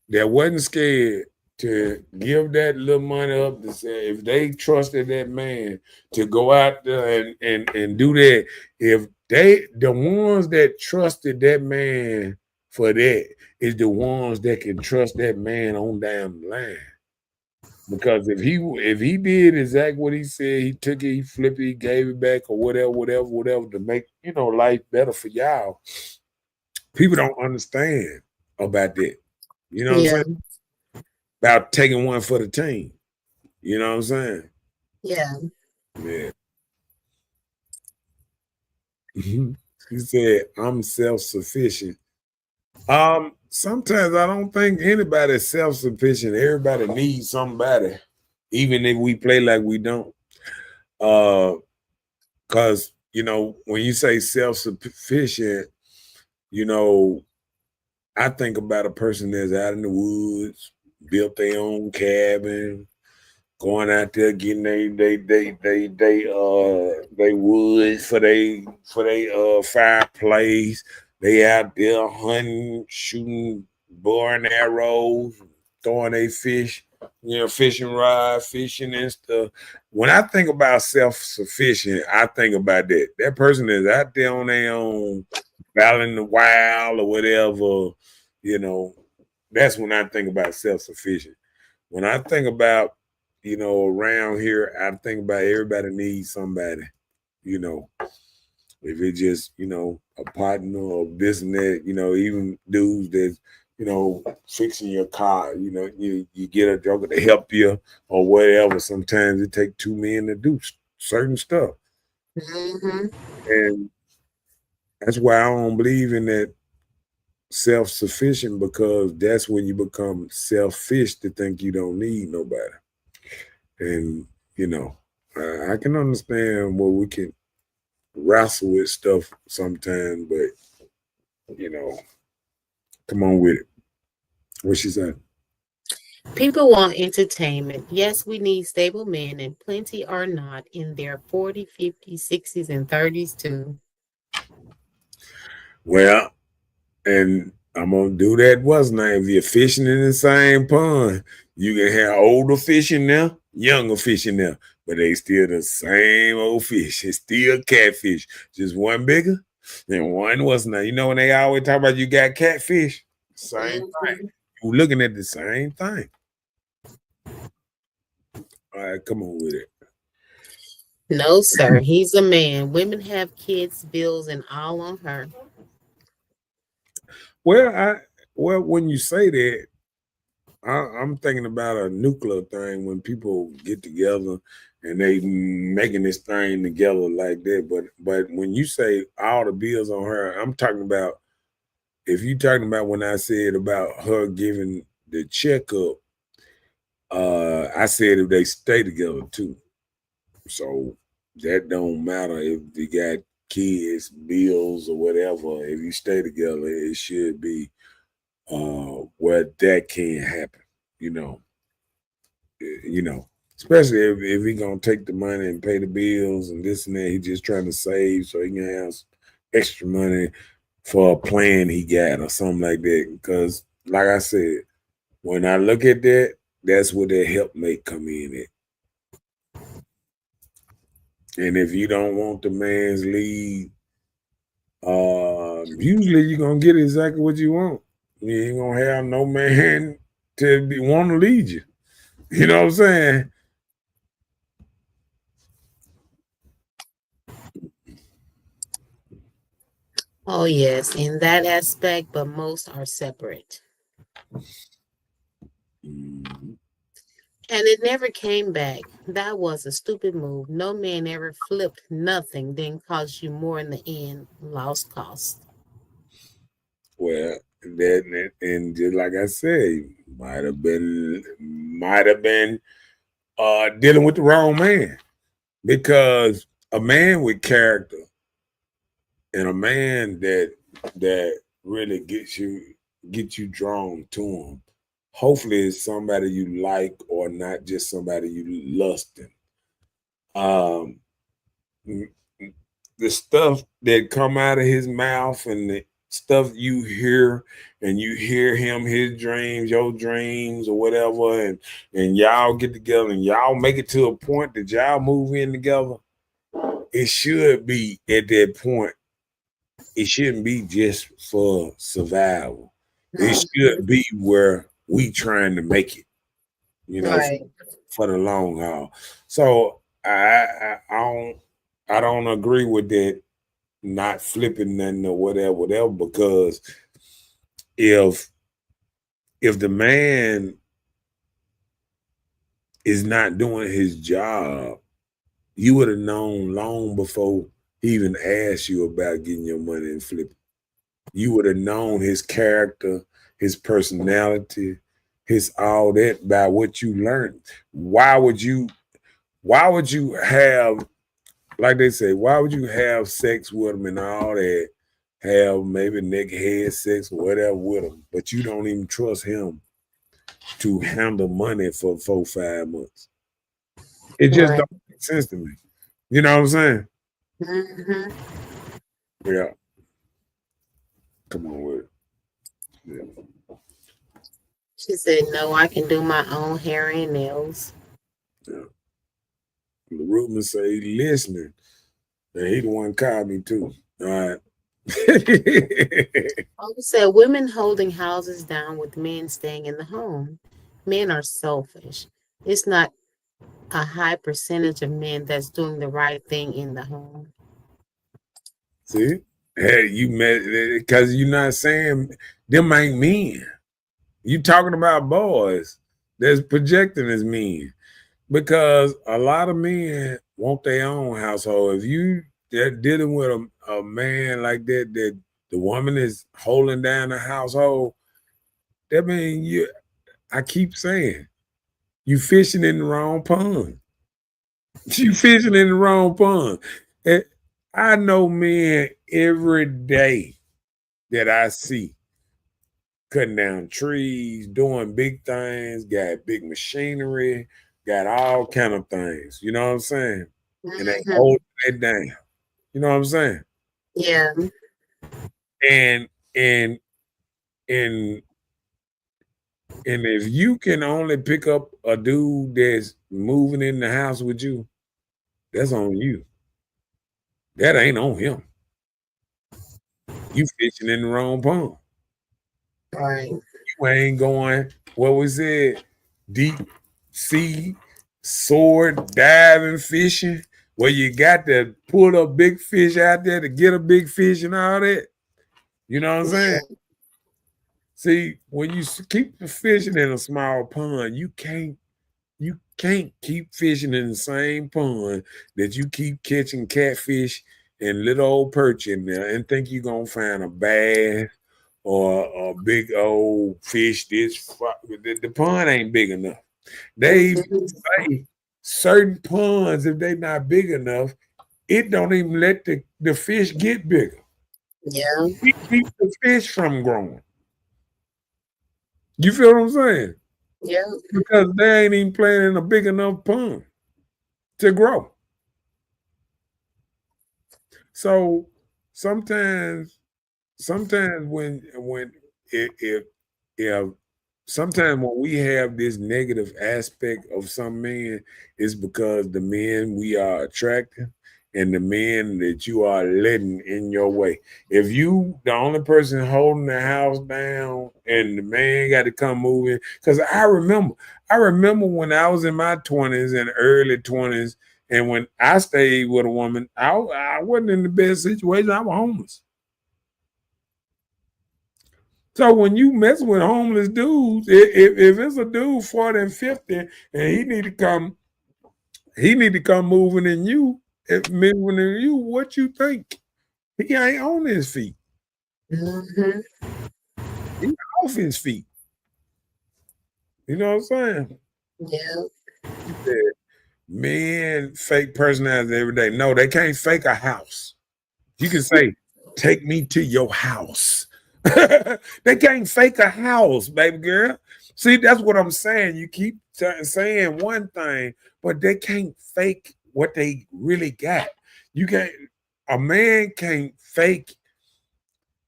Speaker 2: that wasn't scared to give that little money up, to say if they trusted that man to go out there and do that, if the ones that trusted that man for that is the ones that can trust that man on down the line. Because if he did exactly what he said, he took it, he flipped it, he gave it back, or whatever to make life better for y'all. People don't understand about that. You know what I'm saying? About taking one for the team. You know what I'm saying?
Speaker 3: Yeah.
Speaker 2: Yeah. He said, I'm self-sufficient. Sometimes I don't think anybody's self-sufficient. Everybody needs somebody, even if we play like we don't. Because when you say self-sufficient, I think about a person that's out in the woods, built their own cabin, going out there getting they wood for they fireplace. They out there hunting, shooting bow and arrows, throwing a fish, fishing rod, fishing and stuff. When I think about self-sufficient, I think about that. That person is out there on their own, out in the wild or whatever, that's when I think about self-sufficient. When I think about, around here, I think about everybody needs somebody, if it's just, a partner or this and that, even dudes that fixing your car. You get a joker to help you or whatever. Sometimes it takes two men to do certain stuff.
Speaker 3: Mm-hmm.
Speaker 2: And that's why I don't believe in that self-sufficient, because that's when you become selfish to think you don't need nobody. And, I can understand where we can wrestle with stuff sometimes, but, come on with it. What she said?
Speaker 3: People want entertainment. Yes, we need stable men, and plenty are not in their 40, 50, 60s, and 30s too.
Speaker 2: Well, and I'm gonna do that. What's name? If you're fishing in the same pond, you can have older fish in there, younger fish in there, but they still the same old fish. It's still catfish, just one bigger and one wasn't there. When they always talk about you got catfish, same thing. You're looking at the same thing. All right, come on with it.
Speaker 3: No, sir. He's a man. Women have kids, bills, and all on her.
Speaker 2: Well, when you say that, I'm thinking about a nuclear thing when people get together and they making this thing together like that. But when you say all the bills on her, I'm talking about, if you talking about when I said about her giving the checkup, I said if they stay together too. So that don't matter if they got kids, bills, or whatever. If you stay together, it should be where that can happen. Especially if he gonna take the money and pay the bills and this and that. He just trying to save so he can have extra money for a plan he got or something like that. Because, like I said, when I look at that, that's where that helpmate come in at. And if you don't want the man's lead, usually you're gonna get exactly what you want. You ain't gonna have no man to want to lead you. You know what I'm saying?
Speaker 3: Oh, yes, in that aspect, but most are separate.
Speaker 2: Mm-hmm.
Speaker 3: And it never came back. That was a stupid move. No man ever flipped nothing, then cost you more in the end. Lost cost.
Speaker 2: Well, that, and just like I said, might have been dealing with the wrong man, because a man with character and a man that really gets you drawn to him, hopefully it's somebody you like or not just somebody you lusting. The stuff that come out of his mouth and the stuff you hear, and you hear him, his dreams, your dreams, or whatever, and y'all get together and y'all make it to a point that y'all move in together, it should be at that point. It shouldn't be just for survival. It should be where we trying to make it,
Speaker 3: Right.
Speaker 2: for the long haul. So I don't agree with that, not flipping nothing or whatever, because if the man is not doing his job, you would have known long before he even asked you about getting your money and flipping. You would have known his character, his personality, his all that by what you learned. Why would you have, like they say, why would you have sex with him and all that, have maybe neck head sex or whatever with him, but you don't even trust him to handle money for 4-5 months? It just don't make sense to me. You know what I'm saying?
Speaker 3: Mm-hmm.
Speaker 2: Yeah. Come on with it. Yeah.
Speaker 3: She said, no, I can do my own hair and nails.
Speaker 2: Yeah. The Rubin say he listening. And he the one called me too. All right.
Speaker 3: Said women holding houses down with men staying in the home. Men are selfish. It's not a high percentage of men that's doing the right thing in the home.
Speaker 2: See? Hey, you met, because you're not saying them ain't men. You talking about boys that's projecting as men, because a lot of men want their own household. If you they're dealing with a man like that, that the woman is holding down the household, that means I keep saying, you fishing in the wrong pond. You fishing in the wrong pond. And I know men every day that I see cutting down trees, doing big things, got big machinery, got all kind of things. You know what I'm saying? And they
Speaker 3: Mhm.
Speaker 2: holding it down. You know what I'm saying?
Speaker 3: Yeah.
Speaker 2: And and and and if you can only pick up a dude that's moving in the house with you, that's on you. That ain't on him. You fishing in the wrong pond.
Speaker 3: Right.
Speaker 2: You ain't going, what we said, deep sea, sword, diving, fishing, where you got to pull a big fish out there to get a big fish and all that. You know what I'm saying?
Speaker 3: Yeah.
Speaker 2: See, when you keep fishing in a small pond, you can't keep fishing in the same pond that you keep catching catfish and little old perch in there and think you're gonna find a bass or a big old fish. The pond ain't big enough. They
Speaker 3: Mhm.
Speaker 2: say certain ponds, if they not big enough, it don't even let the fish get bigger.
Speaker 3: Yeah.
Speaker 2: It keeps the fish from growing. You feel what I'm saying?
Speaker 3: Yeah.
Speaker 2: Because they ain't even playing in a big enough pond to grow. So sometimes, sometimes when if sometimes when we have this negative aspect of some men, it's because the men we are attracting and the men that you are letting in your way. If you the only person holding the house down and the man got to come moving, because I remember when I was in my 20s and early 20s, and when I stayed with a woman, I wasn't in the best situation. I was homeless. So when you mess with homeless dudes, if it's a dude 40 and 50 and he need to come moving in you, moving in you, what you think? He ain't on his feet.
Speaker 3: Mhm.
Speaker 2: He off his feet. You know what I'm saying?
Speaker 3: Yeah.
Speaker 2: He said, men fake personalities every day. No, they can't fake a house. You can say, take me to your house. They can't fake a house, baby girl. See, that's what I'm saying. You keep saying one thing, but they can't fake what they really got. You can't, a man can't fake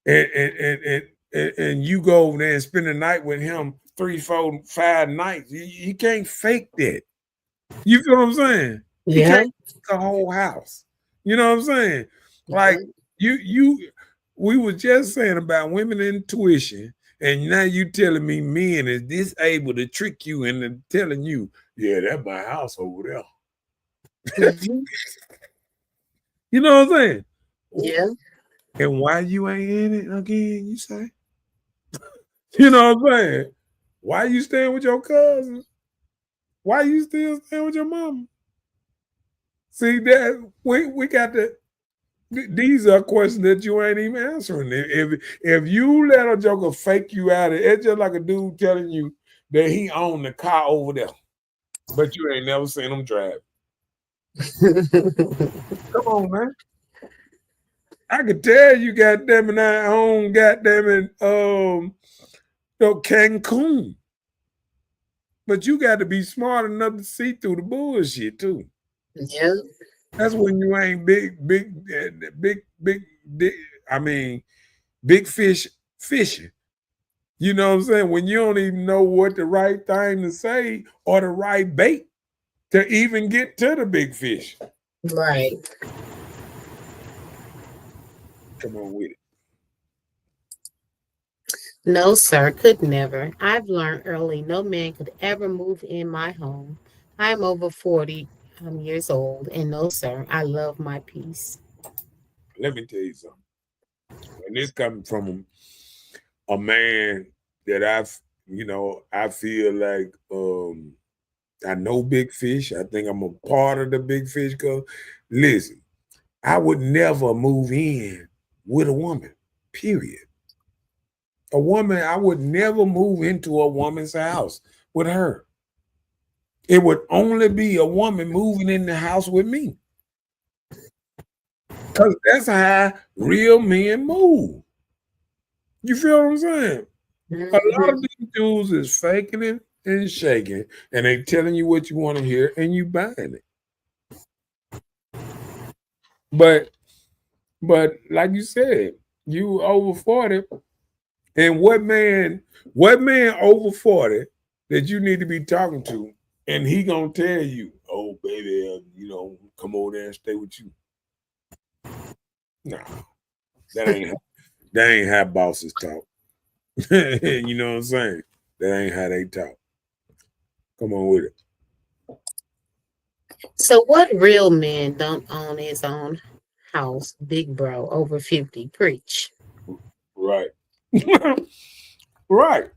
Speaker 2: and you go over there and spend the night with him 3, 4, 5 nights. You can't fake that. You feel what I'm saying? He
Speaker 3: Yeah.
Speaker 2: can't fake a whole house. You know what I'm saying?
Speaker 3: Yeah.
Speaker 2: Like you we were just saying about women intuition, and now you telling me men is this able to trick you into telling you, yeah, that's my house over there.
Speaker 3: Mhm.
Speaker 2: You know what I'm saying?
Speaker 3: Yeah.
Speaker 2: And why you ain't in it again, you say? You know what I'm saying? Why you staying with your cousins? Why you still staying with your mama? See that we got to. These are questions that you ain't even answering. If you let a joker fake you out, it's just like a dude telling you that he owned the car over there, but you ain't never seen him drive. Come on, man. I could tell you, goddamn it, I own goddamn it, Cancun, but you got to be smart enough to see through the bullshit too.
Speaker 3: Yeah.
Speaker 2: That's when you ain't big. I mean, big fish fishing. You know what I'm saying? When you don't even know what the right thing to say or the right bait to even get to the big fish.
Speaker 3: Right.
Speaker 2: Come on with it.
Speaker 3: No, sir, could never. I've learned early no man could ever move in my home. I'm over 40 years old, and no, sir, I love my peace.
Speaker 2: Let me tell you something. And this coming from a man that you know, I feel like I know big fish. I think I'm a part of the big fish. Cause listen, I would never move in with a woman. Period. A woman, I would never move into a woman's house with her. It would only be a woman moving in the house with me. Because that's how real men move. You feel what I'm saying? A lot of these dudes is faking it and shaking, and they telling you what you want to hear, and you buying it. But like you said, you over 40, and what man over 40 that you need to be talking to, and he gonna tell you, oh baby, you know, come over there and stay with you. No, that ain't how bosses talk. You know what I'm saying? That ain't how they talk. Come on with it.
Speaker 3: So what real men don't own his own house? Big bro, over 50. Preach.
Speaker 2: Right. Right.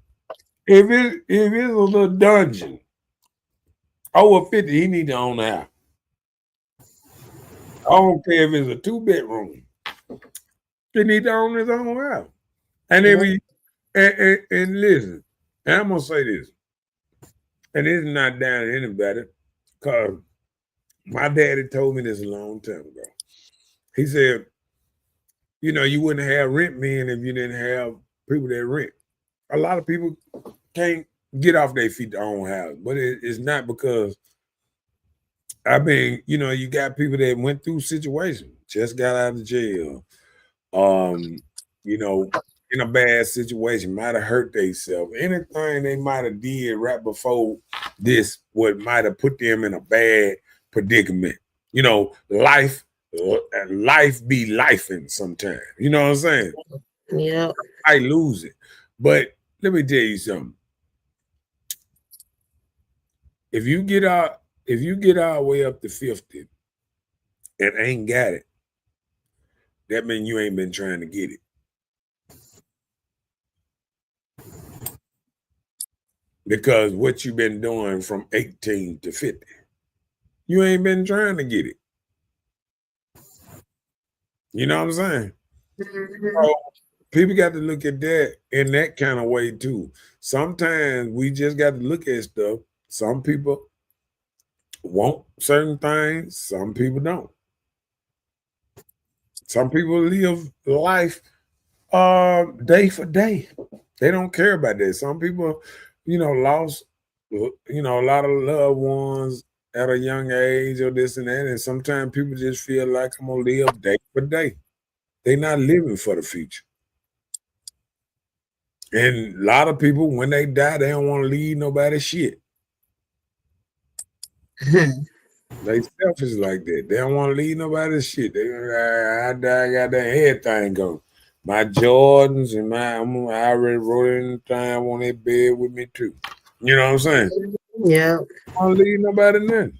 Speaker 2: If it's a little dungeon over 50, he need to own a house. I don't care if it's a 2-bedroom. He need to own his own house. And if he and listen, and I'm gonna say this, and it's not down to anybody, because my daddy told me this a long time ago. He said, you know, you wouldn't have rent men if you didn't have people that rent. A lot of people can't get off their feet to own house, but it's not because, I mean, you know, you got people that went through situations, just got out of jail, you know, in a bad situation, might have hurt themselves. Anything they might have did right before this would might have put them in a bad predicament. You know, life be lifing sometimes. You know what I'm saying?
Speaker 3: Yeah.
Speaker 2: I lose it. But let me tell you something. If you get all the way up to 50 and ain't got it, that means you ain't been trying to get it. Because what you've been doing from 18 to 50, you ain't been trying to get it. You know what I'm saying? So people got to look at that in that kind of way too. Sometimes we just got to look at stuff. Some people want certain things, some people don't. Some people live life day for day. They don't care about that. Some people, you know, lost, you know, a lot of loved ones at a young age or this and that. And sometimes people just feel like I'm gonna live day for day. They're not living for the future. And a lot of people, when they die, they don't want to leave nobody shit. They selfish like that. They don't want to leave nobody shit. They I die, I got that everything go. My Jordans and I already wrote in the thing. I want that bed with me too. You know what I'm saying?
Speaker 3: Yeah.
Speaker 2: I don't leave nobody nothing.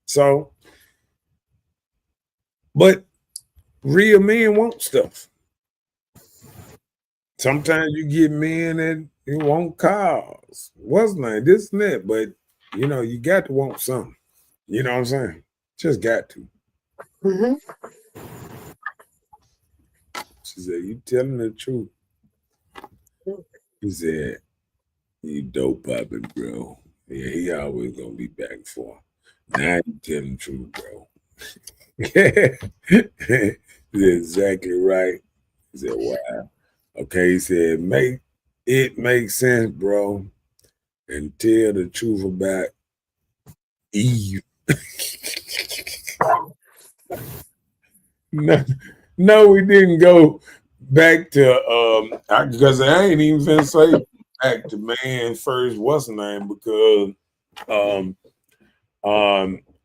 Speaker 2: So, but real men want stuff. Sometimes you get men that you want cars. What's name? This and that. But you know, you got to want something. You know what I'm saying? Just got to.
Speaker 3: Mm-hmm.
Speaker 2: She said, you telling the truth. He said, you dope popping, bro. Yeah, he always gonna be back and forth. Now you telling the truth, bro. He's exactly right. He said, wow. Okay, he said, make sense, bro. And tell the truth about Eve. No, we didn't go back to because I ain't even finna say back to man first, what's the name? Because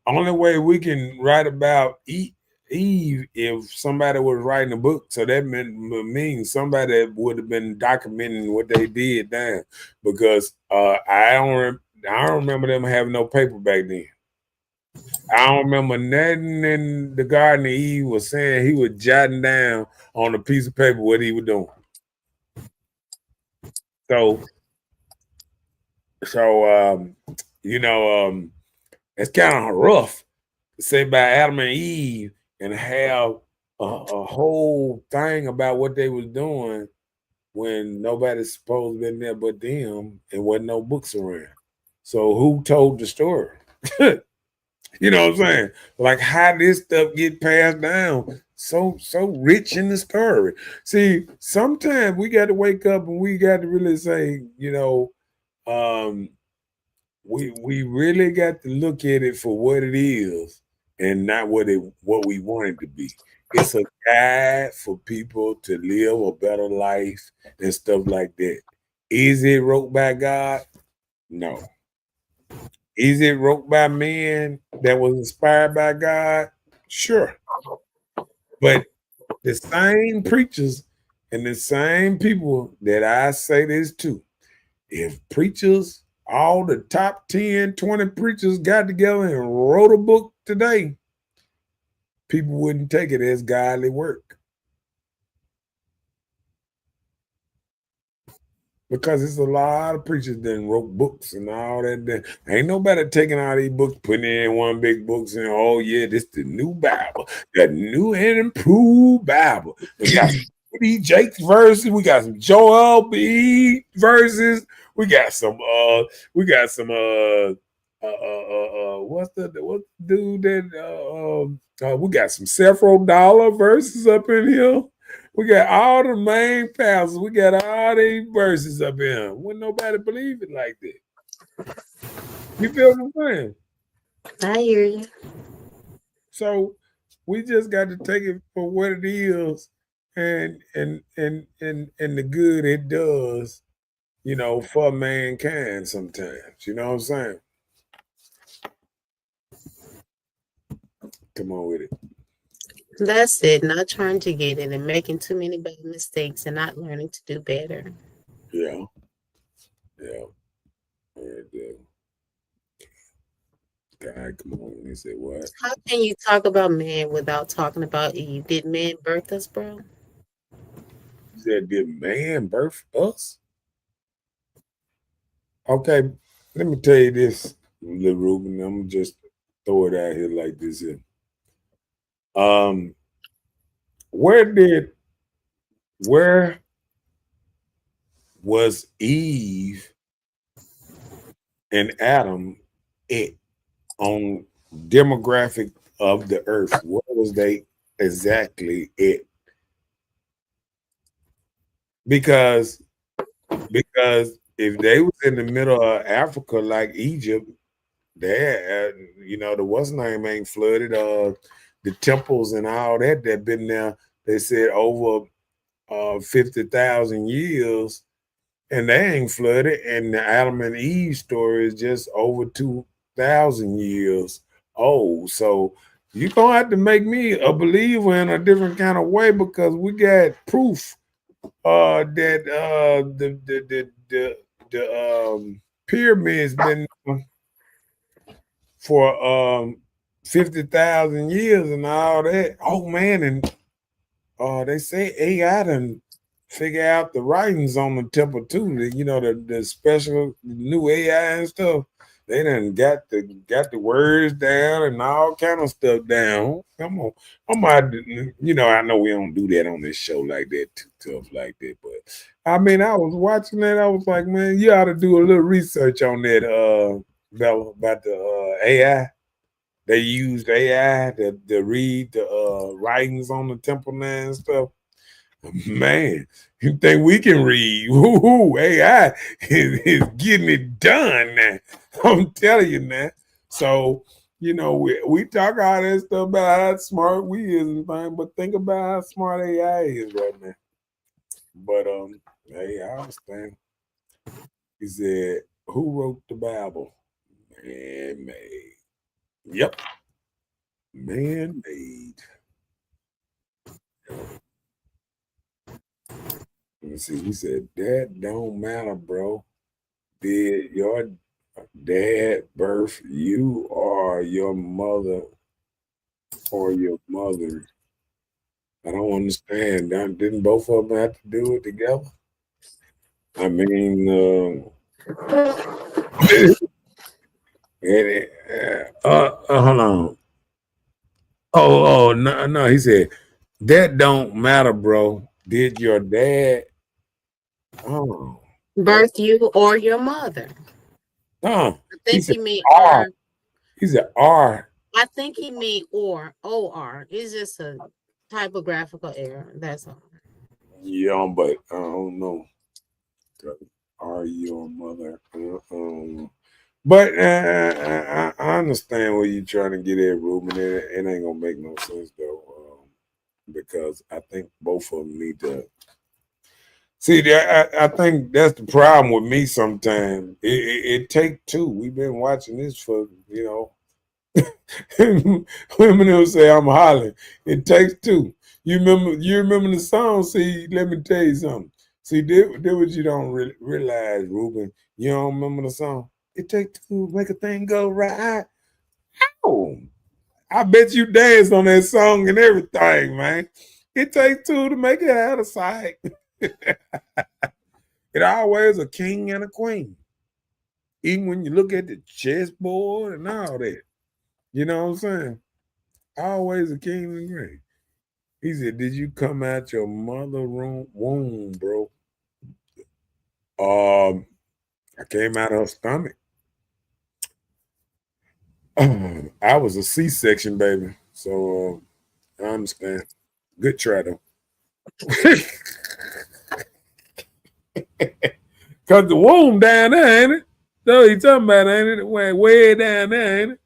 Speaker 2: only way we can write about Eve if somebody was writing a book. So that means somebody would have been documenting what they did down. Because I don't remember them having no paper back then. I don't remember nothing in the Garden of Eve was saying. He was jotting down on a piece of paper what he was doing. So So it's kind of rough to say about Adam and Eve and have a whole thing about what they was doing when nobody's supposed to been there but them and wasn't no books around. So who told the story? You know what I'm saying? Like how this stuff get passed down so rich in the story. See, sometimes we got to wake up and we got to really say, we really got to look at it for what it is and not what we want it to be. It's a guide for people to live a better life and stuff like that. Is it wrote by God? No. Is it wrote by men that was inspired by God? Sure. But the same preachers and the same people that I say this to, if preachers, all the top 10, 20 preachers got together and wrote a book today, people wouldn't take it as godly work. Because it's a lot of preachers that wrote books and all that. Ain't nobody taking all these books, putting it in one big book saying, oh, yeah, this the new Bible, the new and improved Bible. We got some T.D. Jakes verses, we got some Joel B verses, we got some what's the dude that we got some several dollar verses up in here. We got all the main pastors. We got all these verses up here. Wouldn't nobody believe it like that. You feel what I'm saying?
Speaker 3: I hear you.
Speaker 2: So we just got to take it for what it is and the good it does, for mankind sometimes. You know what I'm saying? Come on with it.
Speaker 3: That's it. Not trying to get it and making too many bad mistakes and not learning to do better.
Speaker 2: Yeah. God, come on. He said what?
Speaker 3: How can you talk about man without talking about Eve? Did man birth us, bro?
Speaker 2: He said, did man birth us? Okay, let me tell you this, little Ruben. I'm gonna just throw it out here like this here. Where was Eve and Adam at on demographic of the earth? What was they exactly at? Because if they was in the middle of Africa like Egypt, there, the what's name ain't flooded. The temples and all that been there, they said over 50,000 years, and they ain't flooded. And the Adam and Eve story is just over 2,000 years old. So you're gonna have to make me a believer in a different kind of way, because we got proof that the pyramids been for 50,000 years and all that. Oh man, and they say AI done figure out the writings on the temple too. The special new AI and stuff. They done got the words down and all kind of stuff down. Come on, I know we don't do that on this show like that, too tough like that. But I mean, I was watching that. I was like, man, you ought to do a little research on that, Bella, about the AI. They used AI to read the writings on the temple now and stuff. Man, you think we can read? Woo-hoo, AI is getting it done now. I'm telling you now. So, we talk all that stuff about how smart we is and things, but think about how smart AI is right now. But hey, I understand. He said, who wrote the Bible? Man-made. Yep. Man-made. Let me see. He said, that don't matter, bro. Did your dad birth you or your mother or your mother? I don't understand. Didn't both of them have to do it together? I mean, Hold on. Oh, no. He said that don't matter, bro. Did your dad? Oh,
Speaker 3: Birth you or your mother.
Speaker 2: no.
Speaker 3: I
Speaker 2: He
Speaker 3: think
Speaker 2: said
Speaker 3: he mean
Speaker 2: R.
Speaker 3: or.
Speaker 2: He said R.
Speaker 3: I think he mean or. It's just a typographical error. That's all.
Speaker 2: Yeah, but I don't know. Are your mother? But I understand where you're trying to get at, Ruben. It ain't gonna make no sense though, because I think both of them need to see. I think that's the problem with me. Sometimes it take two. We've been watching this for women will say I'm hollering. It takes two. You remember the song? See, let me tell you something. See, that what you don't realize, Ruben. You don't remember the song? It takes two to make a thing go right. Oh, I bet you danced on that song and everything, man. It takes two to make it out of sight. It always a king and a queen. Even when you look at the chessboard and all that. You know what I'm saying? Always a king and a queen. He said, "Did you come out your mother womb, bro?" I came out of her stomach. I was a C-section, baby. So I understand. Good try though. Cause the womb down there, ain't it? So you talking about, ain't it? Way down there, ain't it?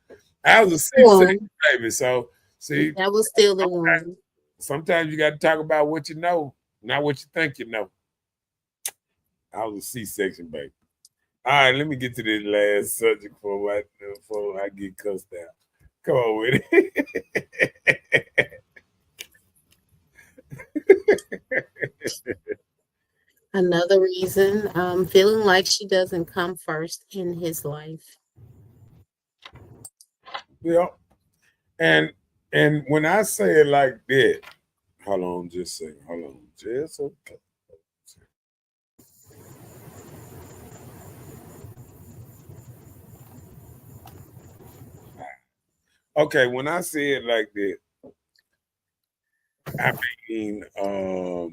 Speaker 2: I was a C-section, baby. So see,
Speaker 3: That was still the one.
Speaker 2: sometimes you got to talk about what you know, not what you think you know. I was a C-section, baby. All right, let me get to this last subject before I get cussed out. Come on with it.
Speaker 3: Another reason, feeling like she doesn't come first in his life.
Speaker 2: Yeah. And when I say it like that, hold on just a second. Hold on. Just okay. Okay, when I say it like that, I mean a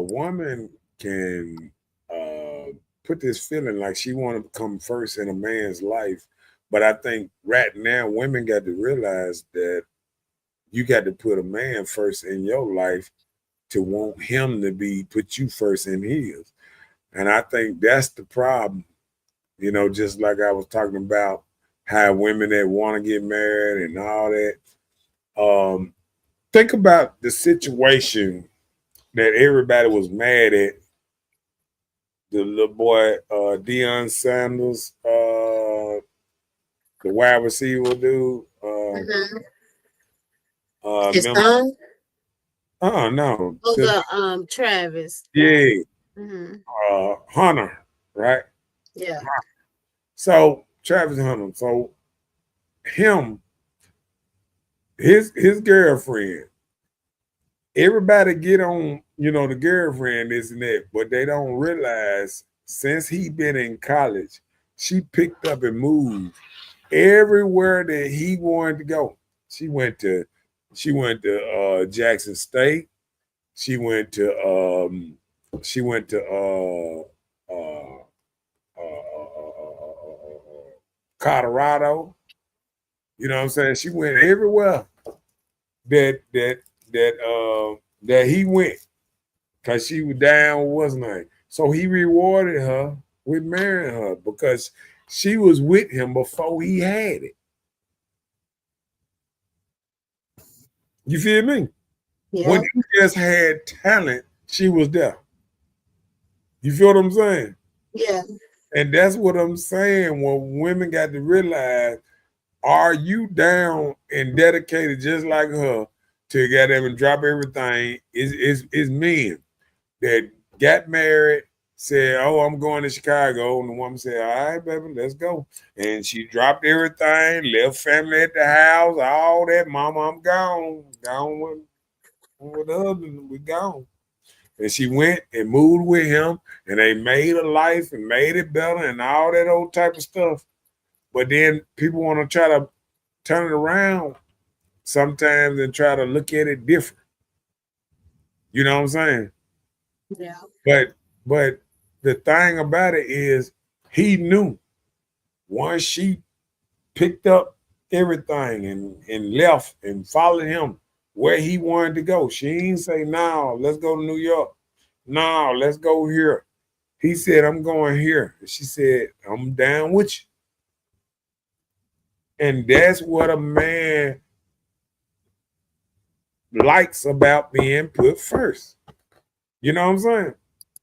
Speaker 2: woman can put this feeling like she want to come first in a man's life, but I think right now women got to realize that you got to put a man first in your life to want him to put you first in his. And I think that's the problem. Just like I was talking about how women that want to get married and all that. Think about the situation that everybody was mad at the little boy Deion Sanders, the wide receiver dude.
Speaker 3: His son?
Speaker 2: Oh no.
Speaker 3: Oh, the Travis.
Speaker 2: Yeah.
Speaker 3: Mm-hmm.
Speaker 2: Hunter, right?
Speaker 3: Yeah.
Speaker 2: So Travis Hunter. So him, his girlfriend. Everybody get on, the girlfriend, this and that, but they don't realize since he been in college, she picked up and moved everywhere that he wanted to go. She went to Jackson State. She went to Colorado. You know what I'm saying? She went everywhere that he went because she was down with what's name. So he rewarded her with marrying her because she was with him before he had it. You feel me?
Speaker 3: Yeah.
Speaker 2: When he just had talent, she was there. You feel what I'm saying?
Speaker 3: Yeah.
Speaker 2: And that's what I'm saying. When women got to realize, are you down and dedicated just like her to get them and drop everything? Is men that got married, said, "Oh, I'm going to Chicago," and the woman said, "All right, baby, let's go." And she dropped everything, left family at the house, all that. Mama, I'm gone with the husband. We gone. And she went and moved with him, and they made a life and made it better and all that old type of stuff. But then people want to try to turn it around sometimes and try to look at it different. You know what I'm saying?
Speaker 3: Yeah.
Speaker 2: But the thing about it is he knew once she picked up everything and left and followed him where he wanted to go. She didn't say, no, let's go to New York. No, let's go here. He said, I'm going here. She said, I'm down with you. And that's what a man likes about being put first. You know what I'm saying?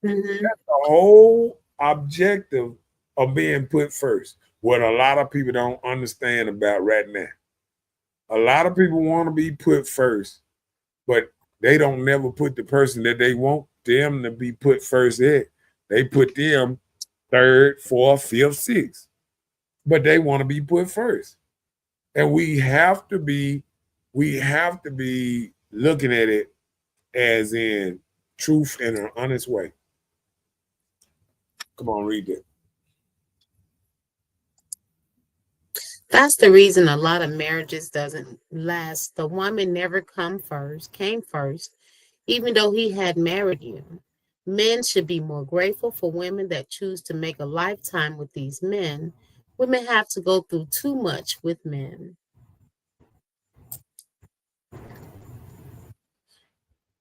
Speaker 3: Mm-hmm.
Speaker 2: That's the whole objective of being put first. What a lot of people don't understand about right now. A lot of people want to be put first, but they don't never put the person that they want them to be put first at. They put them third, fourth, fifth, sixth. But they want to be put first. And we have to be looking at it as in truth in an honest way. Come on, read that.
Speaker 3: That's the reason a lot of marriages doesn't last. The woman never came first, even though he had married you. Men should be more grateful for women that choose to make a lifetime with these men. Women have to go through too much with men.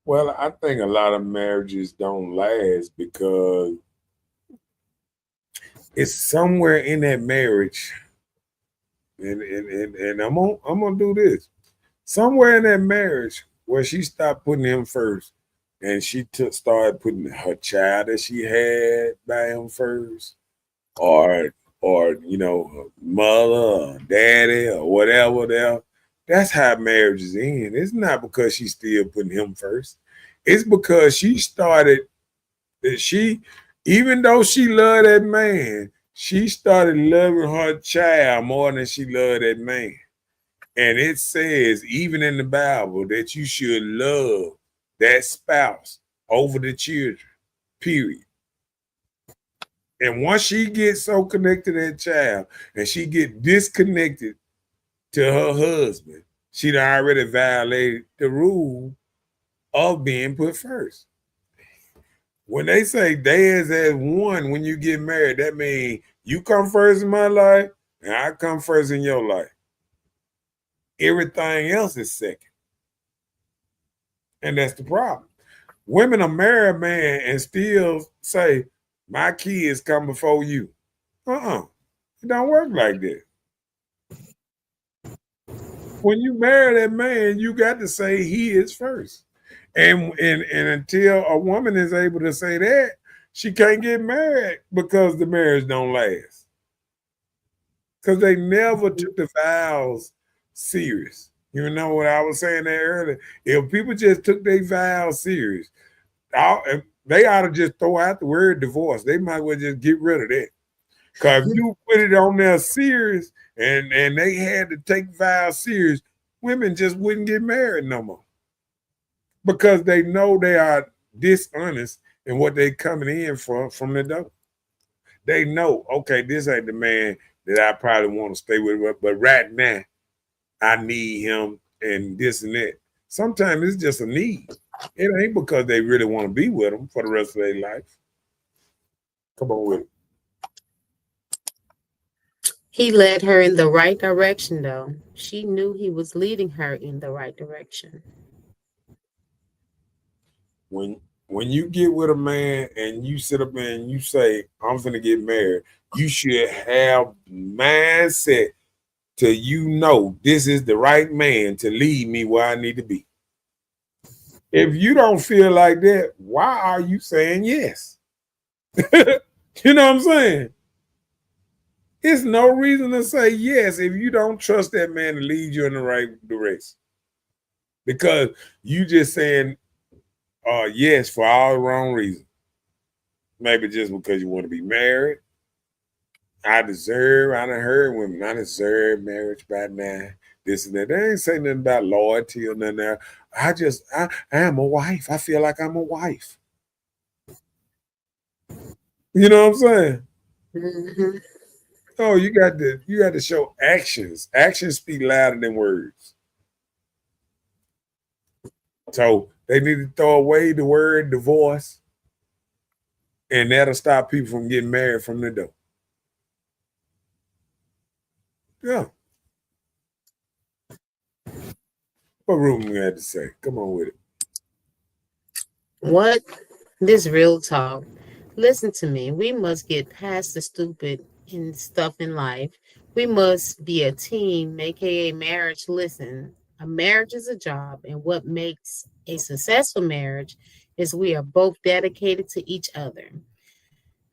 Speaker 2: Well, I think a lot of marriages don't last because it's somewhere in that marriage, and I'm gonna do this. Somewhere in that marriage where she stopped putting him first, and she started putting her child that she had by him first, or her mother or daddy or whatever there. That's how marriages end. It's not because she's still putting him first. It's because she started that even though she loved that man, she started loving her child more than she loved that man. And it says, even in the Bible, that you should love that spouse over the children, period. And once she gets so connected to that child and she get disconnected to her husband, she done already violated the rule of being put first. When they say dads as one when you get married, that means you come first in my life and I come first in your life. Everything else is second. And that's the problem. Women are marry a man and still say, my kids come before you. It don't work like that. When you marry that man, you got to say he is first. And until a woman is able to say that, she can't get married because the marriage don't last. Because they never took the vows serious. You know what I was saying there earlier? If people just took their vows serious, they ought to just throw out the word divorce. They might well just get rid of that. Because if you put it on there serious and they had to take vows serious, women just wouldn't get married no more. Because they know they are dishonest in what they coming in from the door. They know, okay, this ain't the man that I probably want to stay with, but right now I need him and this and that. Sometimes it's just a need. It ain't because they really want to be with him for the rest of their life. Come on with it.
Speaker 3: He led her in the right direction, though. She knew he was leading her in the right direction.
Speaker 2: When you get with a man and you sit up and you say, I'm finna get married, you should have mindset to this is the right man to lead me where I need to be. If you don't feel like that, why are you saying yes? You know what I'm saying? It's no reason to say yes if you don't trust that man to lead you in the right direction. Because you just saying yes for all the wrong reasons. Maybe just because you want to be married. I done heard women, I deserve marriage by now. This and that. They ain't saying nothing about loyalty or nothing there. I am a wife. I feel like I'm a wife. You know what I'm saying?
Speaker 3: Mhm.
Speaker 2: No, you got to show actions. Actions speak louder than words. So they need to throw away the word divorce, and that'll stop people from getting married from the door. Yeah. What Ruben had to say? Come on with it.
Speaker 3: What? This real talk. Listen to me. We must get past the stupid and stuff in life. We must be a team, aka marriage. Listen, a marriage is a job, and what makes a successful marriage is we are both dedicated to each other.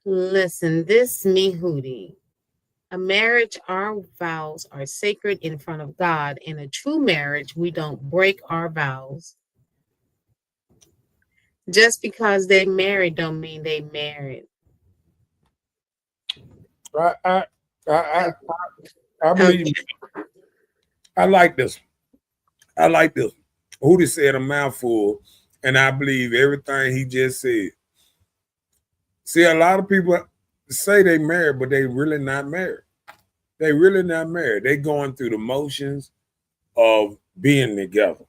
Speaker 3: Listen, this me Hootie. A marriage, our vows are sacred in front of God. In a true marriage, we don't break our vows. Just because they married don't mean they married.
Speaker 2: I I I, I believe.
Speaker 3: Okay.
Speaker 2: I like this. I like this. Hootie said a mouthful, and I believe everything he just said. See, a lot of people say they married, but they really not married. They really not married. They going through the motions of being together.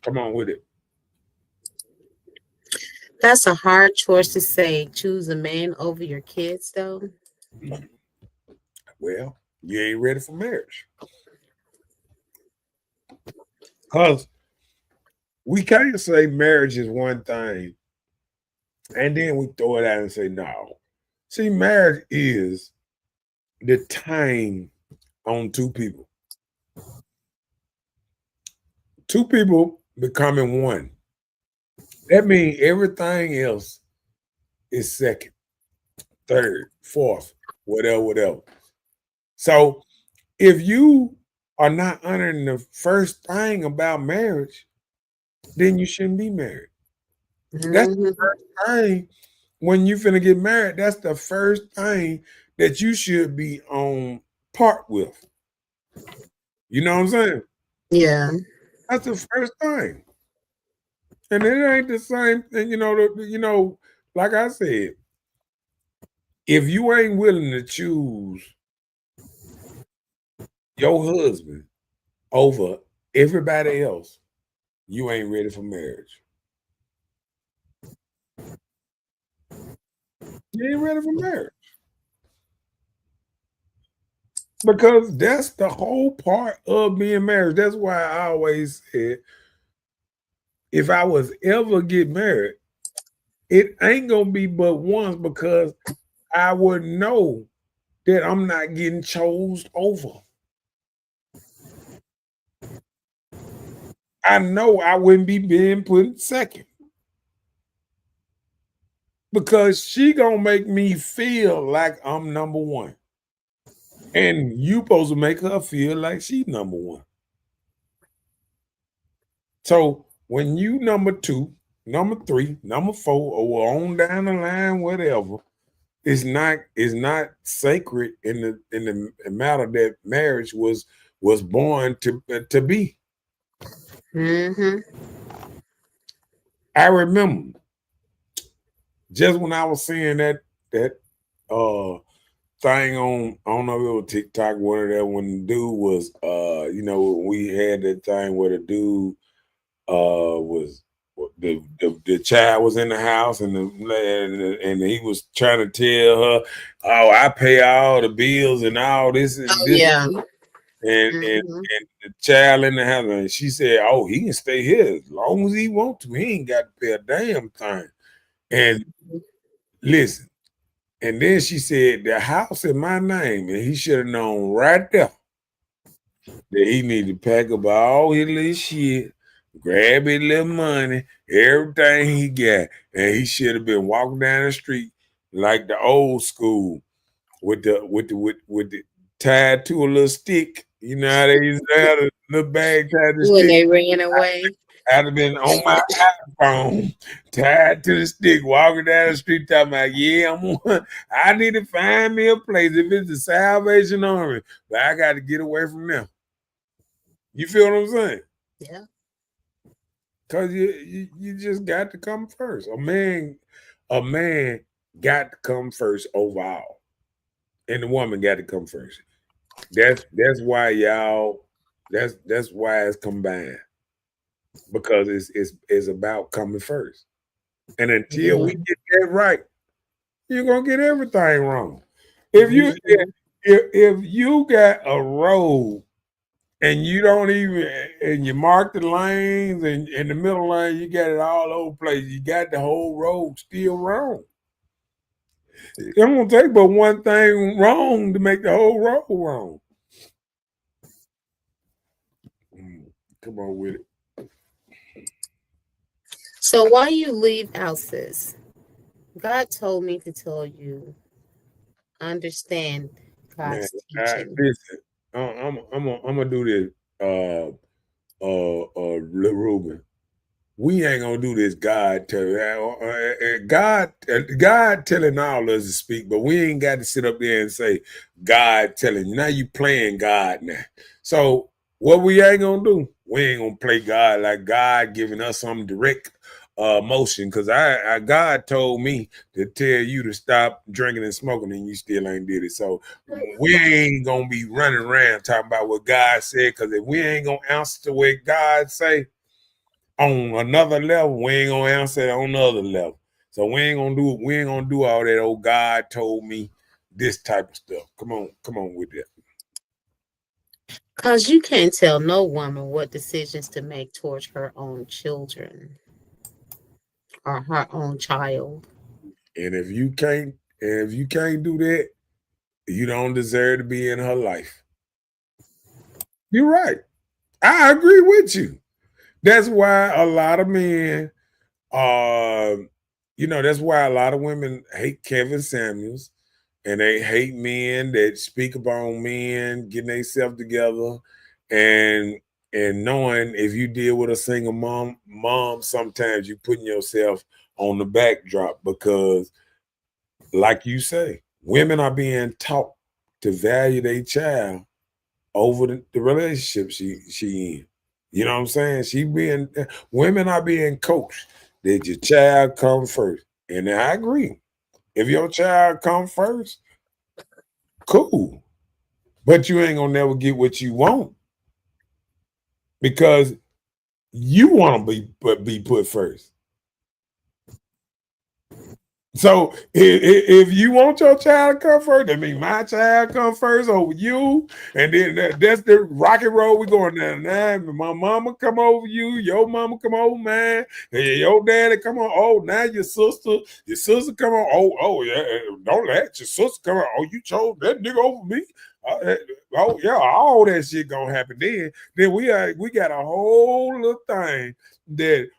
Speaker 2: Come on with it.
Speaker 3: That's a hard choice to say. Choose a man over your kids, though.
Speaker 2: Well, you ain't ready for marriage. Because we can't say marriage is one thing and then we throw it out and say no. See, marriage is the time on two people. Two people becoming one. That means everything else is second, third, fourth, whatever, whatever. So if you are not honoring the first thing about marriage, then you shouldn't be married. That's the
Speaker 3: Mhm.
Speaker 2: first thing when you finna get married. That's the first thing that you should be on part with. You know what I'm saying?
Speaker 3: Yeah.
Speaker 2: That's the first thing. And it ain't the same thing, like I said, if you ain't willing to choose your husband over everybody else, you ain't ready for marriage. You ain't ready for marriage. Because that's the whole part of being married. That's why I always said if I was ever get married, it ain't gonna be but once because I would know that I'm not getting chose over. I know I wouldn't be being put second because she gonna make me feel like I'm number one. And you supposed to make her feel like she number one. So when you number two, number three, number four, or on down the line, whatever, it's not sacred in the matter that marriage was born to be.
Speaker 3: Mhm.
Speaker 2: I remember just when I was seeing that thing on, I don't know if it was TikTok, one of that, when the dude was we had that thing where the dude was the child was in the house and he was trying to tell her, oh, I pay all the bills and all this and
Speaker 3: Oh
Speaker 2: this
Speaker 3: yeah.
Speaker 2: and
Speaker 3: Mhm.
Speaker 2: the child in the house, and she said, oh, he can stay here as long as he want to. He ain't got to pay a damn thing. And listen, and then she said, the house in my name, and he should have known right there that he need to pack up all his little shit, grab his little money, everything he got, and he should have been walking down the street like the old school with the tied to a little stick. You know how they used to have a little bag tied to the
Speaker 3: When
Speaker 2: stick.
Speaker 3: they ran away.
Speaker 2: I'd have been on my iPhone, tied to the stick, walking down the street, talking about, yeah, I need to find me a place. If it's the Salvation Army, but I got to get away from them. You feel what I'm saying?
Speaker 3: Yeah.
Speaker 2: Cause you just got to come first. A man got to come first overall. And the woman got to come first. That's why y'all that's why it's combined. Because it's about coming first. And until we get that right, you're gonna get everything wrong. If you got a road and you don't even and you mark the lanes and in the middle lane you got it all over the place, you got the whole road still wrong. It's gonna take but one thing wrong to make the whole road wrong. Come on with it.
Speaker 3: So why you leave out, sis? God told me to tell you, understand God's teaching.
Speaker 2: Listen, I'm gonna do this. Lil Ruben, we ain't gonna do this. God telling all us to speak, but we ain't got to sit up there and say God telling you. Now you playing God now. So what we ain't gonna do? We ain't gonna play God like God giving us some direct motion. Because God told me to tell you to stop drinking and smoking, and you still ain't did it. So we ain't gonna be running around talking about what God said. Because if we ain't gonna answer to what God say on another level, we ain't gonna answer it on another level. So we ain't gonna do all that. Oh, God told me this type of stuff. Come on with that.
Speaker 3: Because you can't tell no woman what decisions to make towards her own children or her own child.
Speaker 2: And if you can't do that, you don't deserve to be in her life. You're right. I agree with you. That's why a lot of men, that's why a lot of women hate Kevin Samuels, and they hate men that speak about men getting themselves together, and knowing if you deal with a single mom, sometimes you putting yourself on the backdrop because, like you say, women are being taught to value their child over the relationship she in. You know what I'm saying? Women are being coached that your child come first. And I agree. If your child come first, cool. But you ain't gonna never get what you want because you want to be put first. So if you want your child to come first, that means my child come first over you, and then that's the rocket road we going down. Now my mama come over you, your mama come over mine, and your daddy come on. Oh, now your sister come on. Oh yeah, don't let your sister come on. Oh, you chose that nigga over me. Oh yeah, all that shit gonna happen. Then we got a whole little thing that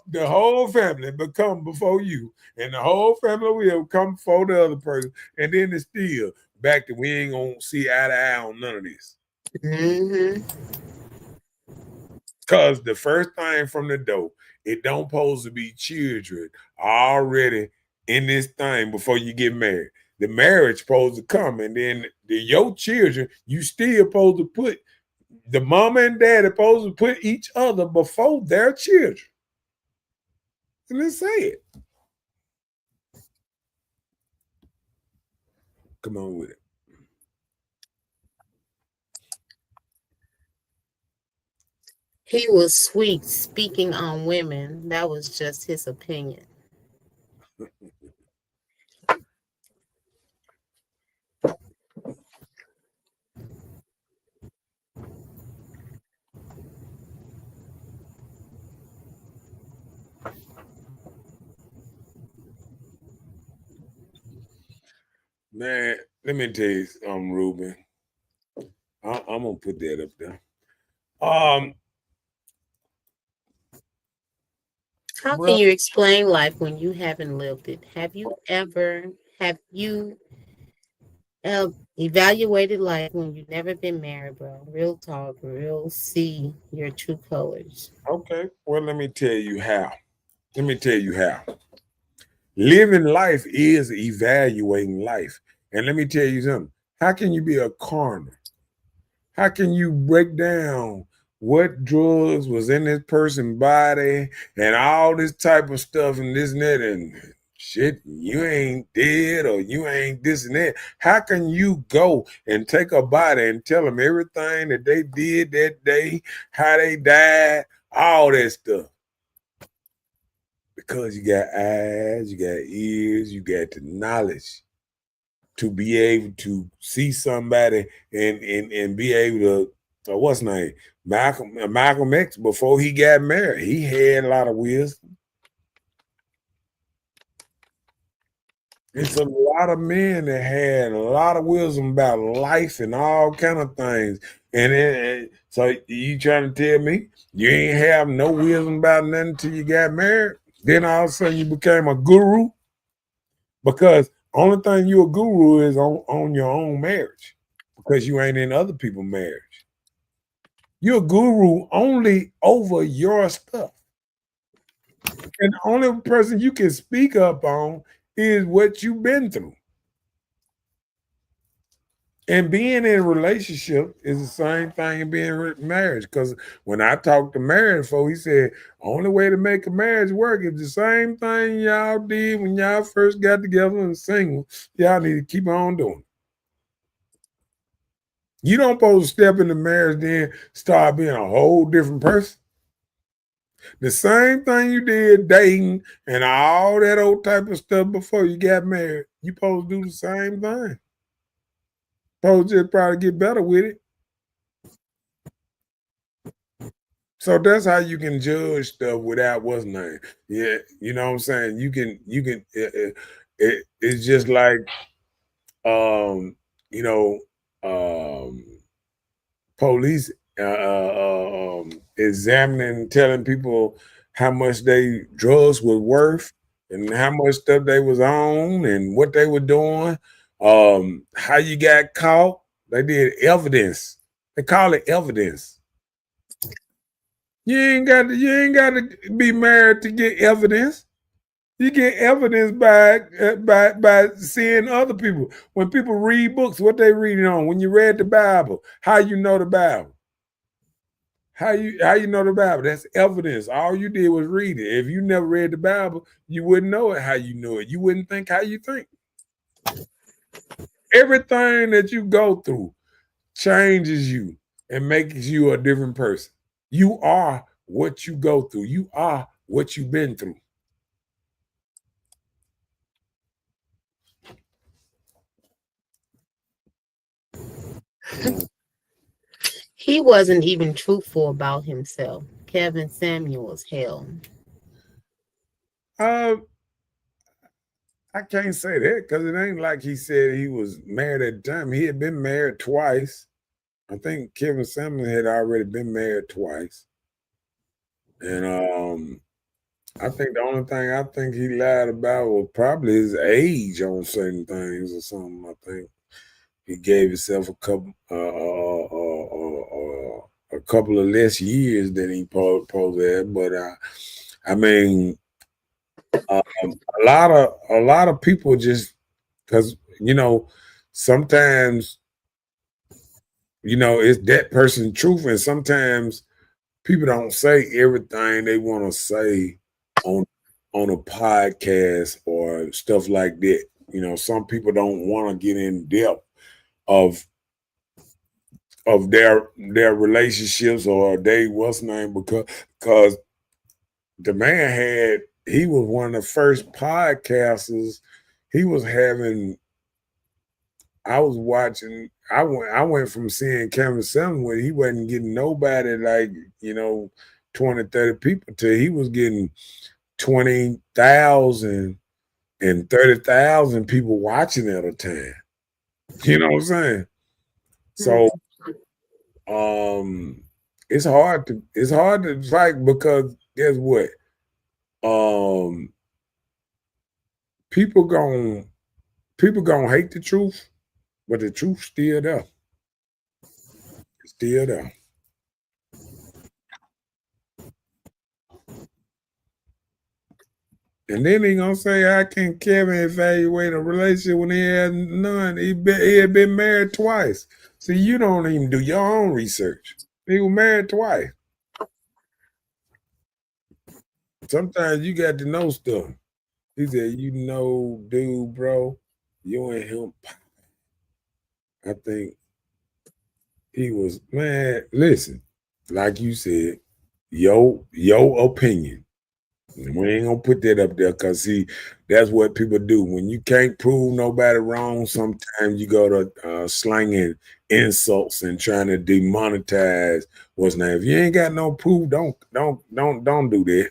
Speaker 2: the whole family become before you, and the whole family will come before the other person, and then it's still back to we ain't gonna see eye to eye on none of this. Cause the first thing from the door, it don't supposed to be children already in this thing before you get married. The marriage supposed to come, and then your children, you still supposed to put the mama and dad supposed to put each other before their children. And let's say it. Come on with it.
Speaker 3: He was sweet speaking on women. That was just his opinion.
Speaker 2: Man, let me tell you something, Ruben. I'm gonna put that up there.
Speaker 3: How can you explain life when you haven't lived it? Have you evaluated life when you've never been married, bro? Real talk, real see your true colors.
Speaker 2: Okay, well, let me tell you how. Living life is evaluating life. And let me tell you something. How can you be a coroner? How can you break down what drugs was in this person's body and all this type of stuff and this and that, and shit, you ain't dead or you ain't this and that. How can you go and take a body and tell them everything that they did that day, how they died, all that stuff? Because you got eyes, you got ears, you got the knowledge to be able to see somebody and be able to, what's his name? Malcolm X, before he got married, he had a lot of wisdom. It's a lot of men that had a lot of wisdom about life and all kind of things. And so you trying to tell me you ain't have no wisdom about nothing until you got married? Then all of a sudden you became a guru? Because only thing you a guru is on your own marriage, because you ain't in other people's marriage. You're a guru only over your stuff. And the only person you can speak up on is what you've been through. And being in a relationship is the same thing as being in marriage. Because when I talked to marriage folk, he said, only way to make a marriage work is the same thing y'all did when y'all first got together and single. Y'all need to keep on doing it. You don't supposed to step into marriage then start being a whole different person. The same thing you did dating and all that old type of stuff before you got married, you supposed to do the same thing. Supposed to just probably get better with it. So that's how you can judge stuff without what's name. Yeah, you know what I'm saying? You can it's just like police examining, telling people how much they drugs was worth and how much stuff they was on and what they were doing, how you got caught. They did evidence. They call it evidence. You ain't got to be married to get evidence. You get evidence by seeing other people. When people read books, what they reading on? When you read the Bible, how you know the Bible? How you know the Bible? That's evidence. All you did was read it. If you never read the Bible, you wouldn't know it how you know it. You wouldn't think how you think. Everything that you go through changes you and makes you a different person. You are what you go through. You are what you've been through.
Speaker 3: He wasn't even truthful about himself. Kevin Samuels, hell.
Speaker 2: I can't say that because it ain't like he said he was married at the time. He had been married twice. I think Kevin Samuels had already been married twice. And I think the only thing I think he lied about was probably his age on certain things or something. I think he gave himself a couple of less years than he supposed to have. But I mean, a lot of people just, because sometimes it's that person's truth, and sometimes people don't say everything they want to say on a podcast or stuff like that. Some people don't want to get in depth of their relationships or what's name, because the man he was one of the first podcasters. He was having, I went from seeing Kevin Samuels when he wasn't getting nobody like 20, 30 people to he was getting 20,000 and 30,000 people watching at a time. You know what I'm saying? So it's hard to fight, because guess what? People gonna hate the truth, but the truth's still there. It's still there. And then he gonna say, how can Kevin evaluate a relationship when he had none? He had been married twice. See, you don't even do your own research. He was married twice. Sometimes you got to know stuff. He said, you know, dude, bro, you and him. I think he was, man, listen, like you said, your opinion. We ain't gonna put that up there because see, that's what people do. When you can't prove nobody wrong, sometimes you go to slanging insults and trying to demonetize what's name. If you ain't got no proof, don't do that.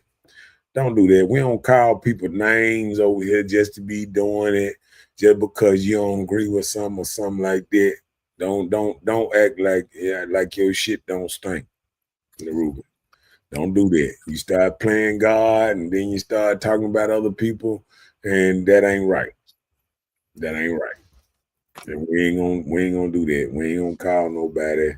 Speaker 2: Don't do that. We don't call people names over here just to be doing it, just because you don't agree with something or something like that. Don't act like your shit don't stink, Ruben. Don't do that. You start playing God and then you start talking about other people, and that ain't right. That ain't right. And we ain't gonna do that. We ain't gonna call nobody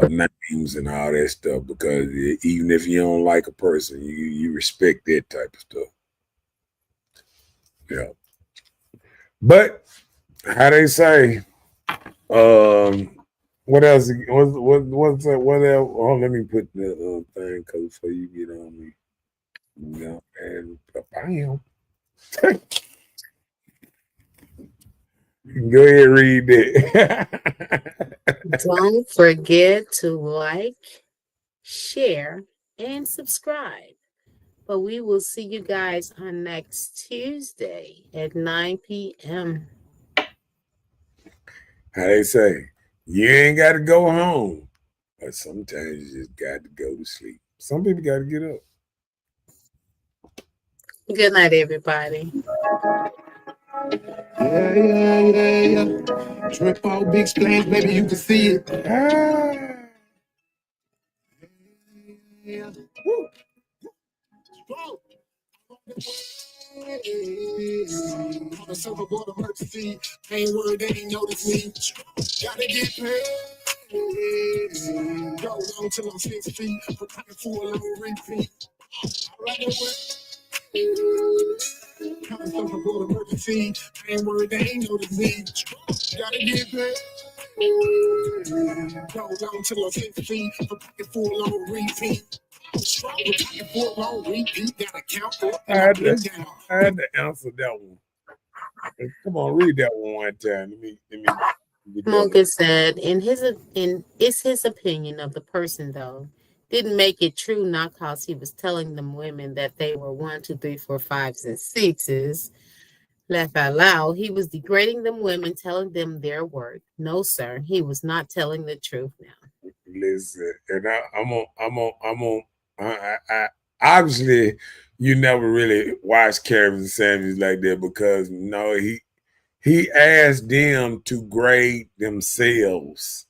Speaker 2: names and all that stuff because even if you don't like a person, you respect that type of stuff. Yeah. But how they say, what else? What's that? What else? Oh, let me put the thing cause before you get on me. You know, and bam. Go ahead, read that.
Speaker 3: Don't forget to like, share, and subscribe. But we will see you guys on next Tuesday at 9 p.m.
Speaker 2: How they say, you ain't got to go home, but sometimes you just got to go to sleep. Some people got to get up.
Speaker 3: Good night, everybody.
Speaker 1: Yeah. Drip out big splash, baby, you can see it. Yeah. Woo. Whoa. On the surfboard emergency, ain't worried, they ain't notice me. Gotta get paid. Go long till I'm 6 feet, but I can fool on repeat. Alright, on the surfboard emergency, ain't worried, they ain't notice me. Gotta get paid. Go long till I'm 6 feet, but I can fool on repeat. Strong, but I can fool on repeat. Gotta count up and I been down.
Speaker 2: I had to answer that one. Come on, read that one time. Let me
Speaker 3: Mocha said, it's his opinion of the person though. Didn't make it true, not because he was telling them women that they were 1, 2, 3, 4, 5s, and 6s. Laugh out loud. He was degrading them women, telling them their worth. No, sir, he was not telling the truth now.
Speaker 2: Listen, and I'm on. I obviously you never really watched Kevin Samuels like that because no, he asked them to grade themselves,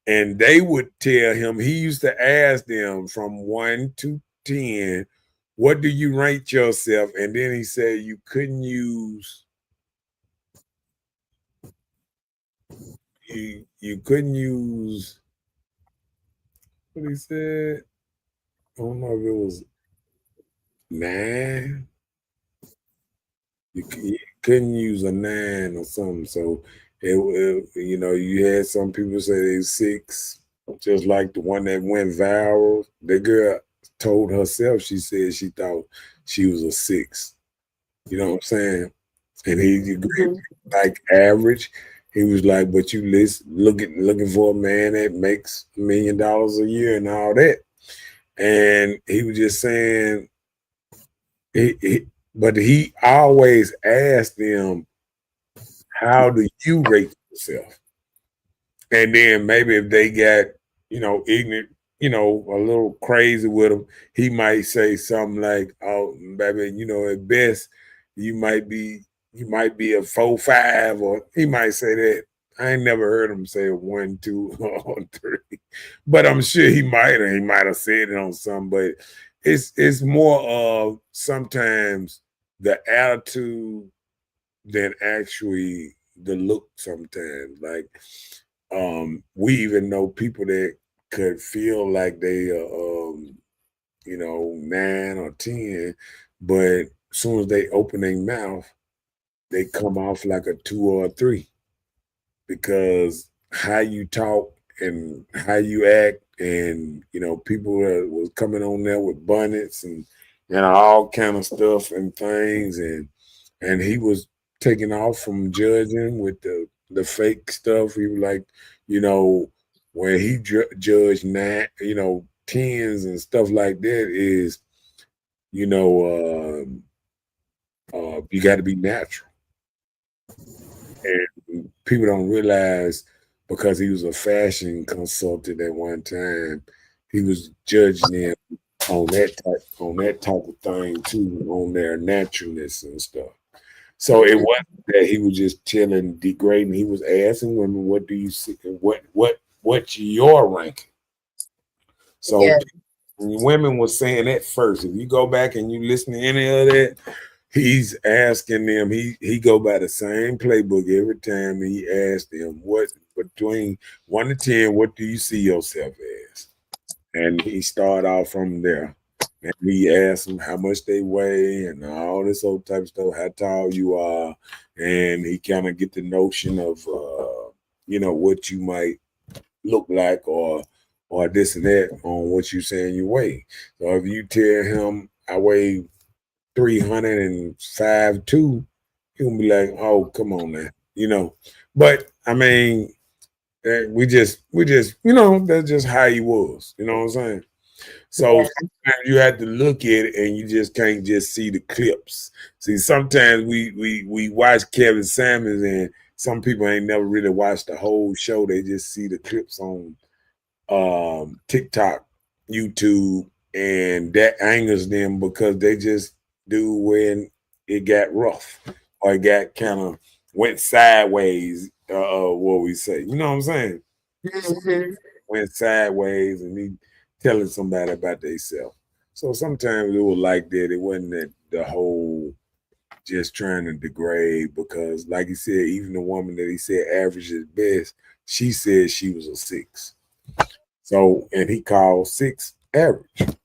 Speaker 2: and they would tell him. He used to ask them from 1 to 10, what do you rate yourself? And then he said you couldn't use. You couldn't use what he said. I don't know if it was 9. You couldn't use a 9 or something. So you had some people say they 6, just like the one that went viral. The girl told herself, she said she thought she was a 6. You know what I'm saying? And he agreed, like average. He was like, but you looking for a man that makes $1 million a year and all that. And he was just saying, but he always asked them, how do you rate yourself? And then maybe if they got, ignorant, a little crazy with him, he might say something like, oh, baby, at best, you might be a 4, 5, or he might say that. I ain't never heard him say a 1, 2, or 3, but I'm sure he might have said it on something. But it's more of sometimes the attitude than actually the look. Sometimes, like we even know people that could feel like they are 9 or 10, but as soon as they open their mouth, they come off like a 2 or a 3 because how you talk and how you act and you know, people was coming on there with bonnets and all kind of stuff and things, and he was taking off from judging with the fake stuff. He was like, you know, when he judged tens and stuff like that is, you know, you got to be natural. And people don't realize, because he was a fashion consultant at one time, he was judging them on that type of thing too, on their naturalness and stuff. So it wasn't that he was just chilling, degrading. He was asking women, "What do you see? What's your ranking?" So
Speaker 3: Yeah.
Speaker 2: women were saying that first. If you go back and you listen to any of that, he's asking them. He go by the same playbook every time. And he asked them, "What between 1 to 10? What do you see yourself as?" And he started off from there. And he asked them how much they weigh and all this old type of stuff, how tall you are, and he kind of get the notion of what you might look like or this and that on what you saying you weigh. So if you tell him I weigh 305.2, he'll be like, "Oh, come on now," But I mean, we just that's just how he was. You know what I'm saying? So sometimes you have to look at it and you just can't just see the clips. See, sometimes we watch Kevin Samuels and some people ain't never really watched the whole show. They just see the clips on TikTok, YouTube, and that angers them because they just do when it got rough or it got kind of went sideways, what we say. You know what I'm saying?
Speaker 3: Mhm.
Speaker 2: Went sideways and he telling somebody about themselves. So sometimes it was like that. It wasn't that the whole just trying to degrade, because like he said, even the woman that he said average is best, she said she was a 6. So, and he called 6 average.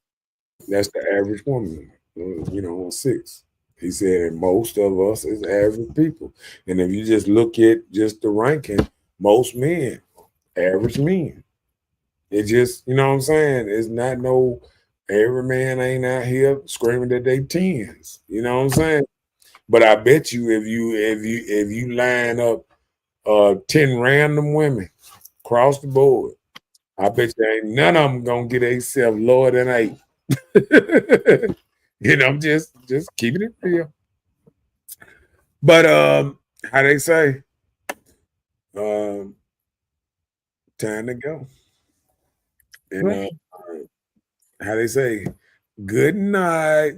Speaker 2: That's the average woman, a 6. He said, and most of us is average people. And if you just look at just the ranking, most men, average men. It just, you know what I'm saying? It's not every man ain't out here screaming that they 10s. You know what I'm saying? But I bet you if you line up 10 random women across the board, I bet you ain't none of them gonna get themselves lower than 8. I'm just keeping it real. But how they say, time to go. And how they say, good night,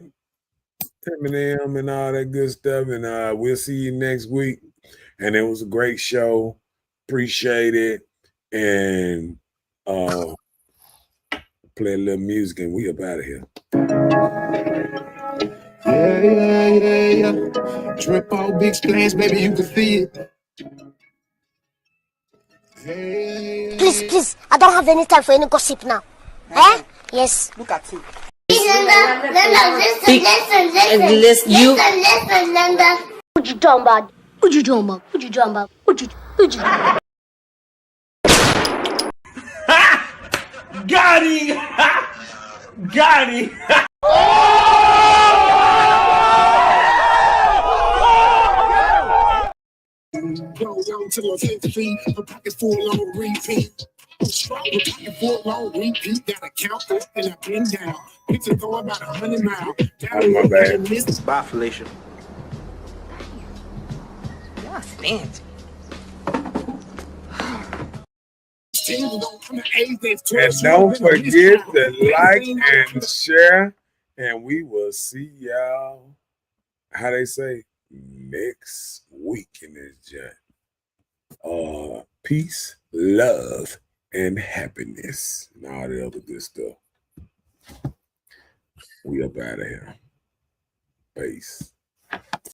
Speaker 2: Eminem, and all that good stuff. And we'll see you next week. And it was a great show. Appreciate it. And play a little music and we up out of here.
Speaker 1: Yeah. Drip all big splash, baby, you can see it.
Speaker 4: Please, I don't have any time for any gossip now. Eh? Yes.
Speaker 5: Look at you.
Speaker 4: Listen, Linda. What you talking about? What you talking about? What you talking about? What you
Speaker 5: Got him! Got him!
Speaker 1: Go down to the 10th feet, a pocket full on repeat. Strong, a pocket full on repeat. Gotta count up and I've been down. Picture going about 100 miles.
Speaker 2: Oh, my bad.
Speaker 5: Bye, Felicia. Y'all fancy.
Speaker 2: And don't forget to like and share. And we will see y'all, how they say, next week in this joint. Peace, love, and happiness, and all the other good stuff. We up out of here. Peace.